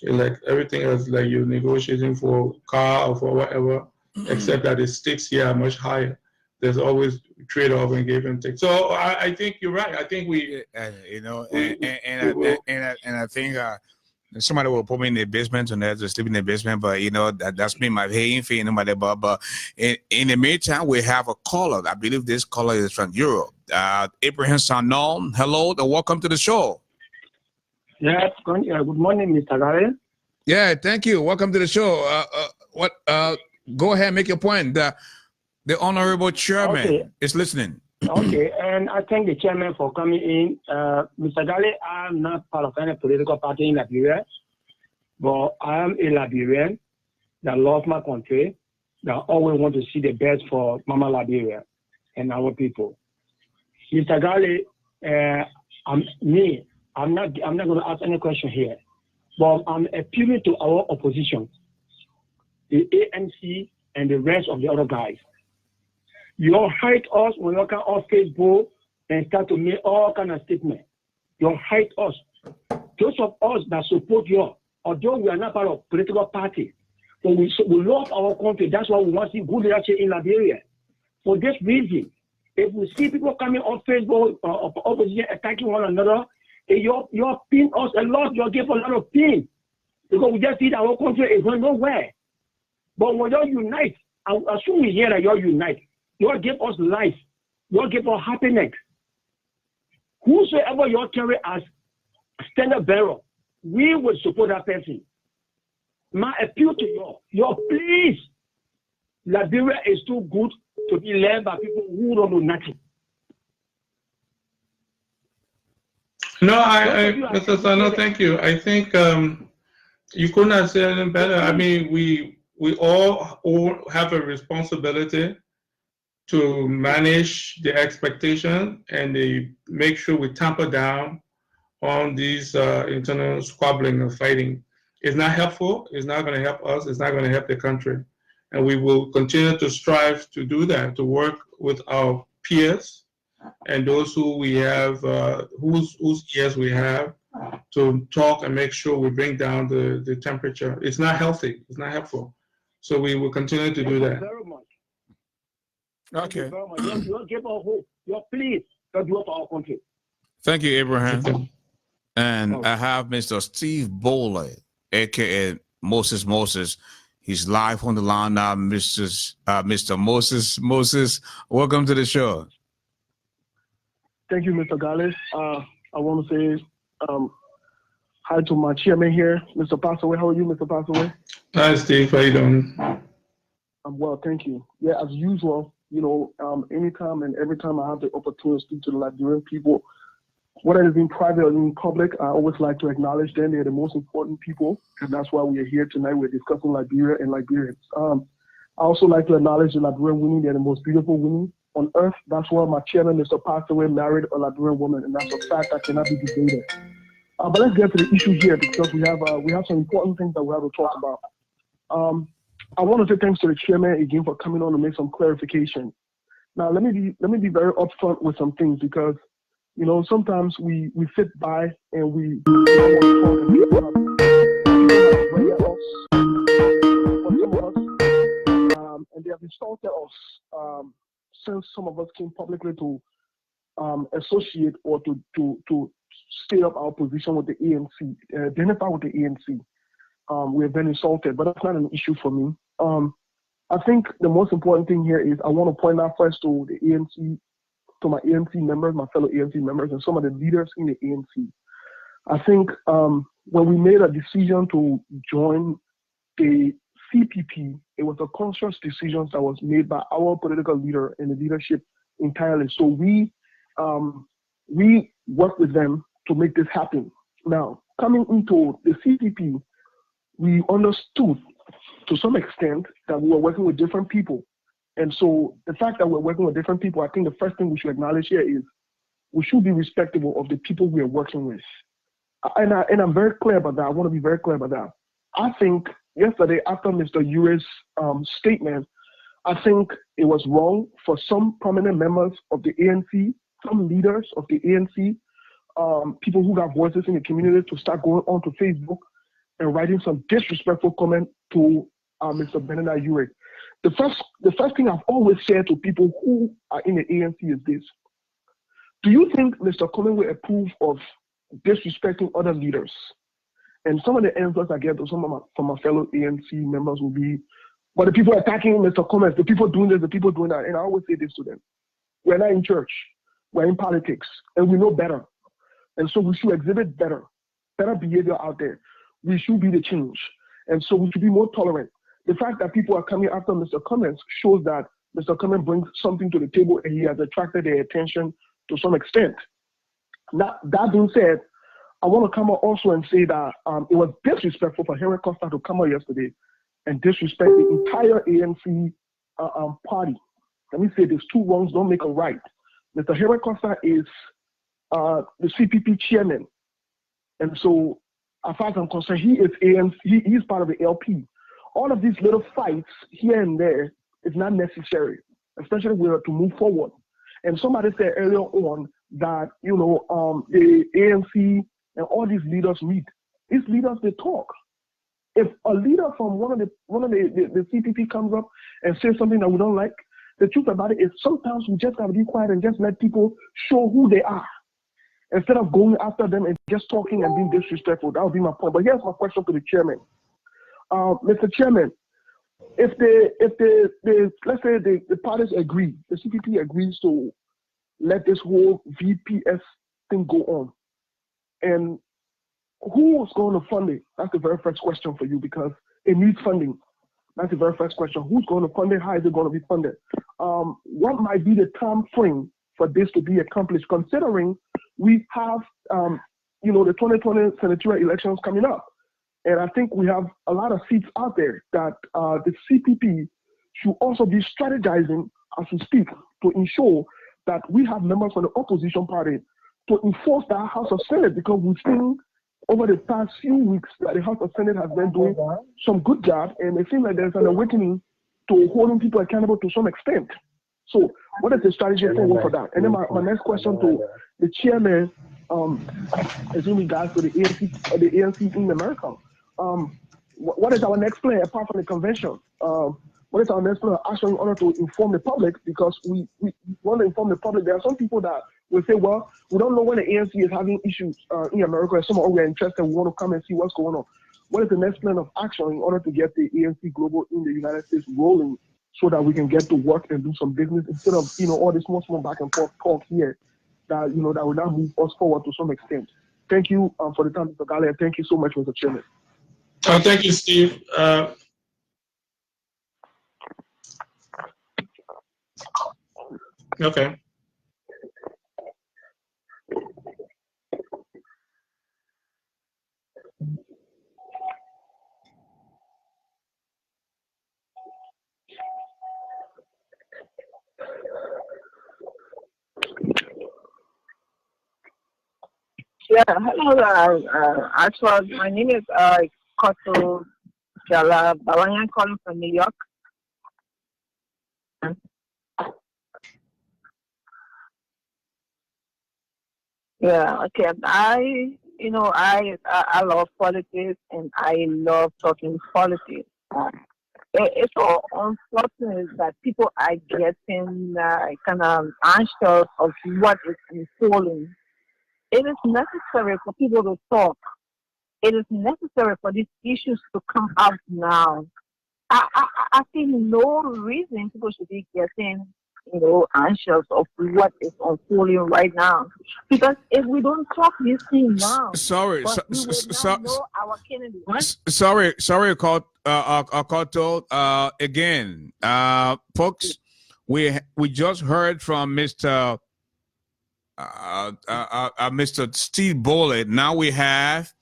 like everything else, like you're negotiating for a car or for whatever, except that the stakes here are much higher. There's always trade-off and give and take. So I think you're right. I think we, you know, and I think somebody will put me in the basement and to sleep in the basement, but you know that's me, my paying fee, nobody. But in the meantime, we have a caller. I believe this caller is from Europe. Abraham Sanon, hello, and welcome to the show. Yes, good morning, Mr. Garley. Yeah, thank you. Welcome to the show. Go ahead, make your point. The honorable chairman is listening. Okay, and I thank the chairman for coming in. Mr. Garley, I'm not part of any political party in Liberia, but I am a Liberian that loves my country, that always want to see the best for Mama Liberia and our people. Mr. Garley, I'm not going to ask any question here, but I'm appealing to our opposition, the ANC and the rest of the other guys. You all hate us when you come off Facebook and start to make all kind of statements. You all hate us. Those of us that support you, although we are not part of political party, but we love our country. That's why we want to see good leadership in Liberia. For this reason, if we see people coming on Facebook opposition attacking one another, you pin us a lot. You give a lot of pain because we just see that our country is going nowhere. But when you unite, I assume we hear that you unite. You give us life. You give us happiness. Whosoever you carry as standard bearer, we will support that person. My appeal to you, please, Liberia is too good to be led by people who don't know nothing. No, Mr. Sano, thank you. I think you couldn't have said anything better. I mean, we all have a responsibility to manage the expectation and make sure we tamper down on these internal squabbling and fighting. It's not helpful. It's not going to help us. It's not going to help the country. And we will continue to strive to do that, to work with our peers and those who we have, whose ears we have, to talk and make sure we bring down the temperature. It's not healthy. It's not helpful. So we will continue to do that. Very much. Okay. You give us hope. You please do it for our country. Thank you, Abraham. And I have Mr. Steve Bowley, aka Moses. He's live on the line now, Mr. Moses, welcome to the show. Thank you, Mr. Garley. I want to say hi to my chairman here, Mr. Passaway. How are you, Mr. Passaway? Hi, Steve. How you doing? I'm well, thank you. Yeah, as usual, anytime and every time I have the opportunity to speak to the Liberian people, whether it's in private or in public, I always like to acknowledge them. They're the most important people, and that's why we are here tonight. We're discussing Liberia and Liberians. I also like to acknowledge the Liberian women. They're the most beautiful women on earth. That's why my chairman, Mr. Passaway, married a Liberian woman, and that's a fact that cannot be debated. But let's get to the issue here because we have some important things that we have to talk about. I want to say thanks to the chairman again for coming on to make some clarification. Now, let me be very upfront with some things because sometimes we sit by and we and they have insulted us since some of us came publicly to associate or to state up our position with the ANC, identify with the ANC. We have been insulted, but that's not an issue for me. I think the most important thing here is I want to point out first to the ANC, to my ANC members, my fellow ANC members, and some of the leaders in the ANC. I think when we made a decision to join the CPP, it was a conscious decision that was made by our political leader and the leadership entirely. So we worked with them to make this happen. Now, coming into the CPP, we understood to some extent that we were working with different people. And so the fact that we're working with different people, I think the first thing we should acknowledge here is we should be respectful of the people we are working with. And I'm very clear about that. I want to be very clear about that. I think yesterday after Mr. Ure's statement, I think it was wrong for some prominent members of the ANC, some leaders of the ANC, people who got voices in the community to start going onto Facebook and writing some disrespectful comment to Mr. Benedict Ure. The first thing I've always said to people who are in the ANC is this: do you think Mr. Coleman will approve of disrespecting other leaders? And some of the answers I get from my fellow ANC members will be, but the people attacking Mr. Coleman, the people doing this, the people doing that. And I always say this to them: we're not in church, we're in politics, and we know better. And so we should exhibit better behavior out there. We should be the change. And so we should be more tolerant. The fact that people are coming after Mr. Cummins shows that Mr. Clement brings something to the table and he has attracted their attention to some extent. Now, that being said, I want to come out also and say that it was disrespectful for Henry Costa to come out yesterday and disrespect the entire ANC party. Let me say this, two wrongs don't make a right. Mr. Henry Costa is the CPP chairman. And so, as far as I'm concerned, he is ANC, he's part of the LP. All of these little fights here and there is not necessary, especially if we are to move forward. And somebody said earlier on that, the ANC and all these leaders meet. These leaders, they talk. If a leader from one of the CPP comes up and says something that we don't like, the truth about it is sometimes we just gotta be quiet and just let people show who they are instead of going after them and just talking and being disrespectful. That would be my point. But here's my question to the chairman. Mr. Chairman, if let's say the parties agree, the CPP agrees to let this whole VPS thing go on, and who's going to fund it? That's the very first question for you because it needs funding. That's the very first question. Who's going to fund it? How is it going to be funded? What might be the time frame for this to be accomplished, considering we have, the 2020 senatorial elections coming up? And I think we have a lot of seats out there that the CPP should also be strategizing as we speak to ensure that we have members from the opposition party to enforce the House of Senate, because we've seen over the past few weeks that the House of Senate has been doing some good job, and it seems like there's an awakening to holding people accountable to some extent. So what is the strategy forward for that? And then my next question to the chairman, is in regards to the ANC in America. What is our next plan apart from the convention? What is our next plan of action in order to inform the public? Because we want to inform the public. There are some people that will say, well, we don't know when the ANC is having issues in America, and some of us are interested, we want to come and see what's going on. What is the next plan of action in order to get the ANC Global in the United States rolling so that we can get to work and do some business instead of, all this small back and forth talk here that, that will now move us forward to some extent. Thank you for the time, Mr. Garley, and thank you so much, Mr. Chairman. Thank you, Steve. Okay. Yeah, hello, Ashford. My name is Koto Jala Bawanyan, calling from New York. Yeah, okay. I love politics and I love talking politics. It's so unfortunate that people are getting kind of anxious of what is unfolding. It is necessary for people to talk. It is necessary for these issues to come out now. I see no reason people should be getting, anxious of what is unfolding right now. Because if we don't talk this thing now, sorry, Koto. Again, folks, we just heard from Mr. Mr. Steve Bollet. Now we have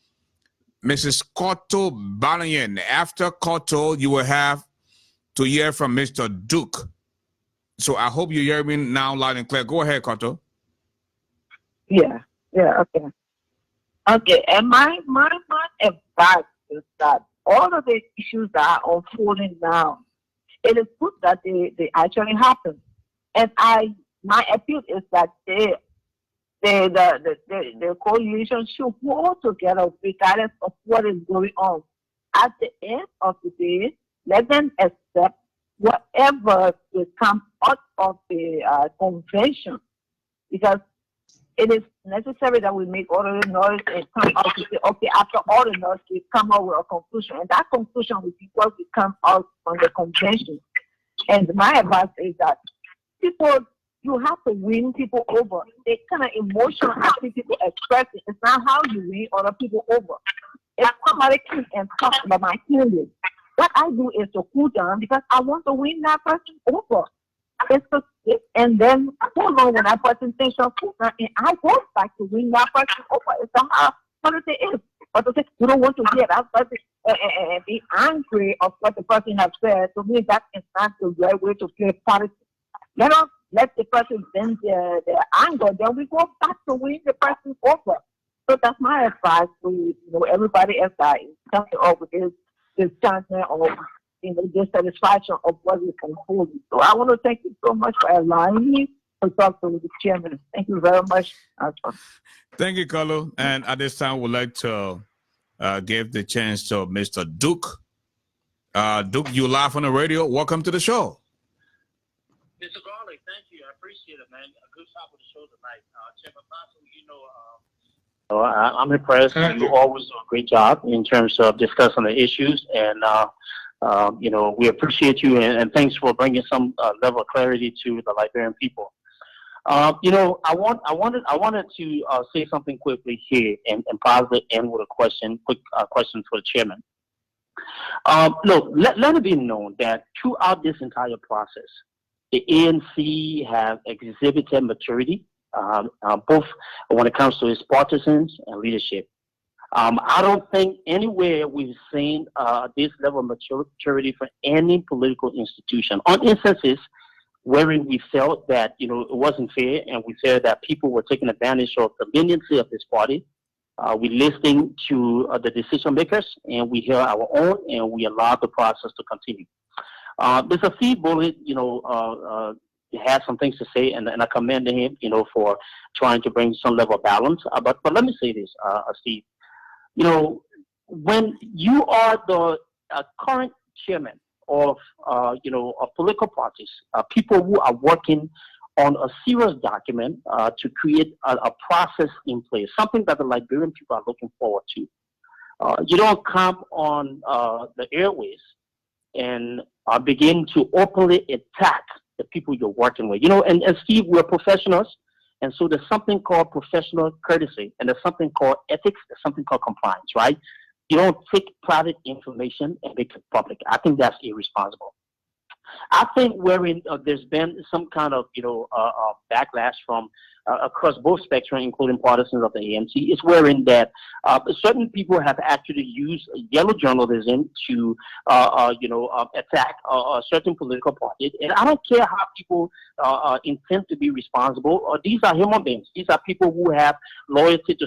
Mrs. Koto Balayan. After Koto, you will have to hear from Mr. Duke. So I hope you hear me now loud and clear. Go ahead, Koto. Yeah, okay. Okay, and my advice is that all of the issues that are unfolding now, it is good that they actually happen. And my appeal is that the coalition should hold together regardless of what is going on. At the end of the day, let them accept whatever will come out of the convention, because it is necessary that we make all of the noise and come out to say, okay, after all the noise, we come out with a conclusion, and that conclusion will be what will come out from the convention. And my advice is that you have to win people over. The kind of emotional activity people express it. It's not how you win other people over. If somebody comes and talks about my feelings, what I do is to cool down because I want to win that person over. And then I don't know when I person say something, and I go back to win that person over. It's somehow what it is. But to say you don't want to hear that person be angry of what the person has said. To me, that is not the right way to play politics. Let the person vent their anger. Then we go back to win the person over. So that's my advice to everybody else that is coming up with this chanting of dissatisfaction of what is unfolding. So I want to thank you so much for allowing me to talk to the chairman. Thank you very much. Thank you, Carlo. And at this time, we'd like to give the chance to Mr. Duke. Duke, you live on the radio. Welcome to the show. Mr. Garley, thank you. I appreciate it, man. A good top of the show tonight. Chairman Paso, I'm impressed. You always do a great job in terms of discussing the issues, and we appreciate you, and thanks for bringing some level of clarity to the Liberian people. I wanted to say something quickly here, and possibly end with a question, quick question for the chairman. Look, let it be known that throughout this entire process, the ANC have exhibited maturity, both when it comes to its partisans and leadership. I don't think anywhere we've seen this level of maturity for any political institution. On instances wherein we felt that it wasn't fair, and we felt that people were taking advantage of the leniency of this party, we listened to the decision makers, and we hear our own, and we allowed the process to continue. Mr. Steve Bullitt, had some things to say, and I commend him, for trying to bring some level of balance. But let me say this, Steve. When you are the current chairman of political parties, people who are working on a serious document to create a process in place, something that the Liberian people are looking forward to. You don't come on the airways and begin to openly attack the people you're working with. And Steve, we're professionals, and so there's something called professional courtesy, and there's something called ethics, there's something called compliance, right? You don't take private information and make it public. I think that's irresponsible. I think wherein there's been some kind of backlash from across both spectrum, including partisans of the ANC, is wherein that certain people have actually used yellow journalism to attack a certain political party. And I don't care how people intend to be responsible. These are human beings. These are people who have loyalty to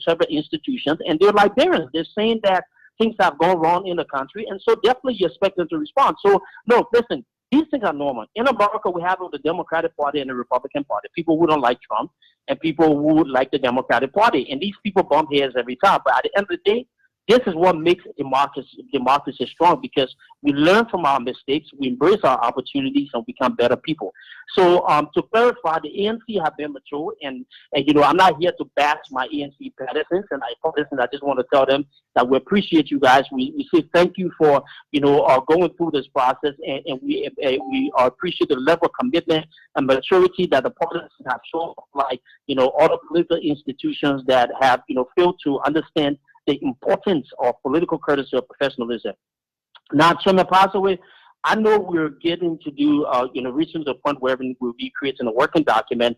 several institutions, and they're Liberians. They're saying that things have gone wrong in the country, and so definitely you expect them to respond. So, no, listen, these things are normal. In America, we have the Democratic Party and the Republican Party, people who don't like Trump and people who like the Democratic Party. And these people bump heads every time. But at the end of the day, this is what makes democracy strong, because we learn from our mistakes, we embrace our opportunities, and become better people. So to clarify, the ANC have been mature, and I'm not here to bash my ANC partisans and I just want to tell them that we appreciate you guys. We say thank you for going through this process, and we appreciate the level of commitment and maturity that the partisans have shown, like all the political institutions that have failed to understand the importance of political courtesy or professionalism. Now, Chairman Paso, I know we're getting to do, reaching the point where we'll be creating a working document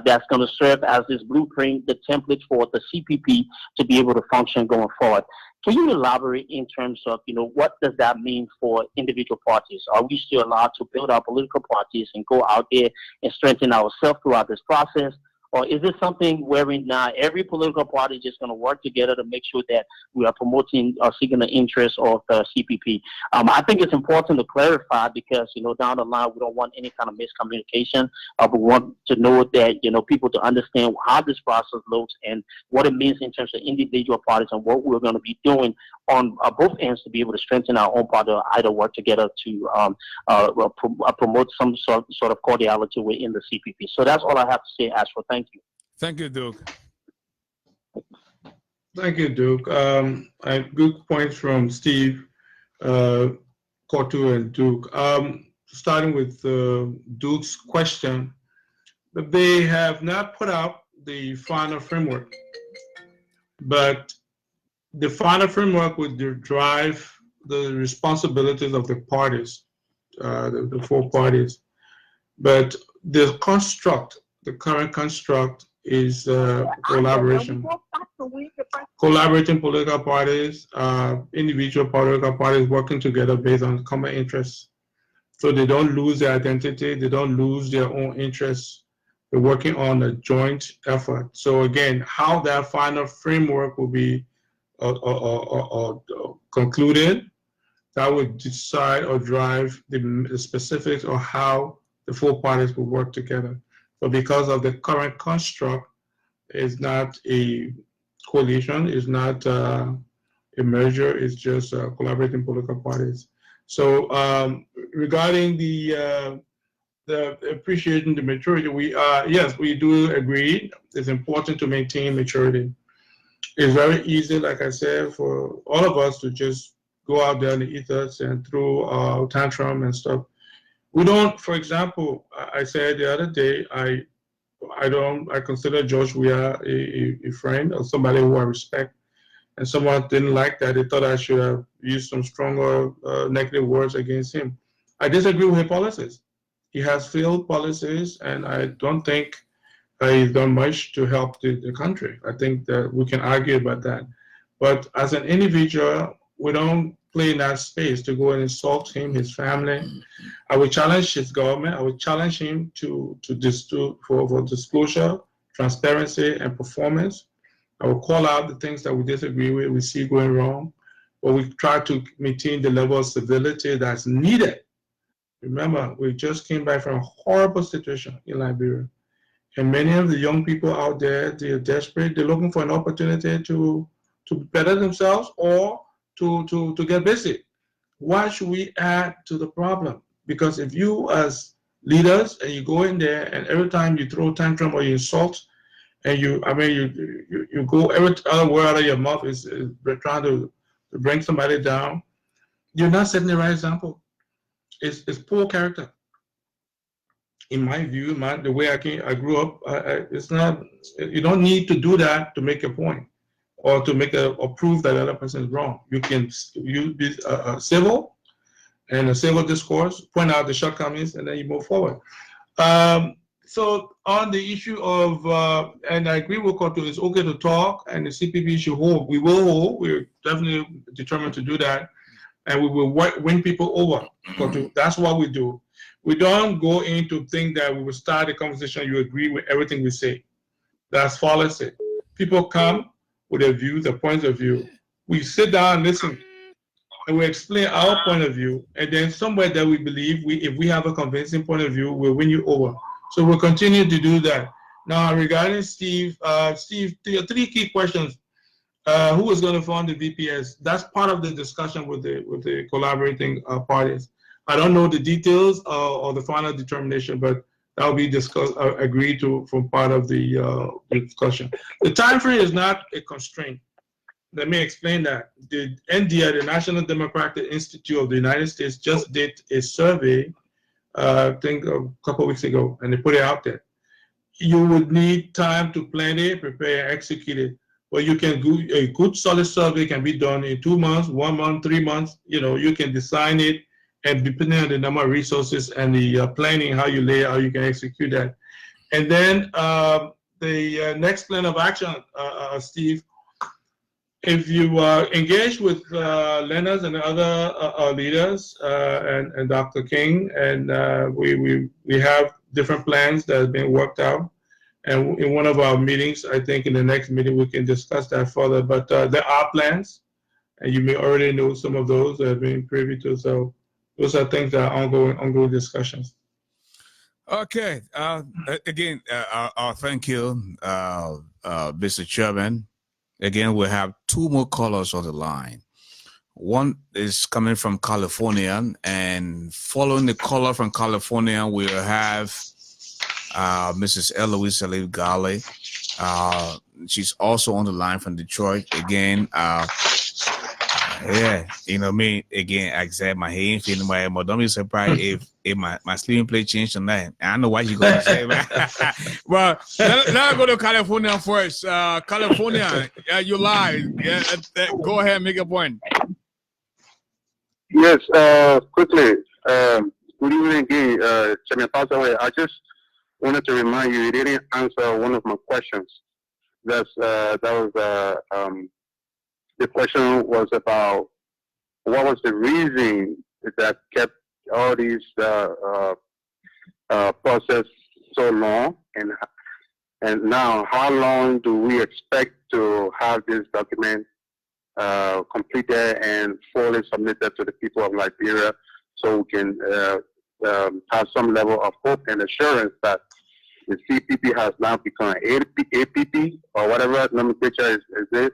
that's going to serve as this blueprint, the template for the CPP to be able to function going forward. Can you elaborate in terms of, what does that mean for individual parties? Are we still allowed to build our political parties and go out there and strengthen ourselves throughout this process? Or is this something wherein now every political party is just going to work together to make sure that we are promoting or seeking the interests of the CPP? I think it's important to clarify, because, down the line, we don't want any kind of miscommunication. We want to know that, people to understand how this process looks and what it means in terms of individual parties and what we're going to be doing on both ends to be able to strengthen our own party or either work together to promote some sort of cordiality within the CPP. So that's all I have to say, Ashford. Thank you. Thank you, Duke. Thank you, Duke. Good points from Steve, Kotu, and Duke. Starting with Duke's question, they have not put out the final framework, but the final framework would drive the responsibilities of the parties, the four parties. But the construct, the current construct is collaboration. Collaborating political parties, individual political parties working together based on common interests. So they don't lose their identity, they don't lose their own interests. They're working on a joint effort. So again, how that final framework will be concluded, that would decide or drive the specifics of how the four parties will work together. But because of the current construct, it's not a coalition, it's not a merger, it's just collaborating political parties. So regarding the appreciating the maturity, yes, we do agree. It's important to maintain maturity. It's very easy, like I said, for all of us to just go out there in the ethers and throw tantrum and stuff. We don't, for example, I said the other day, I consider George Weah a friend or somebody who I respect, and someone didn't like that. They thought I should have used some stronger negative words against him. I disagree with his policies. He has failed policies, and I don't think he's done much to help the country. I think that we can argue about that. But as an individual, we don't play in that space to go and insult him, his family. I would challenge his government. I would challenge him for disclosure, transparency, and performance. I will call out the things that we disagree with, we see going wrong, but we try to maintain the level of civility that's needed. Remember, we just came back from a horrible situation in Liberia. And many of the young people out there, they're desperate. They're looking for an opportunity to better themselves or to get busy. Why should we add to the problem? Because if you as leaders and you go in there and every time you throw tantrum or you insult and you go every other word out of your mouth is trying to bring somebody down, you're not setting the right example. It's poor character. In my view, the way I grew up, it's not. You don't need to do that to make a point or to make or prove that the other person is wrong. You can be civil and a civil discourse, point out the shortcomings, and then you move forward. So on the issue of, and I agree with Koto, it's okay to talk, and the CPP should hold. We will hold. We're definitely determined to do that, and we will win people over. Koto, that's what we do. We don't go in to think that we will start a conversation, you agree with everything we say. That's fallacy. People come with their views, their points of view. We sit down and listen, and we explain our point of view, and then somewhere that we believe, if we have a convincing point of view, we'll win you over. So we'll continue to do that. Now, regarding Steve, Steve, three key questions. Who is going to fund the VPS? That's part of the discussion with the collaborating parties. I don't know the details or the final determination, but that will be discussed, agreed to from part of the discussion. The time frame is not a constraint. Let me explain that. The NDI, the National Democratic Institute of the United States, just did a survey, I think a couple of weeks ago, and they put it out there. You would need time to plan it, prepare, execute it. But you can do a good solid survey can be done in 2 months, 1 month, 3 months. You can design it. And depending on the number of resources and the planning, how you lay out, you can execute that. And then the next plan of action, Steve, if you engage with Leonard and other leaders and Dr. King, and we have different plans that have been worked out. And in one of our meetings, I think in the next meeting, we can discuss that further. But there are plans, and you may already know some of those that have been privy to. So those are things that are ongoing discussions. Okay. Again, thank you, Mr. Chairman. Again, we have two more callers on the line. One is coming from California, and following the caller from California, we have Mrs. Eloise Salif Garley. She's also on the line from Detroit. Again, yeah, me again. I said my head feeling my but don't be surprised if my sleeping place changed tonight. I know why you gonna say that. Well, let go to California first. California, you live. Yeah, go ahead, make a point. Yes, quickly. Good evening again, Chairman Passaway. I just wanted to remind you didn't answer one of my questions. The question was about what was the reason that kept all these process so long, and now how long do we expect to have this document completed and fully submitted to the people of Liberia, so we can have some level of hope and assurance that the CPP has now become APP or whatever nomenclature is it,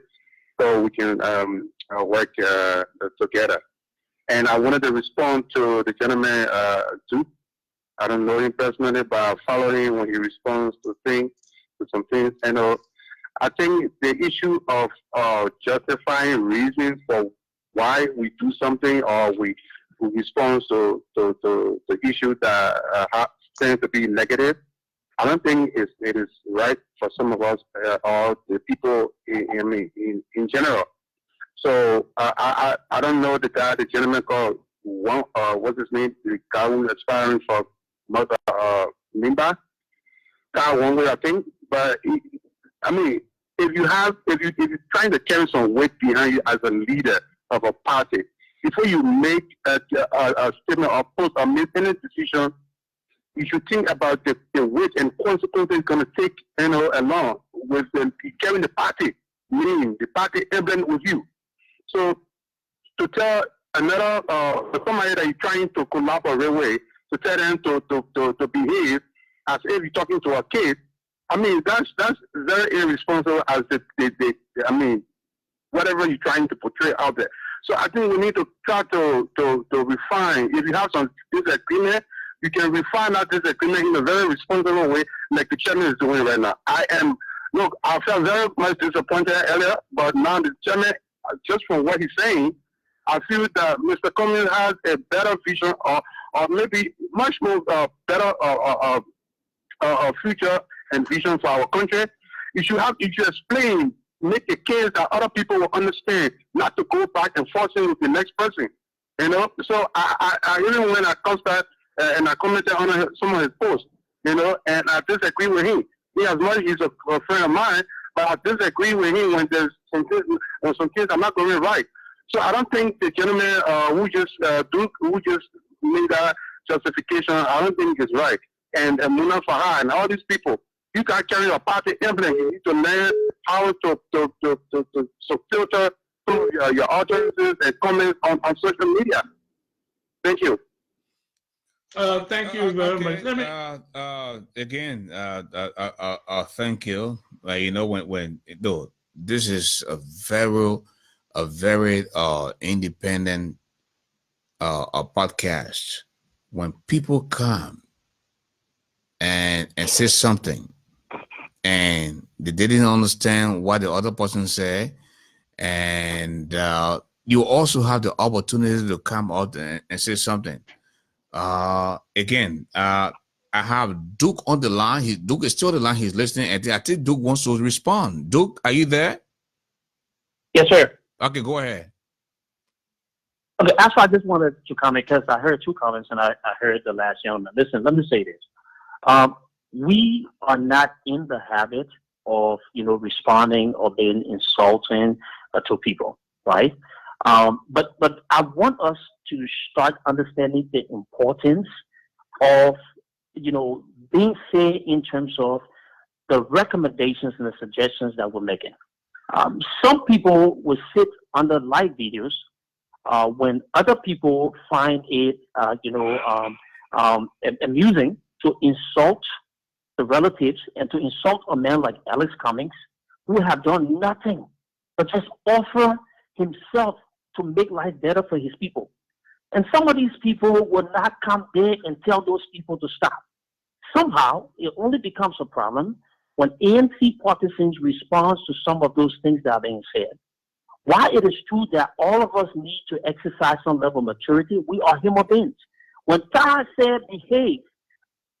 so we can work together. And I wanted to respond to the gentleman, Duke. I don't know him personally, but I follow him when he responds to some things. And I think the issue of justifying reasons for why we do something or we respond to issues that tend to be negative, I don't think it is right for some of us or the people in general. So I don't know the guy, the gentleman called what's his name, the guy who's aspiring for Mother Nimba, I think. But I mean, if you're trying to carry some weight behind you as a leader of a party, before you make a statement or post or make any decision, you should think about the weight and consequences it's going to take, along with carrying the party, meaning the party emblem with you. So to tell another somebody that you're trying to collaborate with, to tell them to behave as if you're talking to a kid, I mean that's very irresponsible as whatever you're trying to portray out there. So I think we need to try to refine. If you have some disagreement, you can refine that disagreement in a very responsible way, like the chairman is doing right now. I felt very much disappointed earlier, but now the chairman, just from what he's saying, I feel that Mr. Cummings has a better vision or maybe much more better future and vision for our country. You should explain, make a case that other people will understand, not to go back and forth it with the next person. So I even when I contact and I commented on some of his posts, and I disagree with him. He as much he's a friend of mine, but I disagree with him when there's some things are not going right. So I don't think the gentleman who just made that justification, I don't think is right. And Muna Fahar and all these people, you can't carry a party emblem. You need to learn how to filter your utterances and comments on social media. Thank you. Thank you very much. Again, thank you. When this is a very independent podcast. When people come and say something and they didn't understand what the other person said, and you also have the opportunity to come out and say something. Again, I have Duke on the line. Duke is still on the line. He's listening. And I think Duke wants to respond. Duke, are you there? Yes, sir. Okay, go ahead. Okay, that's why I just wanted to comment because I heard two comments and I heard the last gentleman. Listen, let me say this. We are not in the habit of, responding or being insulting to people, right? But I want us to start understanding the importance of, being fair in terms of the recommendations and the suggestions that we're making. Some people will sit under live videos when other people find it, amusing to insult the relatives and to insult a man like Alex Cummings, who have done nothing but just offer himself to make life better for his people. And some of these people will not come there and tell those people to stop. Somehow, it only becomes a problem when ANC partisans respond to some of those things that are being said. While it is true that all of us need to exercise some level of maturity, we are human beings. When Taha said behave,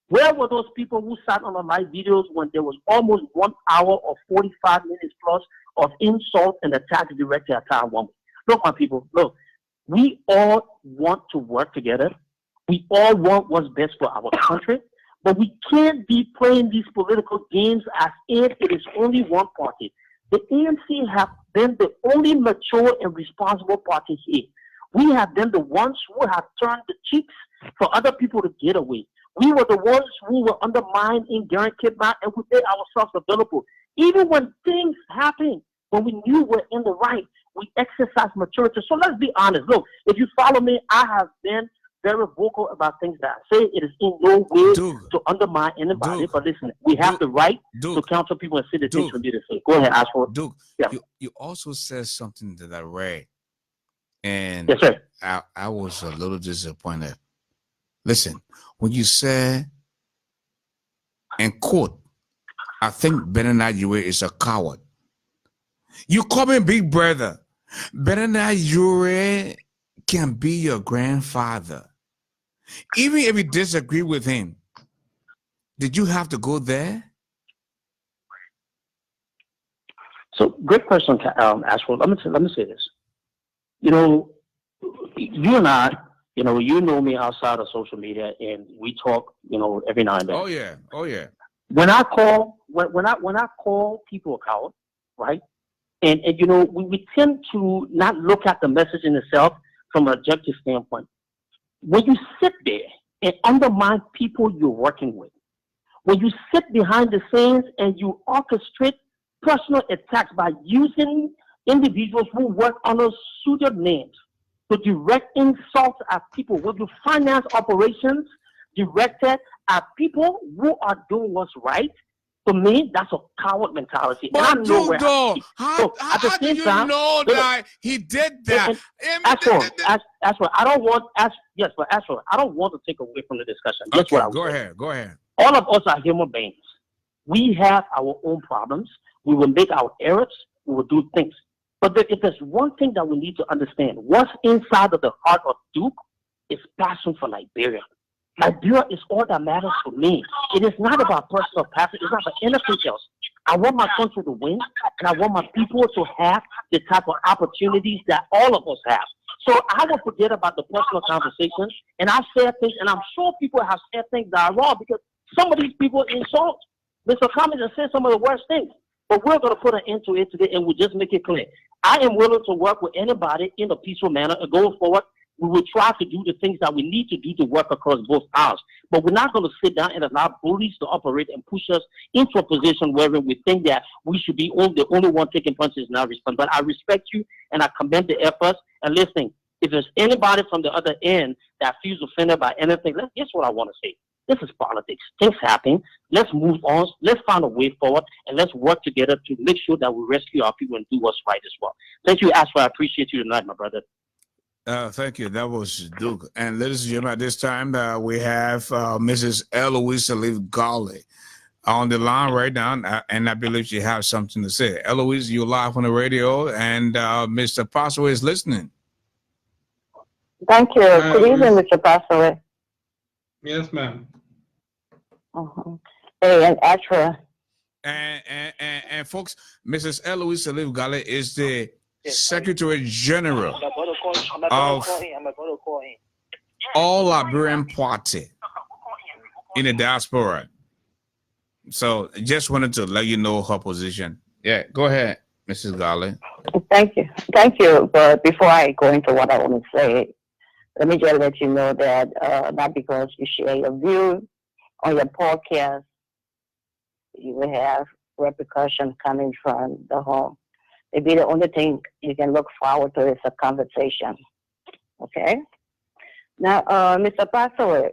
where were those people who sat on the live videos when there was almost 1 hour or 45 minutes plus of insult and attacks directed at Taha Wambu? Look, my people, look, we all want to work together, We all want what's best for our country, but we can't be playing these political games as if it is only one party. The ANC have been the only mature and responsible party here. We have been the ones who have turned the cheeks for other people to get away. We were the ones who were undermined in Garrett kidnap, and we made ourselves available. Even when things happened, when we knew we were in the right, we exercised maturity. So let's be honest. Look, if you follow me, I have been very vocal about things that I say. It is in no way to undermine anybody. But listen, we have the right to counsel people and say the things we need to say. Go ahead, Ashford. Duke, you also said something that I read, and yes, sir. I was a little disappointed. Listen, when you said, and quote, I think Benani Yure is a coward. You call me big brother. Benani Yure can be your grandfather. Even if you disagree with him, did you have to go there? So, great question, Ashford. Let me say this. You know, you and I, you know me outside of social media, and we talk, every now and then. Oh yeah. When I call people a coward, right? And we tend to not look at the message in itself from an objective standpoint. When you sit there and undermine people you're working with, when you sit behind the scenes and you orchestrate personal attacks by using individuals who work under pseudonyms to direct insults at people, when you finance operations directed at people who are doing what's right, to me, that's a coward mentality. But and I know where how do you know that he did that? Ashford, I don't want to take away from the discussion. That's what I go ahead. All of us are human beings. We have our own problems. We will make our errors. We will do things. But if there's one thing that we need to understand, what's inside of the heart of Duke is passion for Liberia. Liberia is all that matters to me. It is not about personal passion. It's not about anything else. I want my country to win, and I want my people to have the type of opportunities that all of us have. So I will forget about the personal conversations, and I've said things, and I'm sure people have said things that are wrong, because some of these people insult Mr. Cummings and say some of the worst things. But we're going to put an end to it today, and we'll just make it clear. I am willing to work with anybody in a peaceful manner, and going forward, we will try to do the things that we need to do to work across both aisles. But we're not going to sit down and allow bullies to operate and push us into a position where we think that we should be the only one taking punches in our response. But I respect you, and I commend the efforts. And listen, if there's anybody from the other end that feels offended by anything, guess what I want to say. This is politics. Things happen. Let's move on. Let's find a way forward, and let's work together to make sure that we rescue our people and do what's right as well. Thank you, Ashford. I appreciate you tonight, my brother. Thank you. That was Duke. And ladies and gentlemen, at this time, we have Mrs. Eloise Garley on the line right now, and I believe she has something to say. Eloise, you're live on the radio, and Mr. Passaway is listening. Thank you. Good evening, Mr. Passaway. Yes, ma'am. Hey, and Ashford. And folks, Mrs. Eloise Garley is the Secretary General of all Liberian Party in the diaspora. So just wanted to let you know her position. Yeah, go ahead, Mrs. Garley. Thank you. But before I go into what I want to say, let me just let you know that not because you share your view on your podcast, you will have repercussions coming from the home. Maybe the only thing you can look forward to is a conversation. Okay? Now, Mr. Passaway,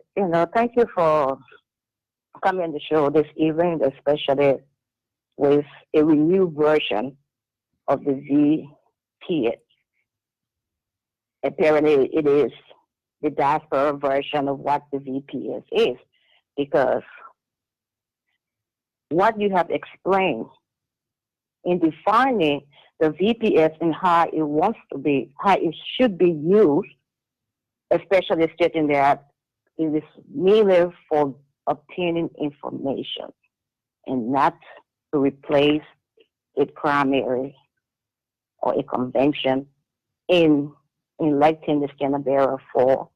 thank you for coming on the show this evening, especially with a renewed version of the VPS. Apparently, it is the diaspora version of what the VPS is, because what you have explained in defining the VPS and how it should be used, especially stating that it is merely for obtaining information and not to replace a primary or a convention in electing the standard bearer for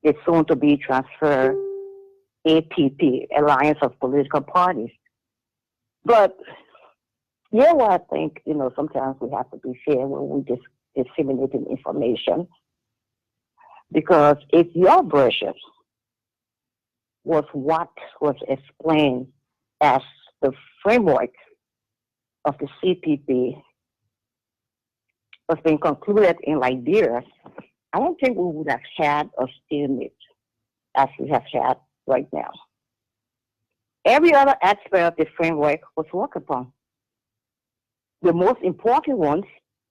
the soon-to-be transferred APP, Alliance of Political Parties. But yeah, well, I think, sometimes we have to be fair when we just disseminating information. Because if your version was what was explained as the framework of the CPP was being concluded in Liberia, I don't think we would have had a stalemate as we have had right now. Every other aspect of the framework was worked upon. The most important ones,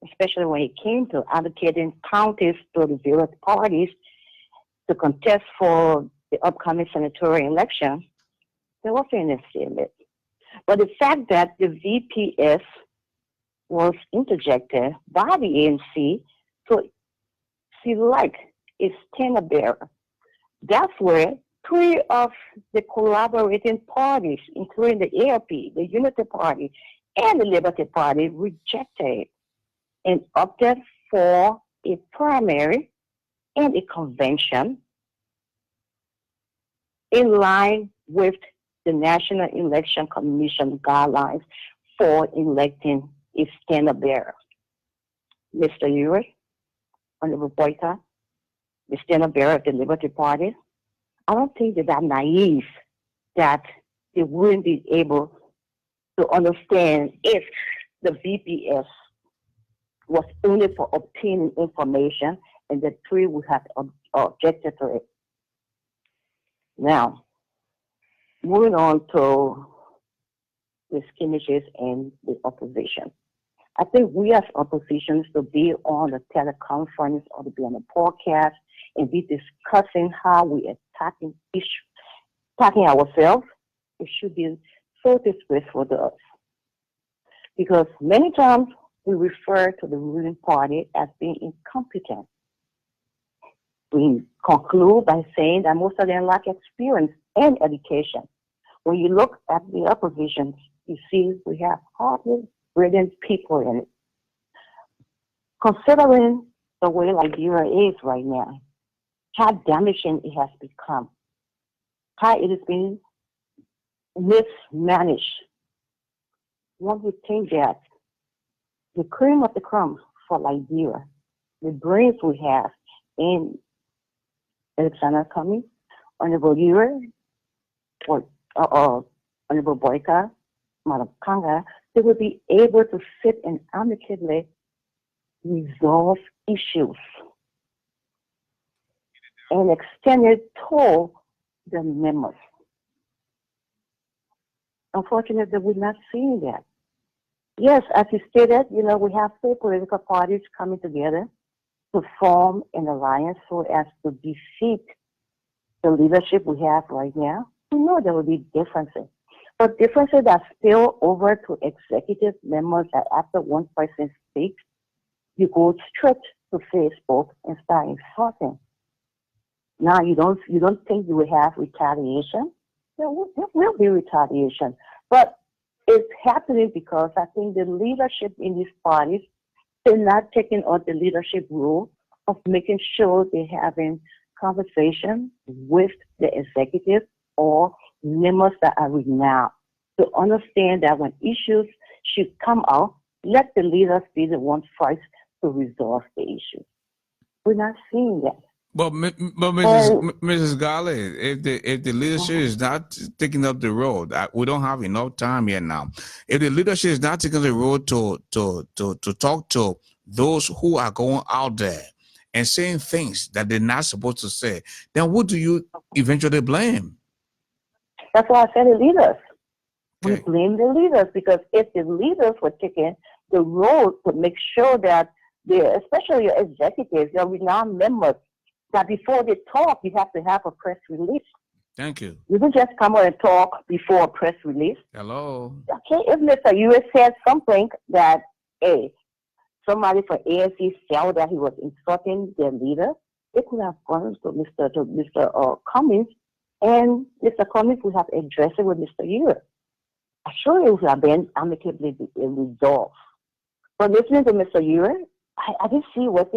especially when it came to allocating counties to the various parties to contest for the upcoming senatorial election, there wasn't a stalemate. But the fact that the VPS was interjected by the ANC to select a standard bearer, that's where 3 of the collaborating parties, including the ALP, the Unity Party, and the Liberty Party, rejected and opted for a primary and a convention in line with the National Election Commission guidelines for electing a standard bearer. Mr. Ure, Honorable Boyka, the standard bearer of the Liberty Party, I don't think that they're naive that they wouldn't be able to understand if the VPS was only for obtaining information and the 3 would have objected to it. Now, moving on to the skirmishes and the opposition. I think we as oppositions to be on a teleconference or to be on a podcast and be discussing how we are attacking ourselves, it should be so disgraceful to us. Because many times we refer to the ruling party as being incompetent. We conclude by saying that most of them lack experience and education. When you look at the opposition, you see we have hardly brilliant people in it. Considering the way Liberia is right now, how damaging it has become, how it has been mismanaged, one would think that the cream of the crop for Liberia, the brains we have in Alexander Cummings, Honorable Ure, or Honorable Boyka, Madam Kanga, they will be able to sit and amicably resolve issues and extend it to the members. Unfortunately, we're not seeing that. Yes, as you stated, we have 4 political parties coming together to form an alliance so as to defeat the leadership we have right now. We know there will be differences, but differences that spill over to executive members that after one person speaks, you go straight to Facebook and start insulting. Now you don't think you will have retaliation? There will be retaliation, but it's happening because I think the leadership in these parties, they're not taking on the leadership role of making sure they're having conversation with the executive or members that are renowned to understand that when issues should come out, let the leaders be the ones first to resolve the issue. We're not seeing that. But Mrs. Garley, if the leadership is not taking up the road, we don't have enough time here now. If the leadership is not taking the road to talk to those who are going out there and saying things that they're not supposed to say, then what do you eventually blame? That's why I said the leaders. Okay. We blame the leaders because if the leaders were taking the road to make sure that especially your executives, your renowned members, that before they talk, you have to have a press release. Thank you. You don't just come on and talk before a press release. Hello. Okay, if Mr. U.S. said something that, somebody from ANC felt that he was insulting their leader, they could have gone to Mr. Cummings, and Mr. Cummings would have addressed it with Mr. U.S. I'm sure it would have been amicably resolved. But listening to Mr. U.S., I didn't see what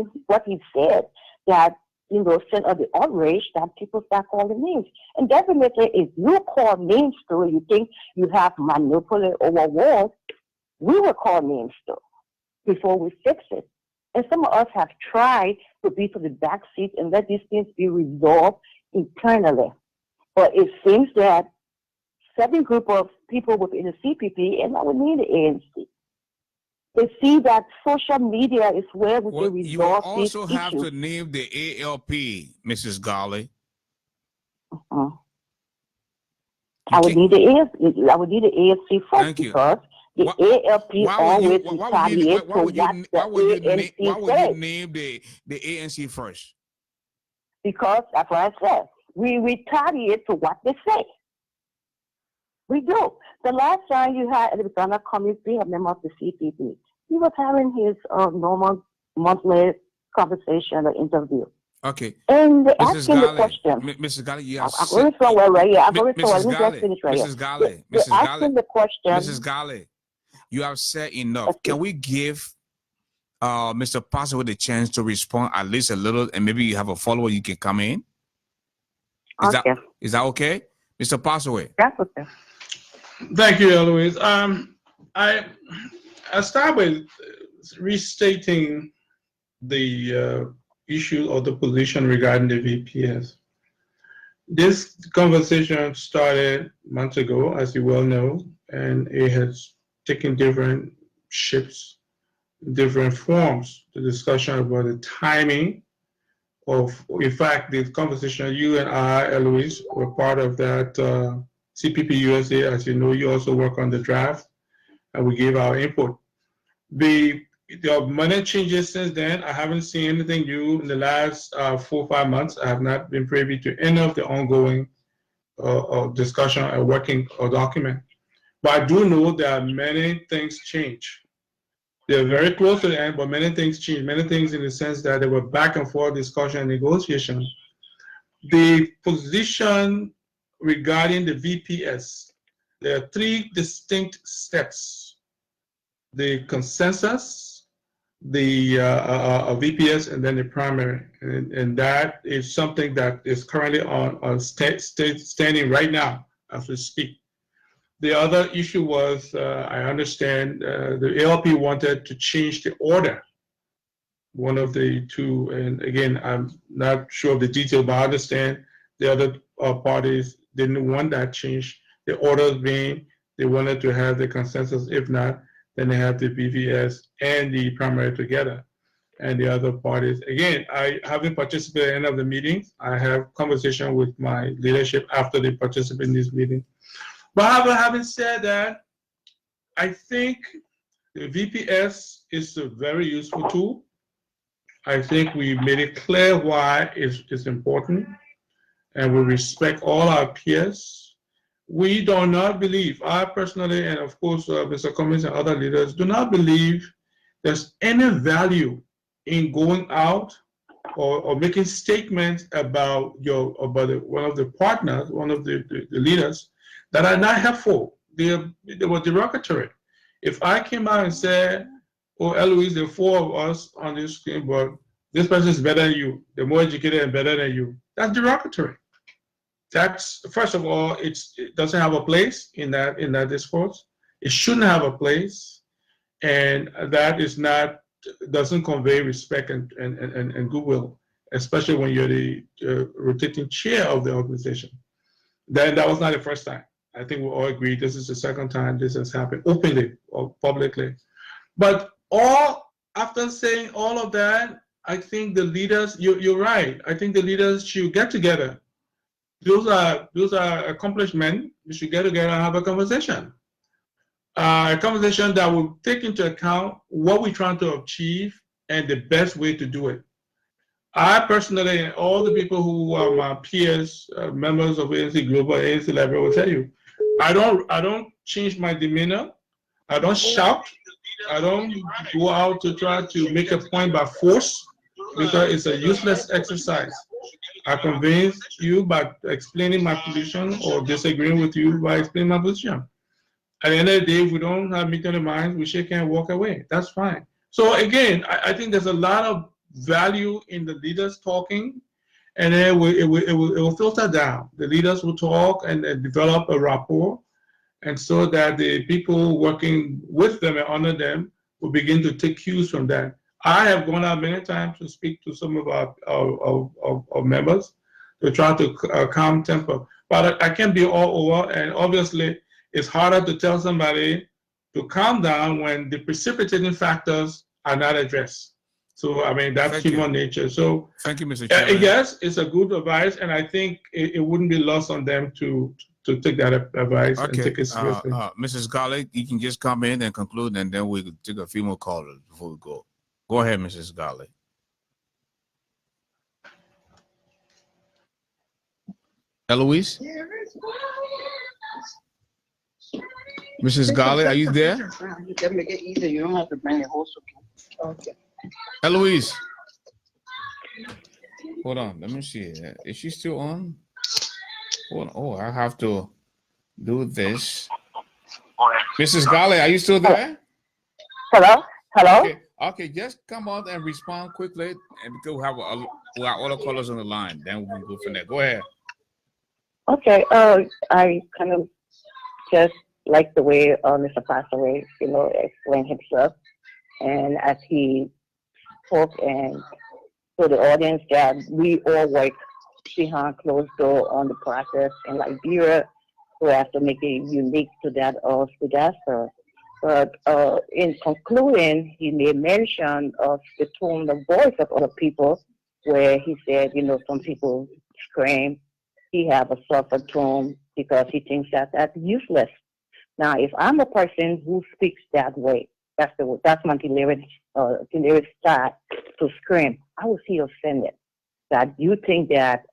he said, that send us the outrage that people start calling names. And definitely, if you call names too, you think you have monopoly over wars, we will call names too before we fix it. And some of us have tried to be to the back seat and let these things be resolved internally. But it seems that certain group of people within the CPP and not within the ANC, they see that social media is where we can You will resolve also these have issues. to name the ALP, Mrs. Garley. I would need the AFC first. Thank you. Because the ALP always retaliates to what the ANC says. Name the ANC first? Because that's what I said. We retaliate to what they say. We do. The last time you had Alexander Cummings be a member of the CPP, he was having his normal monthly conversation or interview. Okay. And they Mrs. asked him the Garley, question. Mrs. Garley, you have I'm going somewhere right here. I'm going Mrs. somewhere. Let me Garley, just finish right Mrs. here. Garley, They Mrs. asked Garley, him the question. Mrs. Garley, you have said enough. Okay. Can we give Mr. Password the chance to respond at least a little, and maybe you have a follower you can come in? Is that okay? Mr. Password? That's okay. Thank you, Eloise. I start with restating the issue or the position regarding the VPS. This conversation started months ago, as you well know, and it has taken different shapes, different forms. The discussion about the timing of, in fact, the conversation you and I, Eloise, were part of that CPP USA. As you know, you also work on the draft, and we gave our input. There are many changes since then. I haven't seen anything new in the last 4 or 5 months. I have not been privy to any of the ongoing discussion or working or document. But I do know that many things change. They're very close to the end, but many things change. Many things in the sense that there were back and forth discussion and negotiation. The position regarding the VPS, there are 3 distinct steps: the consensus, the VPS, and then the primary. And that is something that is currently on standing right now as we speak. The other issue was, I understand, the ALP wanted to change the order. One of the 2, and again, I'm not sure of the detail, but I understand the other parties didn't want that change. The order being, they wanted to have the consensus. If not, then they have the BVS and the primary together. And the other parties, again, I haven't participated in any of the meetings. I have conversation with my leadership after they participate in these meetings. But having said that, I think the VPS is a very useful tool. I think we made it clear why it's important, and we respect all our peers. We do not believe, I personally, and of course Mr. Cummings and other leaders, do not believe there's any value in going out or making statements about one of the partners, one of the leaders, that are not helpful. They were derogatory. If I came out and said, "Oh, Eloise, there are 4 of us on this screen, but this person is better than you, they're more educated and better than you," that's derogatory. That's, first of all, it doesn't have a place in that discourse. It shouldn't have a place, and that doesn't convey respect and goodwill, especially when you're the rotating chair of the organization. Then that was not the first time. I think we all agree this is the second time this has happened openly or publicly. But after saying all of that, I think the leaders, you're right. I think the leaders should get together. Those are accomplished men. We should get together and have a conversation. A conversation that will take into account what we're trying to achieve and the best way to do it. I personally, and all the people who are my peers, members of ANC Global, ANC Library, will tell you, I don't change my demeanor. I don't shout. I don't go out to try to make a point by force, because it's a useless exercise. I convince you by explaining my position, or disagreeing with you by explaining my position. At the end of the day, if we don't have meeting of minds, we shake hands and walk away. That's fine. So again, I think there's a lot of value in the leaders talking. and then it will filter down. The leaders will talk and develop a rapport, and so that the people working with them and under them will begin to take cues from that. I have gone out many times to speak to some of our members to try to calm temper, but I can't be all over, and obviously it's harder to tell somebody to calm down when the precipitating factors are not addressed. So, I mean, that's human nature. So, thank you, Mr. Chairman. Yes, it's a good advice, and I think it wouldn't be lost on them to take that advice and take it seriously. Mrs. Garley, you can just come in and conclude, and then we could take a few more callers before we go. Go ahead, Mrs. Garley. Eloise? Mrs. Garley, are you there? You can make it easier. You don't have to bring the whole soup. Okay. Eloise. Hold on. Let me see. Is she still on? Hold on. Oh, I have to do this. Mrs. Garley, are you still there? Hello? Hello? Okay, just come out and respond quickly, and because we have all the callers on the line. Then we can go from there. Go ahead. Okay. I kind of just like the way Mr. Passaway, explained himself, and as he spoke and to the audience that we all work behind closed door on the process in Liberia, we have to make it unique to that of disaster. But in concluding, he made mention of the tone of voice of other people, where he said, some people scream. He have a softer tone because he thinks that that's useless. Now, if I'm a person who speaks that way, that's my delirious style to scream, I will feel offended that you think that,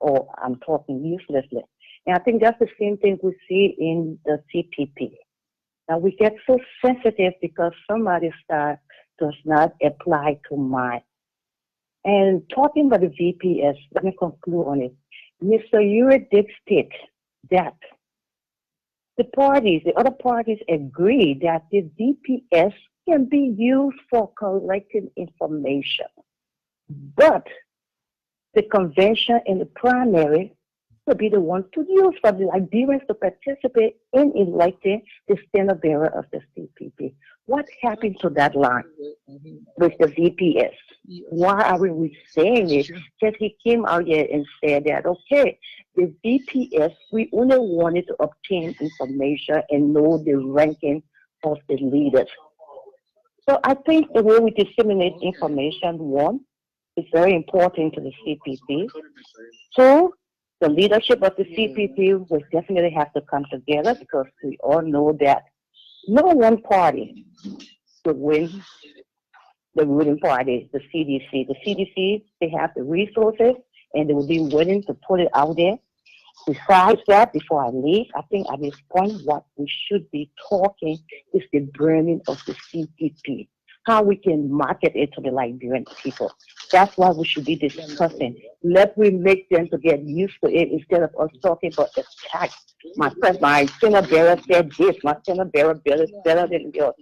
I'm talking uselessly. And I think that's the same thing we see in the CPP. Now, we get so sensitive because somebody's style does not apply to mine. And talking about the VPS, let me conclude on it. Mr. Uri did state that the other parties agree that the VPS can be used for collecting information. But the convention and the primary will be the ones to use for the Liberians to participate in electing the standard bearer of the CPP. What happened to that line with the VPS? Why are we saying it? Because he came out here and said that, okay, the VPS, we only wanted to obtain information and know the ranking of the leaders. So I think the way we disseminate information, one, is very important to the CPP. Two, the leadership of the CPP will definitely have to come together because we all know that no one party would win the ruling party, the CDC. The CDC, they have the resources and they will be willing to put it out there. Besides that, before I leave, I think at this point what we should be talking is the branding of the CPP, how we can market it to the Liberian people. That's what we should be discussing. Let me make them to get used to it instead of us talking about the tax. My Senate bearer said this, my Senate bearer bill is better than yours.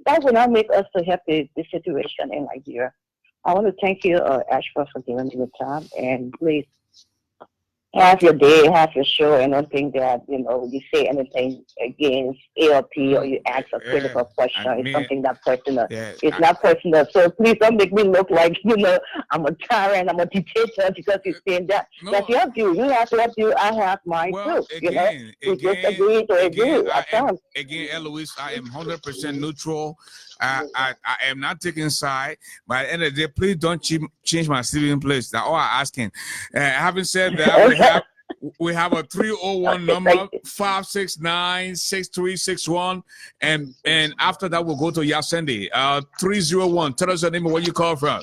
That will not make us to help the situation in Liberia. I want to thank you, Ashford, for giving me your time, and please have your day, have your show, and don't think that, you say anything against ALP or you ask a critical question. It's something that personal. It's not personal. So please don't make me look like, I'm a tyrant, I'm a dictator because you're saying that. That's your view. You have your view, I have mine too. We just agree to agree. Again, Eloise, I am 100% neutral. I am not taking side, but at the end of the day, please don't change my sleeping place. That's all I'm asking. Having said that, we have a 301 number 569-6361, and after that we'll go to Yasendi. 301. Tell us your name and where you call from.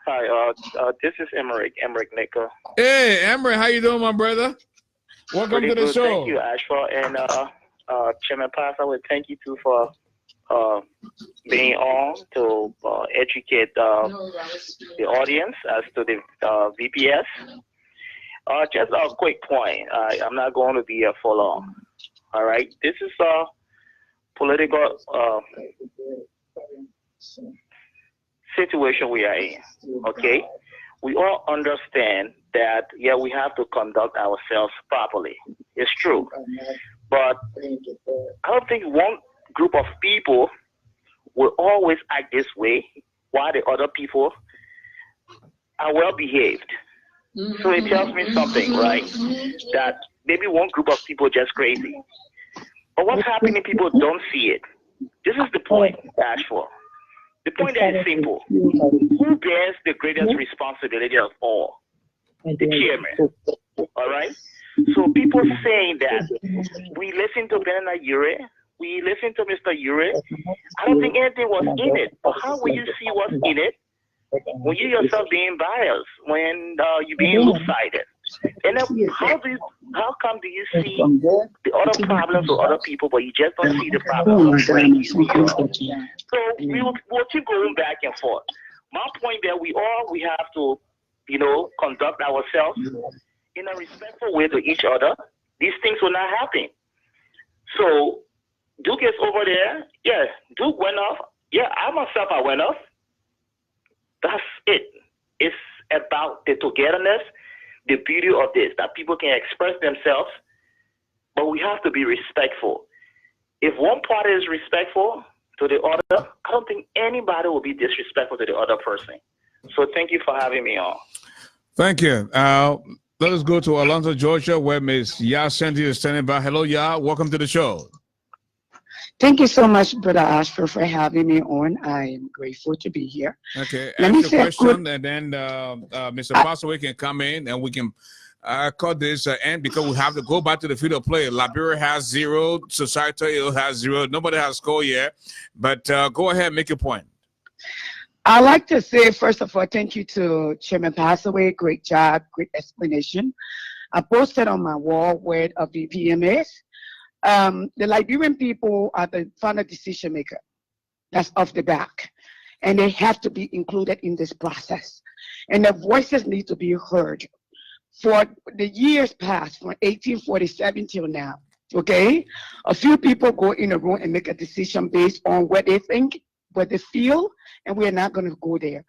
Hi, this is Emmerich Nickel. Hey, Emmerich, how you doing, my brother? Welcome to the show. Thank you, Ashford, and Chairman Pass. I would thank you too for being on to educate the audience as to the VPS. Just a quick point. I'm not going to be here for long. All right. This is a political situation we are in. Okay. we all understand that, yeah, we have to conduct ourselves properly. It's true. But I don't think one group of people will always act this way while the other people are well behaved. So it tells me something, right? That maybe one group of people are just crazy. But what's happening, people don't see it. This is the point, Ashford. The point there is simple. Who bears the greatest responsibility of all? The chairman. All right? So people saying that we listen to Benana Ure, we listen to Mr. Ure. I don't think anything was in it. But how will you see what's in it when you yourself being biased, when you're being lopsided? And then how come do you see the other problems with other people, but you just don't see the problems? So we'll keep going back and forth. My point that we have to, conduct ourselves in a respectful way to each other. These things will not happen. So Duke is over there. Yeah, Duke went off. Yeah, I myself, I went off. That's it. It's about the togetherness, the beauty of this, that people can express themselves, but we have to be respectful. If one party is respectful to the other, I don't think anybody will be disrespectful to the other person. So thank you for having me on. Thank you. Let us go to Atlanta, Georgia, where Ms. Ya Sandy is standing by. Hello, Ya. Welcome to the show. Thank you so much, Brother Ashford, for having me on. I am grateful to be here. Okay, Let me ask your say question, and then Mr. Passaway can come in, and we can cut this end because we have to go back to the field of play. Liberia has 0, Society has 0. Nobody has scored yet, but go ahead, make your point. I'd like to say, first of all, thank you to Chairman Passaway. Great job, great explanation. I posted on my wall where a VPM is. The Liberian people are the final decision maker. That's off the back. And they have to be included in this process. And their voices need to be heard. For the years past, from 1847 till now, okay? A few people go in a room and make a decision based on what they think, what they feel, and we're not going to go there.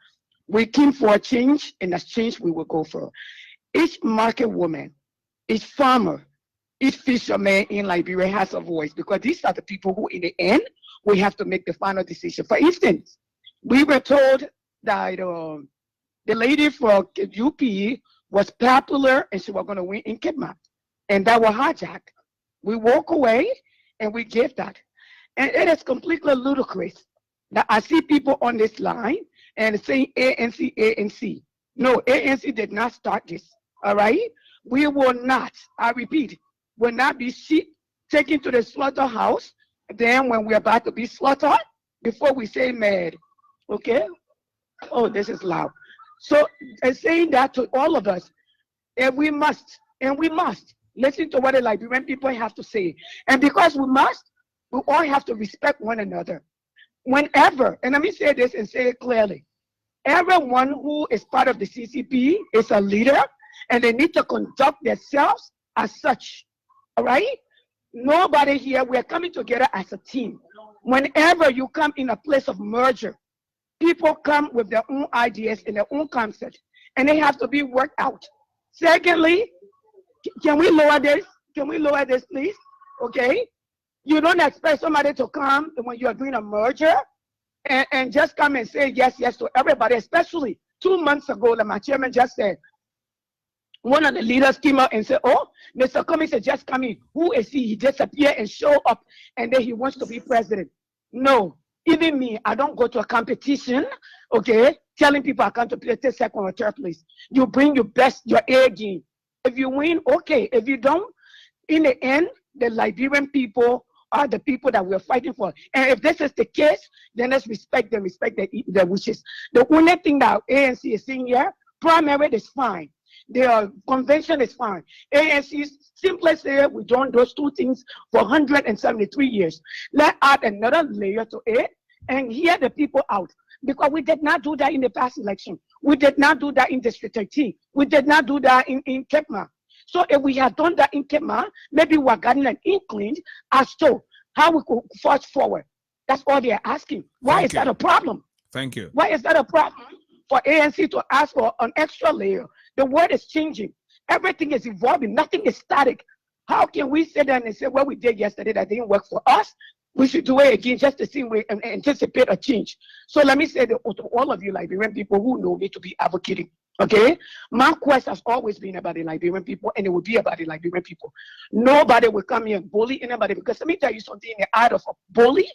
We came for a change, and that's change we will go for. Each market woman, each farmer, each fisherman in Liberia has a voice, because these are the people who, in the end, we have to make the final decision. For instance, we were told that the lady for UP was popular and she was going to win in Kidnap, and that was hijacked. We walk away and we give that. And it is completely ludicrous that I see people on this line and saying ANC, ANC. No, ANC did not start this, all right? We will not, I repeat, will not be sheep taken to the slaughterhouse. Then when we're about to be slaughtered, before we say mad, okay? Oh, this is loud. So saying that to all of us, and we must listen to what the Liberian people have to say. And because we must, we all have to respect one another. Whenever, and let me say this and say it clearly, everyone who is part of the CCP is a leader, and they need to conduct themselves as such, all right? Nobody here, we're coming together as a team. Whenever you come in a place of merger, people come with their own ideas and their own concepts, and they have to be worked out. Secondly, can we lower this? Can we lower this, please? Okay? You don't expect somebody to come when you're doing a merger and just come and say yes, yes to everybody, especially 2 months ago, like my chairman just said. One of the leaders came out and said, oh, Mr. Cummings is just coming. Who is he? He disappeared and show up, and then he wants to be president. No, even me, I don't go to a competition, okay, telling people I come to play second or third place. You bring your best, your A game. If you win, okay. If you don't, in the end, the Liberian people are the people that we're fighting for. And if this is the case, then let's respect them, respect their wishes. The only thing that ANC is saying here, primary is fine. The convention is fine. ANC simply say we've done those two things for 173 years. Let's add another layer to it and hear the people out. Because we did not do that in the past election. We did not do that in District 13. We did not do that in Kepma. So if we had done that in Kepma, maybe we're getting an inkling as to how we could forge forward. That's all they're asking. Why is that a problem? Thank you. Why is that a problem? for ANC to ask for an extra layer. The world is changing. Everything is evolving. Nothing is static. How can we sit there and say what we did yesterday that didn't work for us? We should do it again just to see if we anticipate a change. So let me say to all of you Liberian people who know me to be advocating, okay? My quest has always been about the Liberian people, and it will be about the Liberian people. Nobody will come here and bully anybody, because let me tell you something, in the art of a bully,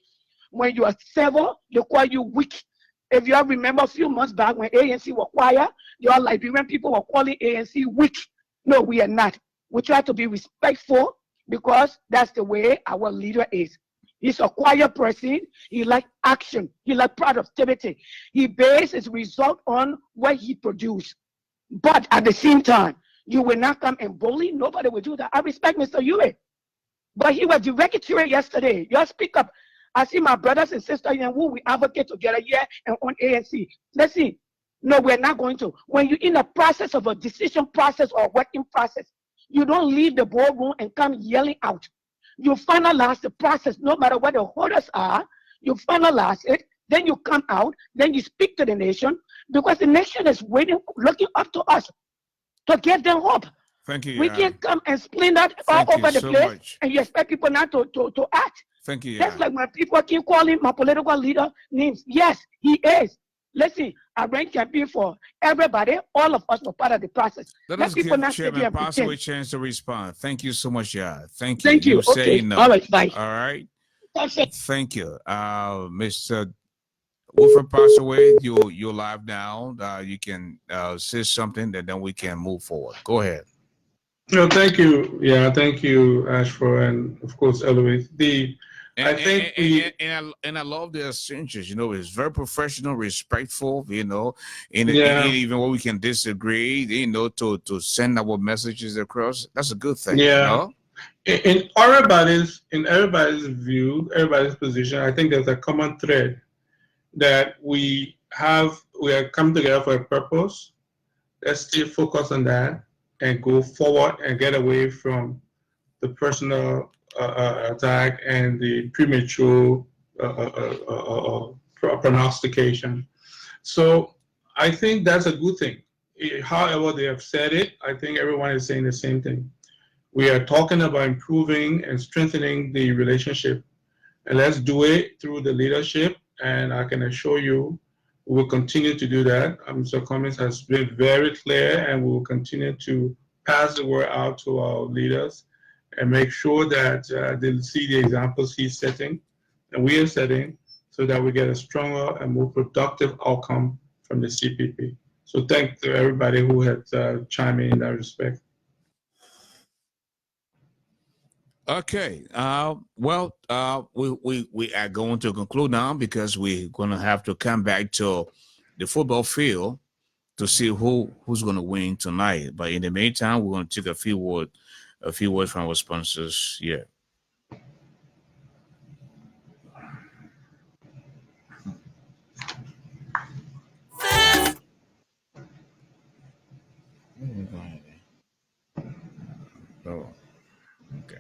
when you are civil, they call you weak. If you remember a few months back when ANC were quiet, your Liberian people were calling ANC weak. No, we are not. We try to be respectful because that's the way our leader is. He's a quiet person. He likes action. He likes productivity. He bases his result on what he produced. But at the same time, you will not come and bully. Nobody will do that. I respect Mr. Yue. But he was director yesterday. You speak up. I see my brothers and sisters and who we advocate together here and on ANC. Let's see. No, we're not going to. When you're in a process of a decision process or working process, you don't leave the boardroom and come yelling out. You finalize the process, no matter what the orders are. You finalize it, then you come out, then you speak to the nation, because the nation is waiting, looking up to us to give them hope. Thank you. We can't come and split that all over the place, and you expect people not to act. Thank you. That's like when people keep calling my political leader names. Yes, he is. Listen, I ran campaign for everybody. All of us were part of the process. Let us give Chairman Passaway a chance to respond. Thank you so much, yeah. Thank you. Thank you. Okay. No. All right. Bye. All right. Thank you. Mr. Wilfred Passaway, you're live now. You can say something, and then we can move forward. Go ahead. No, thank you. Yeah, thank you, Ashford, and of course, Eloise. I think I love the exchanges. You know, it's very professional, respectful. You know, even when we can disagree, you know, to send our messages across. That's a good thing. Yeah. You know? In everybody's view, everybody's position, I think there's a common thread that we are come together for a purpose. Let's stay focused on that and go forward and get away from the personal attack and the premature prognostication. So I think that's a good thing. However they have said it, I think everyone is saying the same thing. We are talking about improving and strengthening the relationship, and let's do it through the leadership, and I can assure you we will continue to do that. Mr. Cummings has been very clear, and we will continue to pass the word out to our leaders and make sure that they'll see the examples he's setting and we are setting, so that we get a stronger and more productive outcome from the CPP. So thanks to everybody who had chimed in that respect. Okay. Well, we are going to conclude now, because we're going to have to come back to the football field to see who's going to win tonight. But in the meantime, we're going to take a few words from our sponsors. Yeah. Oh, okay.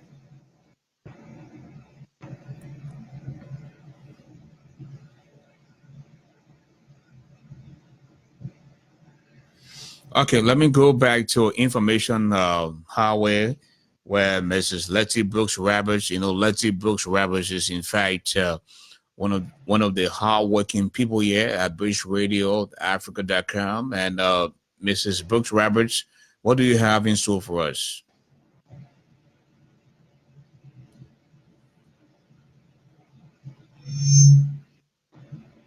Okay, let me go back to information highway, where Mrs. Letty Brooks Roberts, you know, Letty Brooks Roberts is in fact one of the hardworking people here at British Radio, Africa.com. And Mrs. Brooks Roberts, what do you have in store for us?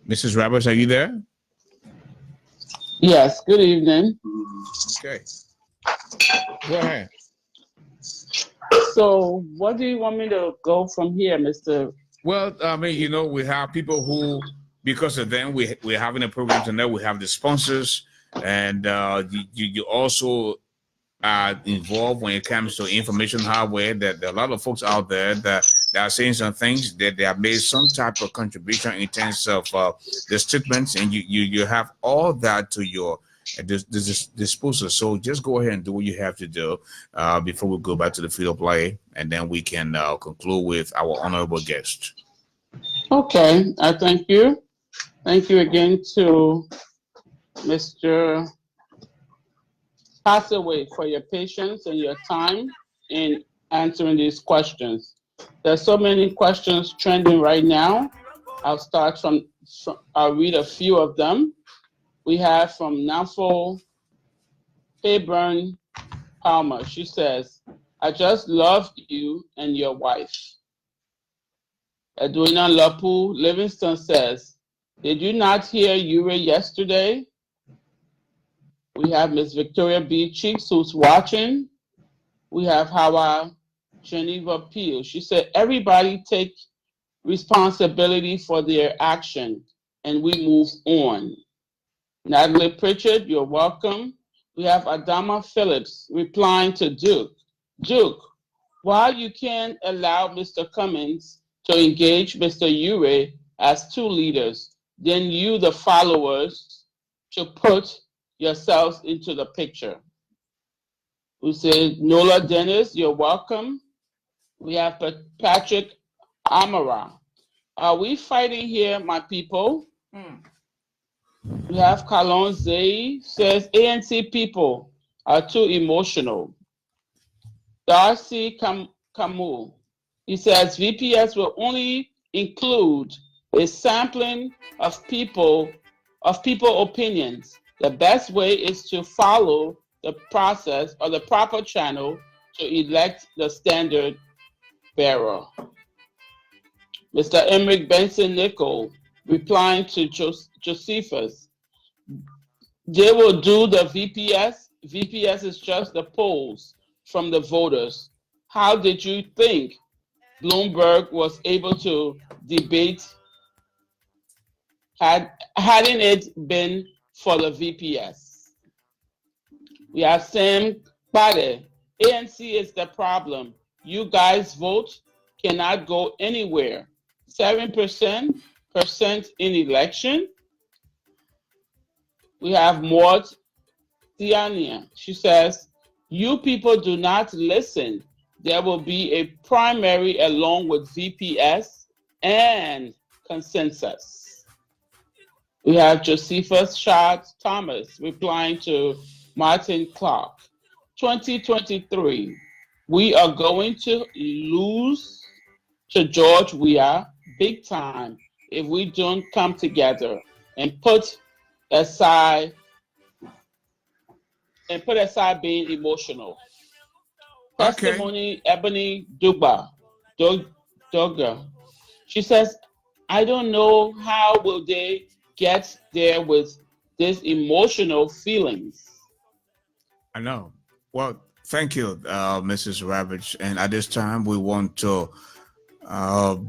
Mrs. Roberts, are you there? Yes, good evening. Okay. Go ahead. So what do you want me to go from here, Mr.? Well, I mean, you know, we have people who, because of them, we're having a program tonight. We have the sponsors, and you also are involved when it comes to information hardware. That there are a lot of folks out there that are saying some things, that they have made some type of contribution in terms of the statements, and you have all that to your disposal. So just go ahead and do what you have to do before we go back to the field of play, and then we can conclude with our honorable guest. Okay, I thank you. Thank you again to Mr. Passaway, for your patience and your time in answering these questions. There's so many questions trending right now. I'll read a few of them. We have from Nafo Hayburn Palmer. She says, I just love you and your wife. Edwina Lapu Livingston says, did you not hear Ure yesterday? We have Miss Victoria B. Cheeks, who's watching. We have Hawa Geneva Peel. She said, everybody take responsibility for their action and we move on. Natalie Pritchard, you're welcome. We have Adama Phillips replying to Duke. Duke, while you can allow Mr. Cummings to engage Mr. Ure as two leaders, then you, the followers, should put yourselves into the picture. We say Nola Dennis, you're welcome. We have Patrick Amara. Are we fighting here, my people? We have Kalon Zay says ANC people are too emotional. Darcy Camus, he says VPS will only include a sampling of people opinions. The best way is to follow the process or the proper channel to elect the standard bearer. Mr. Emmerich Benson Nicol replying to Josephus, they will do the VPS. VPS is just the polls from the voters. How did you think Bloomberg was able to debate hadn't it been for the VPS? We have Sam Bade. ANC is the problem. You guys vote cannot go anywhere. 7% in election. We have Maud Tiania. She says, you people do not listen. There will be a primary along with VPS and consensus. We have Josephus Schatz Thomas replying to Martin Clark. 2023, we are going to lose to George Weah big time if we don't come together and put aside being emotional. Okay. Testimony Ebony Dugga. She says, I don't know how will they get there with these emotional feelings. I know. Well, thank you, Mrs. Ravage. And at this time, we want to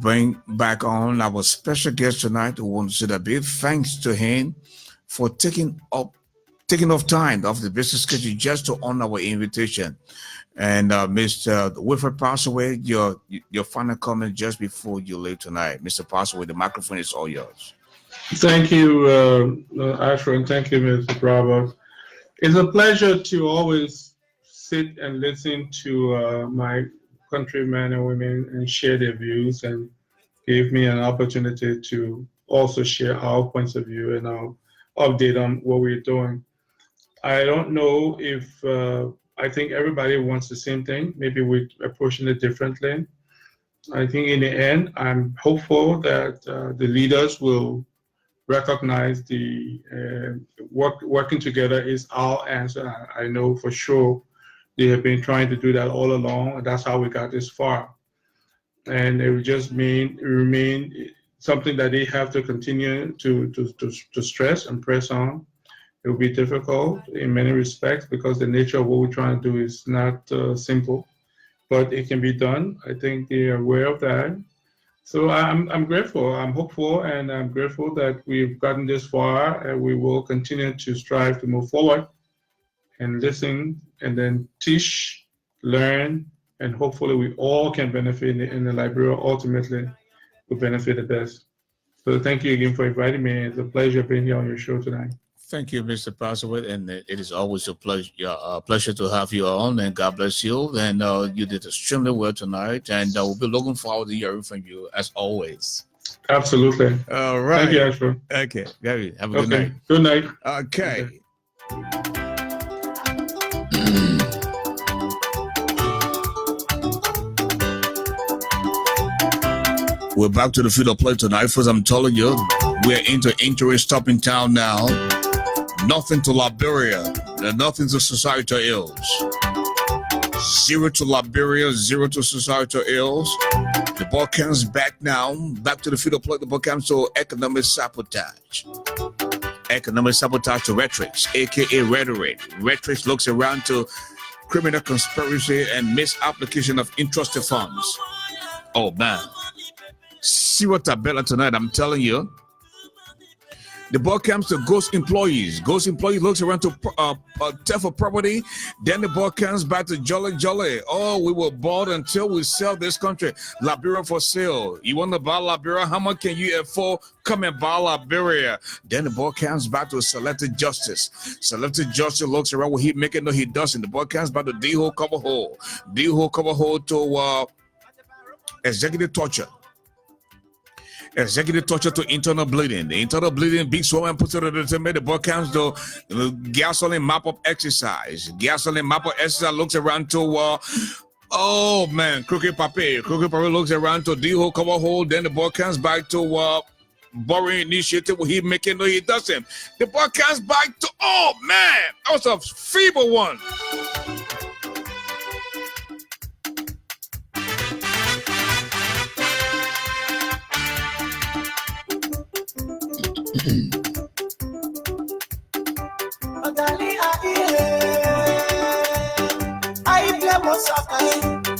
bring back on our special guest tonight. We want to say a big thanks to him for taking off time off the business schedule just to honor our invitation. And Mr. Wilfred Passaway, your final comment just before you leave tonight. Mr. Passaway, the microphone is all yours. Thank you, Ashford, and thank you, Mr. Bravo. It's a pleasure to always sit and listen to my countrymen and women and share their views, and give me an opportunity to also share our points of view and our update on what we're doing. I don't know if I think everybody wants the same thing. Maybe we're approaching it differently. I think in the end, I'm hopeful that the leaders will recognize the working together is our answer. I know for sure they have been trying to do that all along, and that's how we got this far. And it would just remain something that they have to continue to stress and press on. It will be difficult in many respects because the nature of what we're trying to do is not simple, but it can be done. I think they're aware of that. So I'm grateful, I'm hopeful, and I'm grateful that we've gotten this far, and we will continue to strive to move forward and listen and then teach, learn, and hopefully we all can benefit in the Liberia. Ultimately, will benefit the best. So thank you again for inviting me. It's a pleasure being here on your show tonight. Thank you, Mr. Passaway, and it is always a pleasure to have you on, and God bless you. And you did extremely well tonight, and we'll be looking forward to hearing from you as always. Absolutely. All right. Thank you, Ashford. Okay, Gary, have a good night. Good night. Okay. We're back to the field of play tonight. First, I'm telling you, we're into injury stopping town now. Nothing to Liberia, and nothing to societal ills. 0 to Liberia, 0 to societal ills. The ball comes back now. Back to the field of play. The ball comes to economic sabotage. Economic sabotage to rhetorics, aka rhetoric. Rhetoric looks around to criminal conspiracy and misapplication of entrusted funds. Oh man. See what Tabella tonight, I'm telling you. The ball comes to ghost employees. Ghost employee looks around to theft of property. Then the ball comes back to jolly. Oh, we were bought until we sell this country. Liberia for sale. You want to buy Liberia? How much can you afford? Come and buy Liberia. Then the ball comes back to selected justice. Selected justice looks around what he making. No, he doesn't. The ball comes back to D-hole cover hole. D-hole cover hole to executive torture. Executive torture to internal bleeding. The internal bleeding, big swollen, puts it the ball comes to gasoline map up exercise. Gasoline map up exercise looks around to oh man, crooked papier. Crooked papier looks around to D-hole cover hole. Then the ball comes back to borrowing initiative. He making, no, he doesn't. The ball comes back to, oh man, that was a feeble one.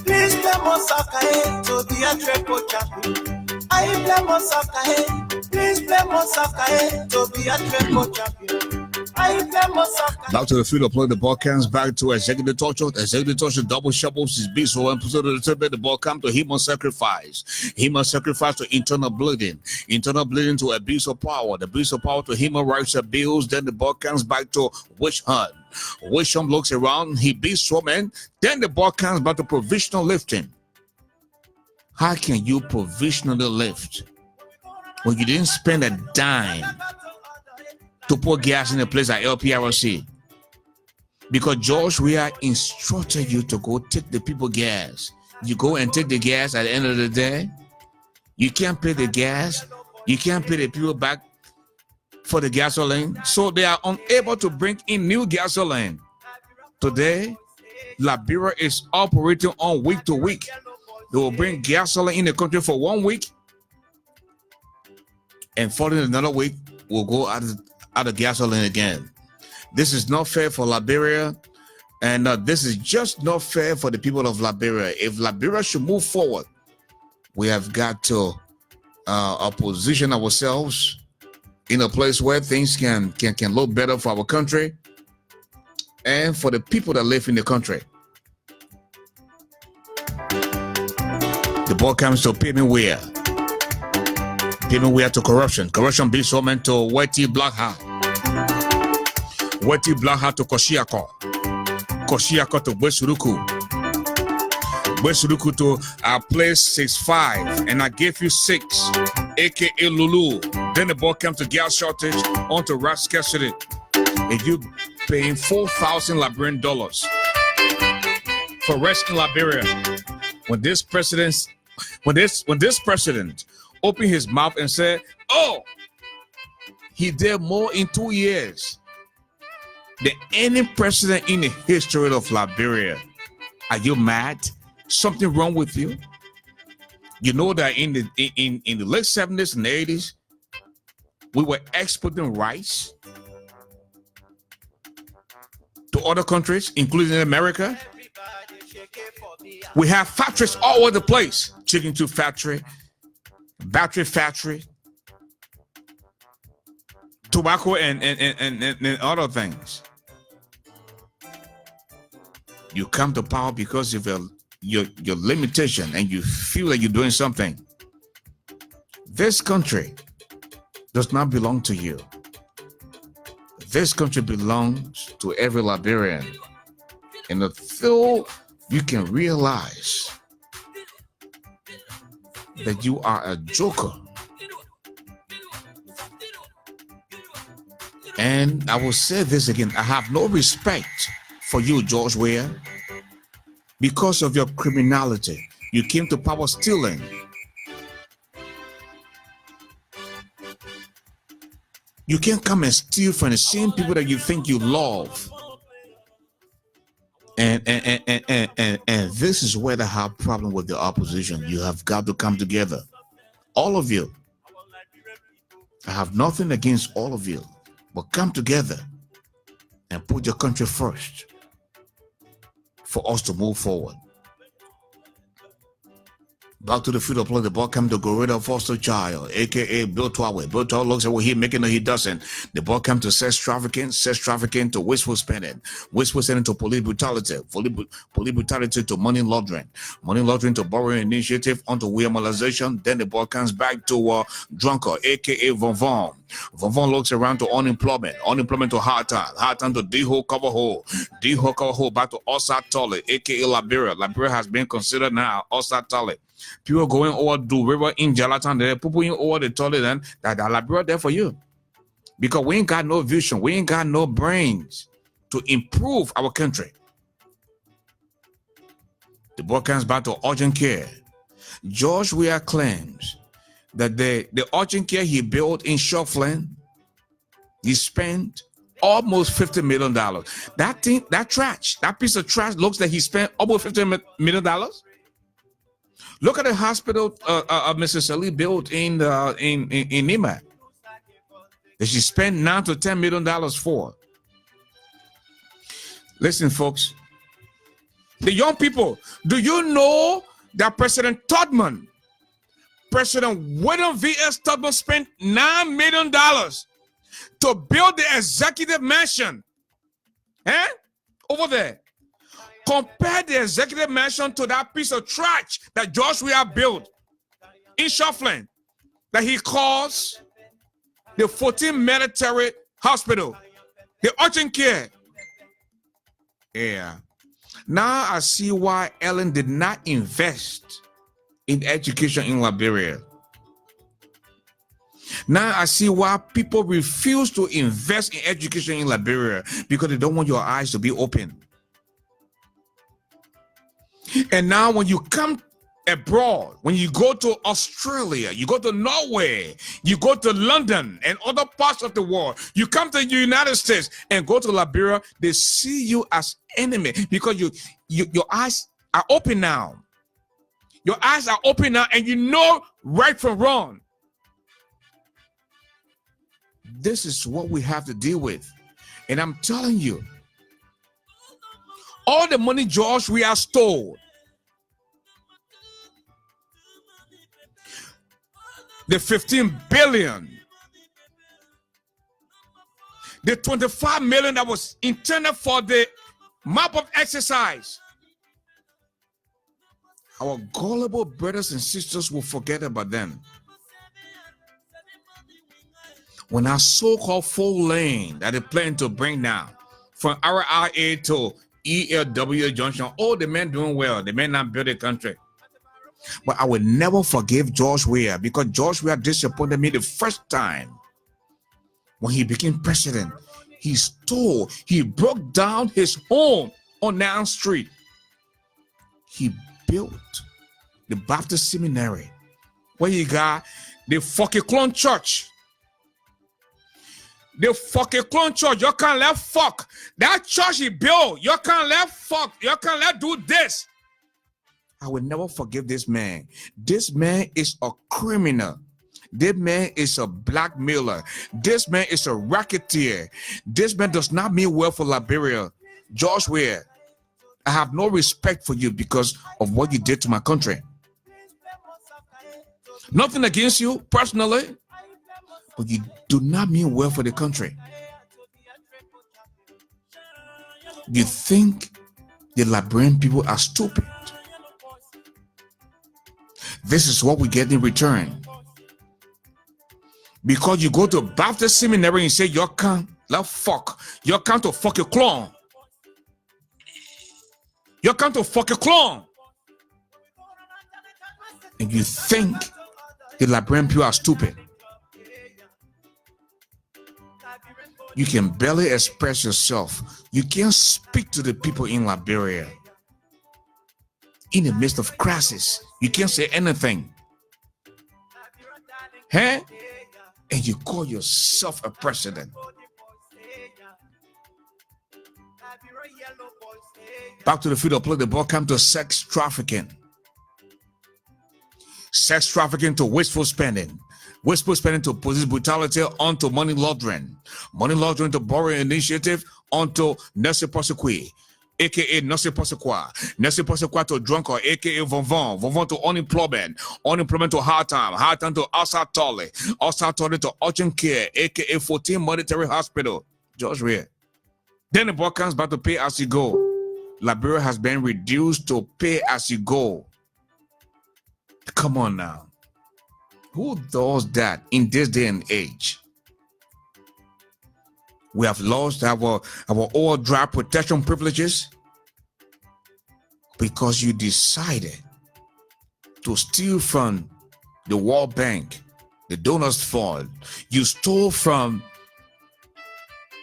Please play Mosaka to be a triple champion. I play Mosaka. Please play Mosaka to be a triple champion. I play Mosaka. Back to the field of play. The ball comes back to executive torture. Executive torture double shovels his beast. So when put the ball comes to him on sacrifice. Him on sacrifice to internal bleeding. Internal bleeding to abuse of power. The abuse of power to human rights abuse. Then the ball comes back to witch hunt. Wisham looks around, he beats woman. Then the ball comes back to provisional lifting. How can you provisionally lift when you didn't spend a dime to pour gas in a place like LPRC? Because George Weah instructed you to go take the people gas. You go and take the gas at the end of the day. You can't pay the gas. You can't pay the people back for the gasoline, so they are unable to bring in new gasoline. Today, Liberia is operating on week to week. They will bring gasoline in the country for 1 week, and following another week, we'll go out of gasoline again. This is not fair for Liberia, and this is just not fair for the people of Liberia. If Liberia should move forward, we have got to position ourselves in a place where things can look better for our country and for the people that live in the country. The ball comes to payment Weah. Payment Weah to corruption. Corruption beats woman to Weti Blackha. Weti Blackha to Koshiako. Koshiako to Bwesuruku. Bwesuruku to our place 6'5", and I gave you 6, aka Lulu. Then the ball comes to gas shortage onto rat scarcity. And you paying $4,000 Liberian dollars for rest in Liberia. When this president opened his mouth and said, "Oh, he did more in 2 years than any president in the history of Liberia." Are you mad? Something wrong with you? You know that in the late 70s and 80s, we were exporting rice to other countries, including America. We have factories all over the place. Chicken tube factory, battery factory, tobacco and other things. You come to power because of your limitation and you feel like you're doing something. This country does not belong to you. This country belongs to every Liberian. And until you can realize that you are a joker And I will say this again. I have no respect for you, George Weah, because of your criminality. You came to power stealing. You can't come and steal from the same people that you think you love. And this is where I have problem with the opposition. You have got to come together. All of you. I have nothing against all of you, but come together and put your country first for us to move forward. Back to the field of play. The ball comes to Gorilla Foster Child, aka Bill Twawe. Bill Twawe looks at what he's making, or he doesn't. The ball comes to sex trafficking to wasteful spending to police brutality to money laundering to borrowing initiative onto Williamization. Then the ball comes back to Drunker, aka Von. Von looks around to unemployment to hard time to D-hole cover hole back to Osat Tolly, aka Liberia. Liberia has been considered now Osat Tolly. People going over the river in Jalatan, they're pooping over the toilet, and that Liberia there for you. Because we ain't got no vision, we ain't got no brains to improve our country. The ball comes back to urgent care. George Weah claims that the urgent care he built in Shuffling, he spent almost $50 million. That piece of trash looks like he spent almost $50 million. Look at the hospital Mrs. Ali built in Nima that she spent $9 to $10 million for. Listen, folks, the young people, do you know that President William V.S. Tubman spent $9 million to build the executive mansion over there? Compare the executive mansion to that piece of trash that George Weah built in Shuffling that he calls the 14th Military Hospital, the urgent care. Yeah. Now I see why Ellen did not invest in education in Liberia. Now I see why people refuse to invest in education in Liberia, because they don't want your eyes to be open. And now when you come abroad, when you go to Australia, you go to Norway, you go to London and other parts of the world, you come to the United States and go to Liberia, they see you as enemy because your eyes are open now. Your eyes are open now and you know right from wrong. This is what we have to deal with. And I'm telling you, all the money George Weah stole, the 15 billion, the 25 million that was intended for the map of exercise, our gullible brothers and sisters will forget about them. When our so-called full lane that they plan to bring down from RIA to ELW Junction, all the men doing well, they may not build a country. But I will never forgive George Weah, because George Weah disappointed me the first time when he became president. He broke down his home on 9th Street. He built the Baptist Seminary, where he got the fucking clone church. The fucking clone church, you can't let fuck. That church he built, you can't let fuck. You can't let do this. I will never forgive this man. This man is a criminal. This man is a blackmailer. This man is a racketeer. This man does not mean well for Liberia. George Weah, I have no respect for you because of what you did to my country. Nothing against you personally, but you do not mean well for the country. You think the Liberian people are stupid. This is what we get in return. Because you go to Baptist Seminary and say, you can't let fuck. You can't to fuck a clone. You can't to fuck a clone. And you think the Liberian people are stupid. You can barely express yourself. You can't speak to the people in Liberia. In the midst of crisis, you can't say anything. Huh? And you call yourself a president. Back to the field of play, the ball comes to sex trafficking. Sex trafficking to wasteful spending. Wasteful spending to police brutality onto money laundering. Money laundering to borrowing initiative onto Nurse Prosequi, aka Nurse Prosequa. Nurse Prosequa to drunker, aka Vovon. Vovon to unemployment. Unemployment to hard time. Hard time to outside toilet. Outside toilet to urgent care, aka 14 Monetary Hospital. George Ray. Then the ball comes back to pay as you go. Liberia has been reduced to pay as you go. Come on now. Who does that in this day and age? We have lost our oil dry protection privileges because you decided to steal from the World Bank, the Donors Fund. You stole from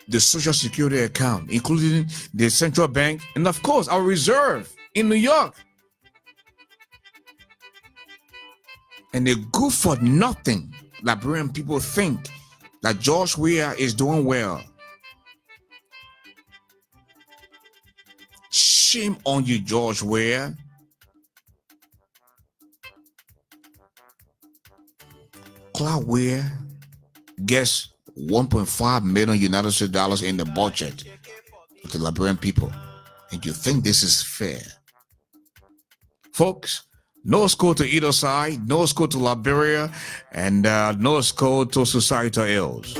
the Social Security account, including the Central Bank, and of course, our reserve in New York. And they're good for nothing. Liberian people think that George Weah is doing well. Shame on you, George Weah. Cloud Weah gets 1.5 million United States dollars in the budget of the Liberian people. And you think this is fair? Folks, no score to either side, no score to Liberia, and no score to societal ills.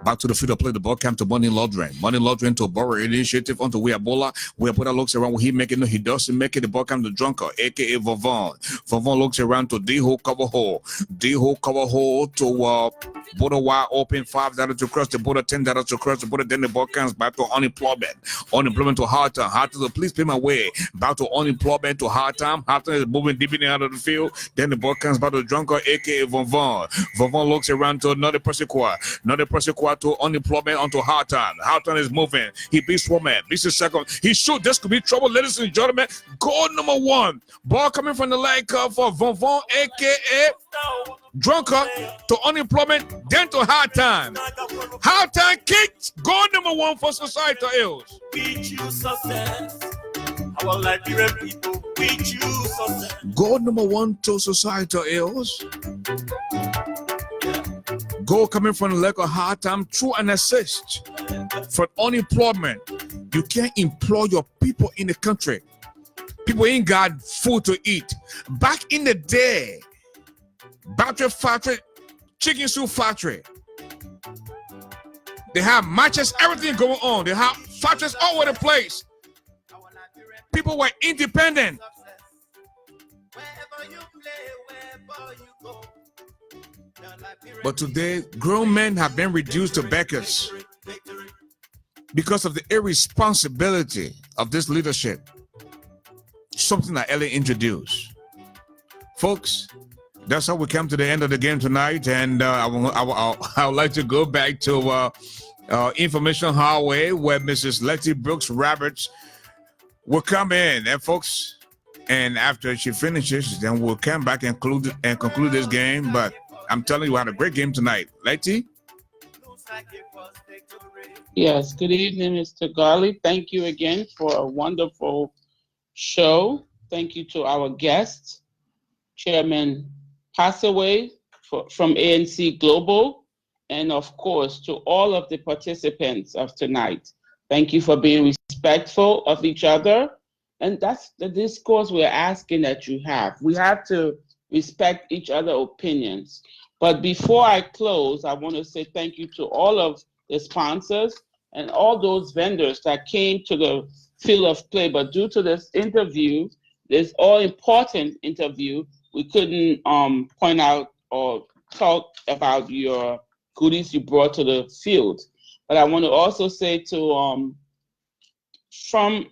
Back to the field of play, the ball came to money laundering. Money laundering to borrow initiative onto Weabola. Weabola looks around, he make it, no, he doesn't make it. The ball comes to drunker, aka Vovon. Vovon looks around to D-Ho cover hole. D-Ho cover hole to border wide open, $5 to cross the border, $10 to cross the border. Then the ball comes back to unemployment. Unemployment to hard time. Hard time, please pay my way. Back to unemployment to hard time. Hard time is moving deep in out of the field. Then the ball comes back to drunker, aka Vovon. Vovon looks around to another Prosequa. Another Prosequa to unemployment onto hard time. Hard time is moving. He beats woman. Beats the second. He shoot. This could be trouble, ladies and gentlemen. Goal number 1. Ball coming from the leg for Vovon, aka drunker, to unemployment, then to hard time. Hard time kicks. Goal number 1 for societal ills. We choose success. Our Liberian people, we choose success. Goal number 1 to societal ills. Goal coming from the leg of hard time through an assist. For unemployment, you can't employ your people in the country. People ain't got food to eat. Back in the day, battery factory, chicken soup factory, they have matches, everything going on. They have factories all over the place. People were independent. But today, grown men have been reduced to beggars because of the irresponsibility of this leadership. Something that Ellie introduced. Folks, that's how we come to the end of the game tonight. And I would like to go back to Information Highway, where Mrs. Letty Brooks Roberts will come in. And folks, and after she finishes, then we'll come back and conclude this game. But I'm telling you, we had a great game tonight. Letty? Yes, good evening, Mr. Garley. Thank you again for a wonderful show. Thank you to our guests, Chairman Passaway from ANC Global, and of course to all of the participants of tonight. Thank you for being respectful of each other. And that's the discourse we're asking that you have. We have to respect each other's opinions. But before I close, I want to say thank you to all of the sponsors and all those vendors that came to the field of play. But due to this interview, this all-important interview, we couldn't point out or talk about your goodies you brought to the field. But I want to also say to, from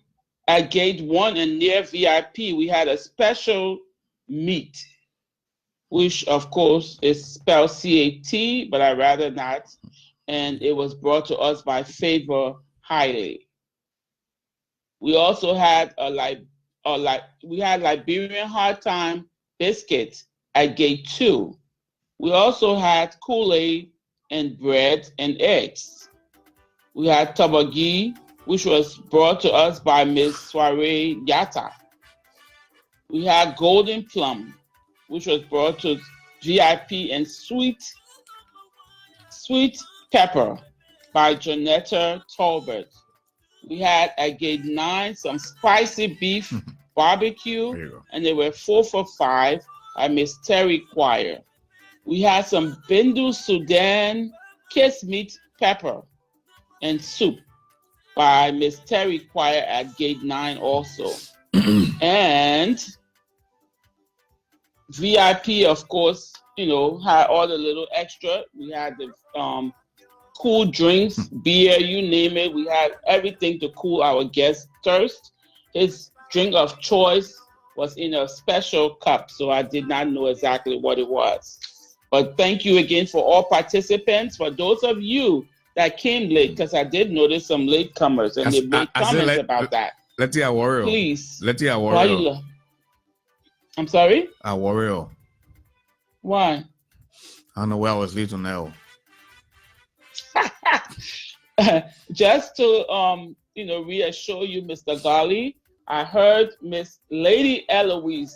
at Gate 1 and near VIP, we had a special meet which of course is spelled CAT, but I'd rather not. And it was brought to us by Favor Hiley. We also had we had Liberian Hard Time biscuits at gate 2. We also had Kool-Aid and bread and eggs. We had Tabagi, which was brought to us by Miss Soiree Yata. We had Golden Plum, which was brought to VIP, and Sweet Pepper by Janetta Tolbert. We had at gate 9 some spicy beef barbecue, and they were 4 for $5 by Miss Terry Choir. We had some Bindu Sudan kiss meat pepper and soup by Miss Terry Choir at gate 9 also. And VIP, of course, had all the little extra. We had the cool drinks, beer, you name it. We had everything to cool our guest's thirst. His drink of choice was in a special cup, so I did not know exactly what it was. But thank you again for all participants. For those of you that came late, because I did notice some latecomers, and they made comments about that. Let's hear Wario. Please. Let's hear Wario. I'm sorry? Wario. Why? I don't know where I was leading now. Just to reassure you, Mr. Garley, I heard Miss Lady Eloise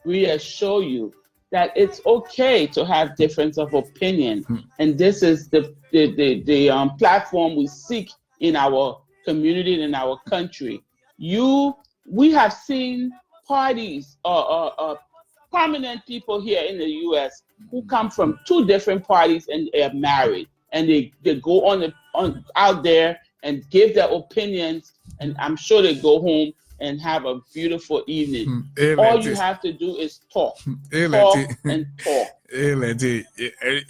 reassure you that it's okay to have difference of opinion, and this is the platform we seek in our community and in our country. We have seen parties prominent people here in the U.S. who come from 2 different parties and they're married, and they go on out there and give their opinions, and I'm sure they go home and have a beautiful evening. All you have to do is talk. And talk. Hey, Letty,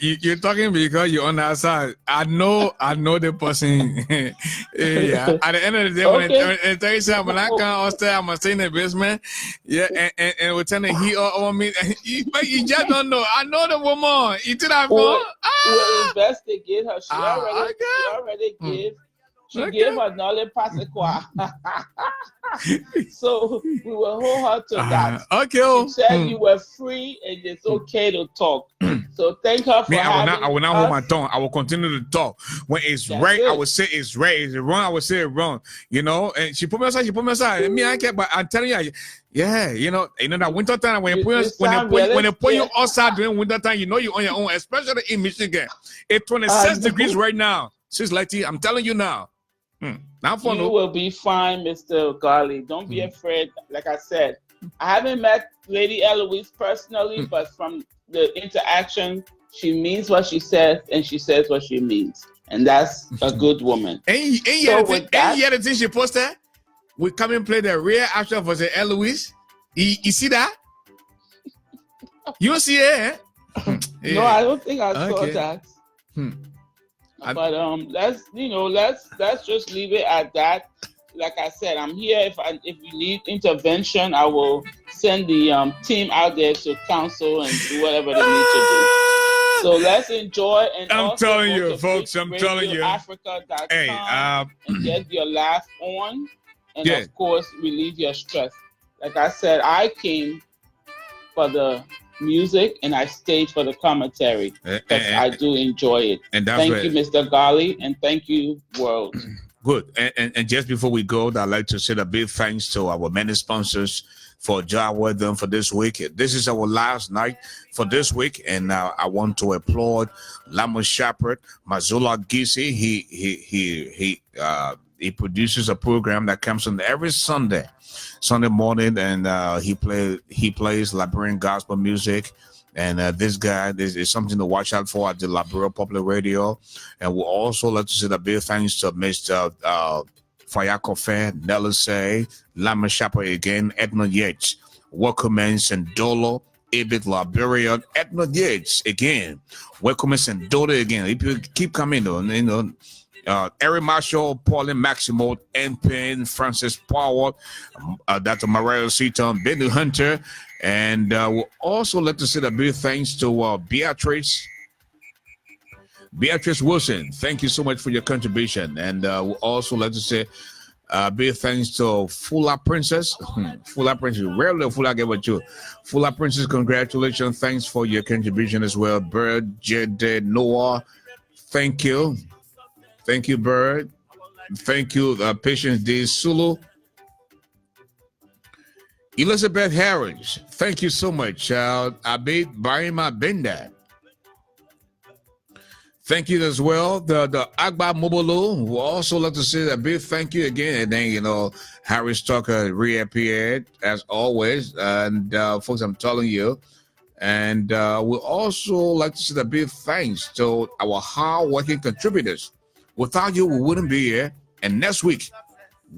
you're talking because you're on that side. I know the person. Yeah. At the end of the day, when I tell you something, when I come upstairs, I'm stay in the basement. Yeah, and we're telling he or me. But you just don't know. I know the woman. You did that for? We'll investigate her. She already gave. She gave her knowledge Passequa. So we will hold her to that. Okay. She said you were free and it's okay to talk. So thank her for having I will not hold my tongue. I will continue to talk. When it's right, I will say it's right. It's wrong, I will say it wrong. And she put me aside. Me, I can't, but I'm telling you, yeah, that winter time when they put you outside during winter time, you're on your own, especially in Michigan. It's 26 degrees right now. Sis Letty, I'm telling you now. You will be fine, Mr. Garley. Don't be afraid. Like I said, I haven't met Lady Eloise personally, but from the interaction, she means what she says, and she says what she means. And that's a good woman. And you hear the thing she posted? We come and play the real action for the Eloise. You see that? You see it? Yeah. No, I don't think I saw that. But let's just leave it at that. Like I said, I'm here. If you need intervention, I will send the team out there to counsel and do whatever they need to do. So let's enjoy. And I'm telling you, folks. I'm telling you. Africa.com and get your laugh on, and of course relieve your stress. Like I said, I came for the music and I stayed for the commentary because I do enjoy it. And thank you, Mr. Garley, and thank you, world. Good. And just before we go, I'd like to say a big thanks to our many sponsors for job well done for this week. This is our last night for this week, and I want to applaud Lama Shepherd, Mazula Gisi. He produces a program that comes on every Sunday morning, and he plays Liberian gospel music. And this guy is something to watch out for at the Liberia Public Radio. And we'll also like to say a big thanks to Mr. Fayakofe, Nelise, Lama Shapa again, Edmund Yates, Welcomens and Dolo, Ibit Liberia, Edmund Yates again, Welcomens and Dolo again. If you keep coming, Eric Marshall, Pauline Maximo, N. Penn, Francis Powell, Dr. Mariah Seaton, Benny Hunter, and we'll also like to say a big thanks to Beatrice Wilson. Thank you so much for your contribution. And we'll also like to say big thanks to Fuller Princess. Fuller Princess, rarely Fuller get with you. Fuller Princess, congratulations. Thanks for your contribution as well. Bird, Jede, Noah, thank you. Thank you, Bird. Thank you, Patience D. Sulu. Elizabeth Harris, thank you so much. Abid Barima Benda. Thank you as well. The Agba Mobolo, who also like to say a big thank you again. And then, Harris Tucker reappeared as always. And folks, I'm telling you. And we'll also like to say a big thanks to our hard-working contributors. Without you, we wouldn't be here. And next week,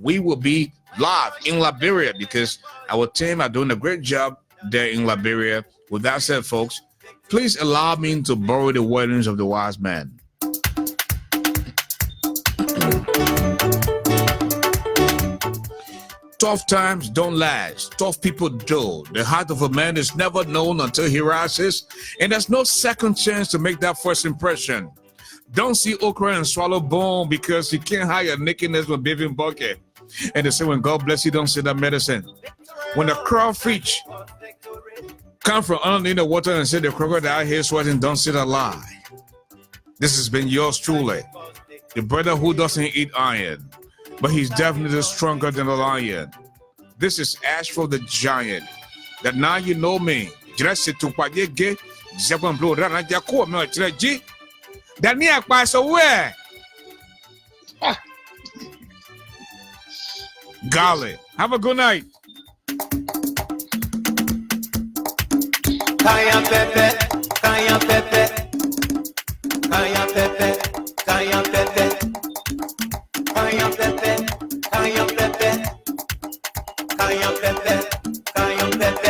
we will be live in Liberia because our team are doing a great job there in Liberia. With that said, folks, please allow me to borrow the words of the wise man. Tough times don't last. Tough people do. The heart of a man is never known until he rises, and there's no second chance to make that first impression. Don't see okra and swallow bone because you can't hide your nakedness with bathing bucket. And they say when God bless you, don't see that medicine. When the crawfish come from underneath the water and say the crocodile here sweating, don't see the lie. This has been yours truly, the brother who doesn't eat iron, but he's definitely stronger than a lion. This is Ashford the giant. That now you know me. Dania pass away. Garley, have a good night. Kaya pepe, kaya pepe, kaya pepe, kaya pepe, kaya pepe, kaya pepe, kaya pepe, kaya pepe.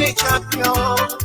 Champion.